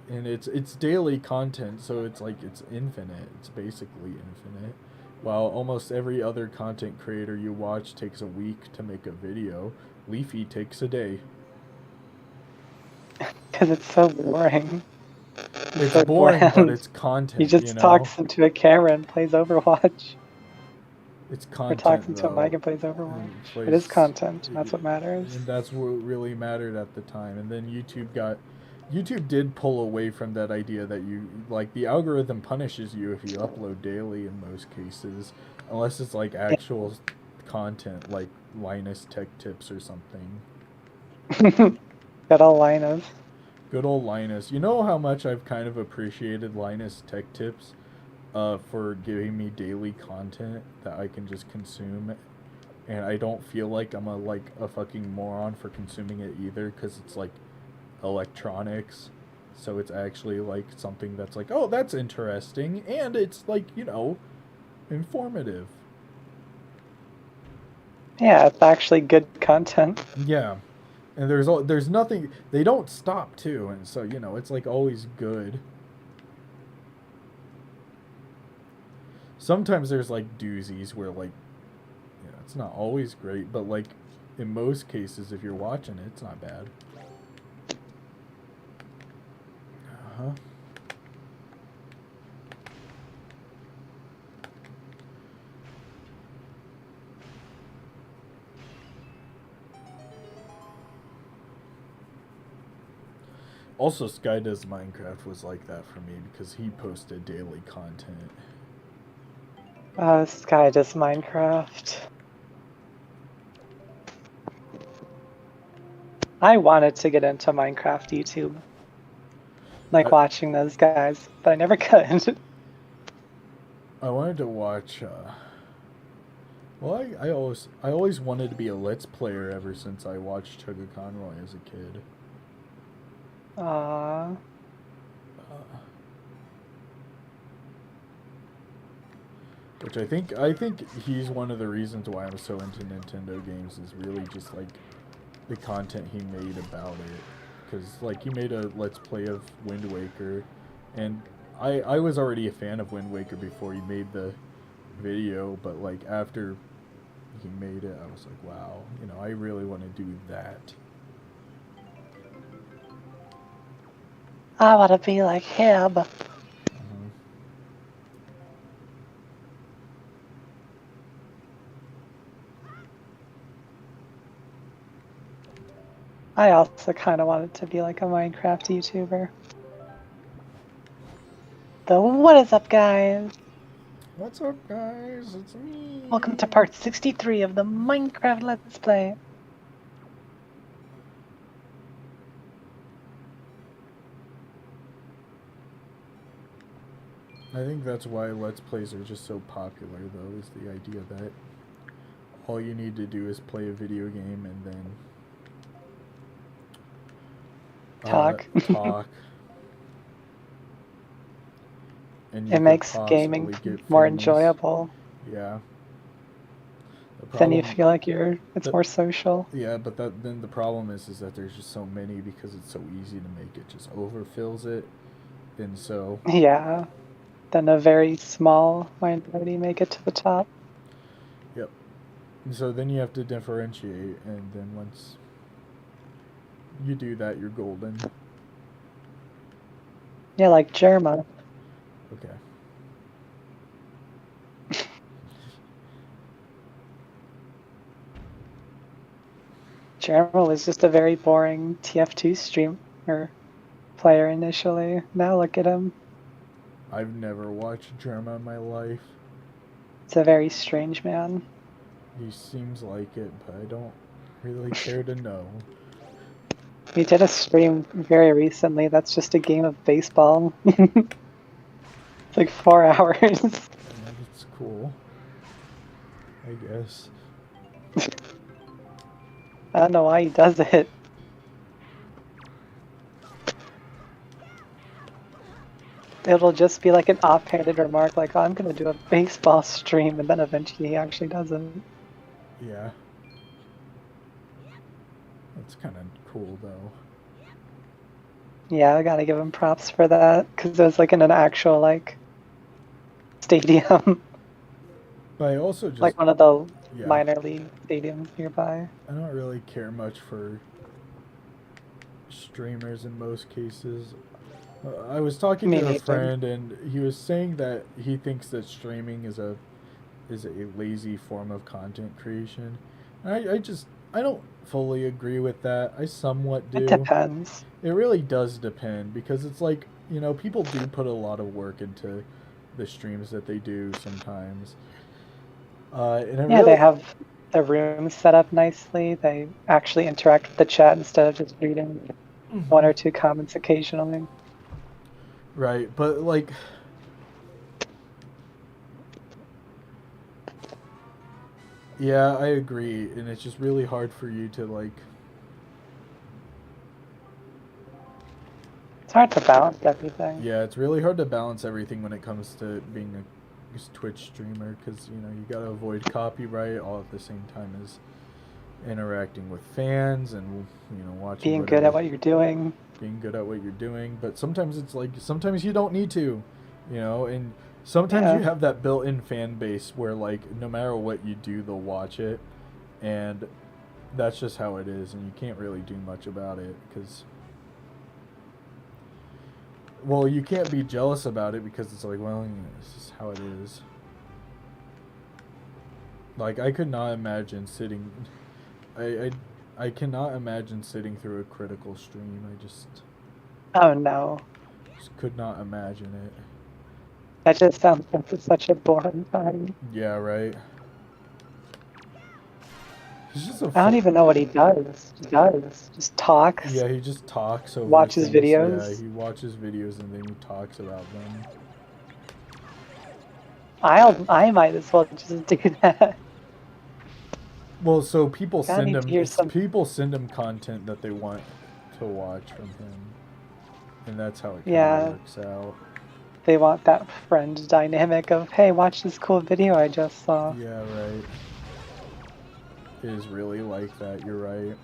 and it's daily content, so it's like it's infinite. It's basically infinite. While almost every other content creator you watch takes a week to make a video, Leafy takes a day. Because it's so boring. It's so boring, bland. but it's content. He just talks into a camera and plays Overwatch. It's content. Or talks into though, a mic and plays Overwatch. and plays, It is content. That's what matters. And that's what really mattered at the time. And then YouTube did pull away from that idea that you, like, the algorithm punishes you if you upload daily in most cases, unless it's like actual content, like Linus Tech Tips or something. Good old Linus. Good old Linus. You know how much I've kind of appreciated Linus Tech Tips for giving me daily content that I can just consume, and I don't feel like I'm a fucking moron for consuming it either, because it's like electronics, so it's actually like something that's like, oh, that's interesting, and it's like, you know, informative. Yeah, it's actually good content. Yeah. And there's nothing, they don't stop too, and so, you know, it's like always good. Sometimes there's like doozies where, like, you know, it's not always great, but like in most cases, if you're watching it, it's not bad. Uh-huh. Also, Sky Does Minecraft was like that for me because he posted daily content. Sky Does Minecraft. I wanted to get into Minecraft YouTube. Like watching those guys, but I never could. I wanted to watch, well, I always wanted to be a Let's Player ever since I watched Chugga Conroy as a kid. Which I think he's one of the reasons why I'm so into Nintendo games, is really just like the content he made about it. Because like he made a Let's Play of Wind Waker, and I was already a fan of Wind Waker before he made the video, but like after he made it, I was like, wow, you know, I really want to do that. I want to be like him. Mm-hmm. I also kind of wanted to be like a Minecraft YouTuber. So what is up, guys? What's up, guys? It's me. Welcome to part 63 of the Minecraft Let's Play. I think that's why Let's Plays are just so popular, though, is the idea that all you need to do is play a video game and then Talk. talk. And It makes gaming more enjoyable. Yeah. Then you feel like it's more social. Yeah, but then the problem is that there's just so many because it's so easy to make it just overfills it. And so... Yeah. Then a very small minority make it to the top. Yep. So then you have to differentiate, and then once you do that, you're golden. Yeah, like Germa. Okay. Germa was just a very boring TF2 streamer player initially. Now look at him. I've never watched Germa in my life. It's a very strange man. He seems like it, but I don't really care to know. We did a stream very recently that's just a game of baseball. It's like 4 hours. Yeah, that's cool. I guess. I don't know why he does it. It'll just be like an offhanded remark like, oh, I'm gonna do a baseball stream, and then eventually he actually doesn't. Yeah. That's kind of cool, though. Yeah, I gotta give him props for that, because it was like in an actual, like, stadium. But I also just... like one of the minor league stadiums nearby. I don't really care much for streamers in most cases. I was talking to a friend, and he was saying that he thinks that streaming is a lazy form of content creation. And I don't fully agree with that. I somewhat do. It depends. It really does depend, because it's like, you know, people do put a lot of work into the streams that they do sometimes. They have the room set up nicely. They actually interact with the chat instead of just reading one or two comments occasionally. Right, but like... Yeah, I agree, and it's just really hard for you to, like... It's hard to balance everything. Yeah, it's really hard to balance everything when it comes to being a Twitch streamer, because, you know, you gotta avoid copyright all at the same time as interacting with fans and, you know, watching... Being good at what you're doing. Being good at what you're doing, but sometimes it's like, sometimes you don't need to, you know, and sometimes you have that built-in fan base where, like, no matter what you do, they'll watch it, and that's just how it is, and you can't really do much about it, because, well, you can't be jealous about it, because it's like, well, you know, this is how it is. Like, I could not imagine sitting, I cannot imagine sitting through a critical stream. I just... Oh, no. Just could not imagine it. That just sounds like such a boring time. Yeah, right? He's just I don't even know what he does. He just talks. Yeah, he just talks over watches things. videos. Yeah, he watches videos and then he talks about them. I might as well just do that. Well, so people send him content that they want to watch from him, and that's how it kind of works out. They want that friend dynamic of, hey, watch this cool video I just saw. Yeah, right. It is really like that. You're right.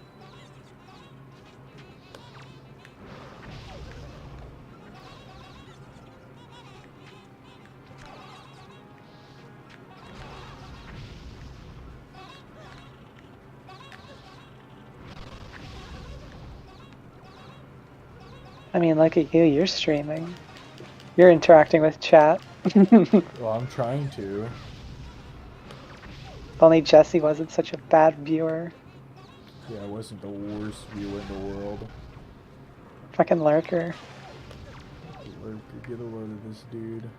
I mean, look at you, you're streaming. You're interacting with chat. Well, I'm trying to. If only Jesse wasn't such a bad viewer. Yeah, it wasn't the worst view in the world. Fucking lurker. Get a load of this dude.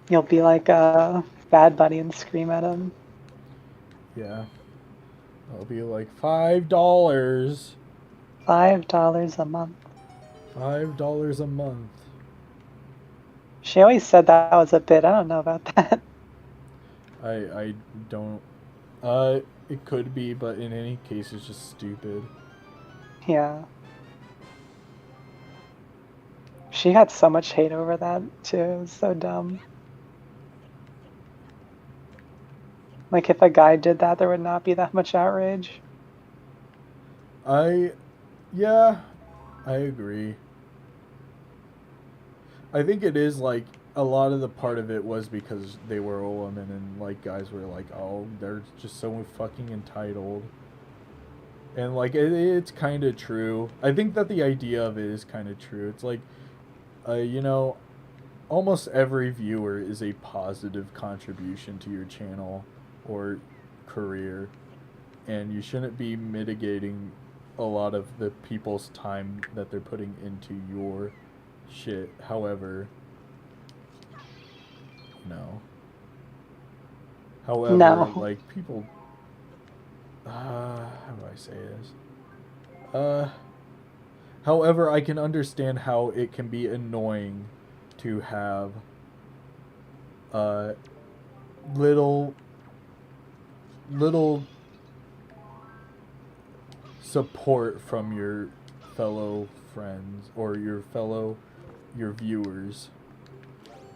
You'll be like a Bad Bunny and scream at him. Yeah. It'll be like $5. $5 a month. $5 a month. She always said that was a bit. I don't know about that. I don't. It could be, but in any case, it's just stupid. Yeah. She had so much hate over that too. It was so dumb. Like if a guy did that, there would not be that much outrage. Yeah, I agree. I think it is like a lot of the part of it was because they were a woman and like guys were like, oh, they're just so fucking entitled. And like it's kind of true. I think that the idea of it is kind of true. It's like, you know, almost every viewer is a positive contribution to your channel or career, and you shouldn't be mitigating a lot of the people's time that they're putting into your shit. However, No. like people, how do I say this? However, I can understand how it can be annoying to have little support from your fellow friends or your viewers,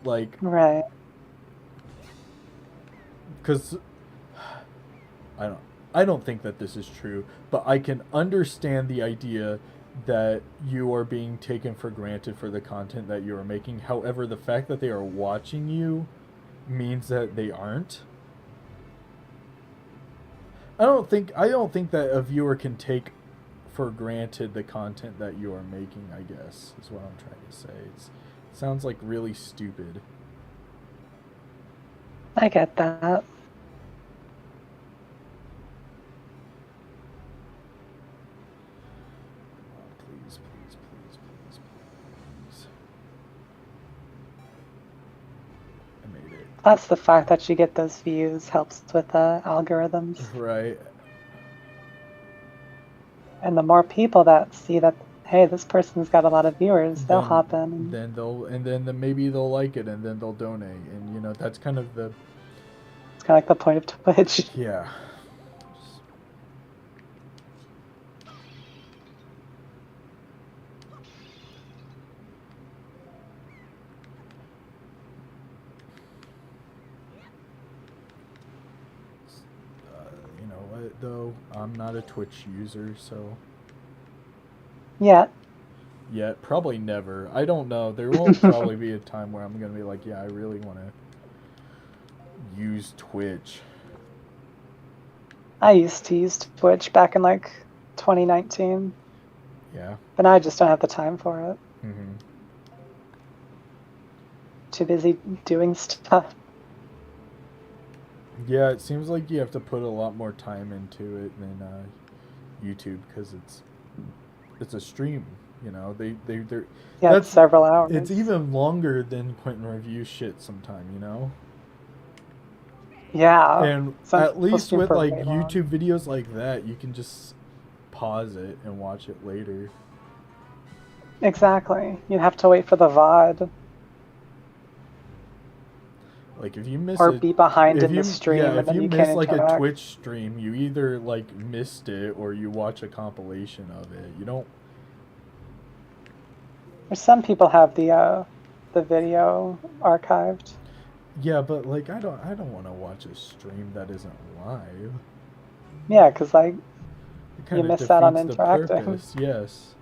like, Right. because I don't think that this is true, but I can understand the idea that you are being taken for granted for the content that you are making. However, the fact that they are watching you means that they aren't. I don't think that a viewer can take for granted the content that you are making, I guess, is what I'm trying to say. It sounds like really stupid. I get that. Please, please, please, please, please. I made it. Plus the fact that you get those views helps with the algorithms. Right. And the more people that see that, hey, this person's got a lot of viewers, they'll hop in. Then maybe they'll like it, and then they'll donate, and you know that's kind of the. It's kind of like the point of Twitch. Yeah. You know what though? I'm not a Twitch user, so. Yeah. Yet, probably never. I don't know. There will probably be a time where I'm gonna be like, yeah, I really want to use Twitch. I used to use Twitch back in like 2019. Yeah. But now I just don't have the time for it. Mm-hmm. Too busy doing stuff. Yeah, it seems like you have to put a lot more time into it than YouTube, because it's a stream. You know, they're yeah, that's several hours. It's even longer than Quentin review shit sometime, you know. Yeah. And at least with like YouTube videos like that, you can just pause it and watch it later. Exactly. You'd have to wait for the VOD. Like if you miss or be behind in the stream, yeah, and then if you can't miss like interact. a Twitch stream, you either like missed it or you watch a compilation of it. You don't. Or some people have the video archived. Yeah, but like I don't want to watch a stream that isn't live. Yeah, because like you miss out on interacting. Yes.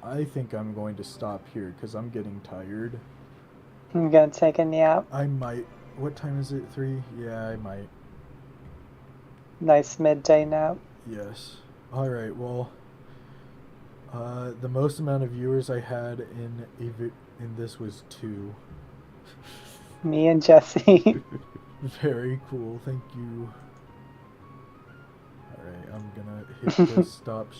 I think I'm going to stop here because I'm getting tired. I'm gonna take a nap. I might What time is it? 3? Yeah, I might. Nice midday nap. Yes. Alright, well, the most amount of viewers I had in this was 2. Me and Jesse. Very cool, thank you. Alright, I'm gonna hit the stop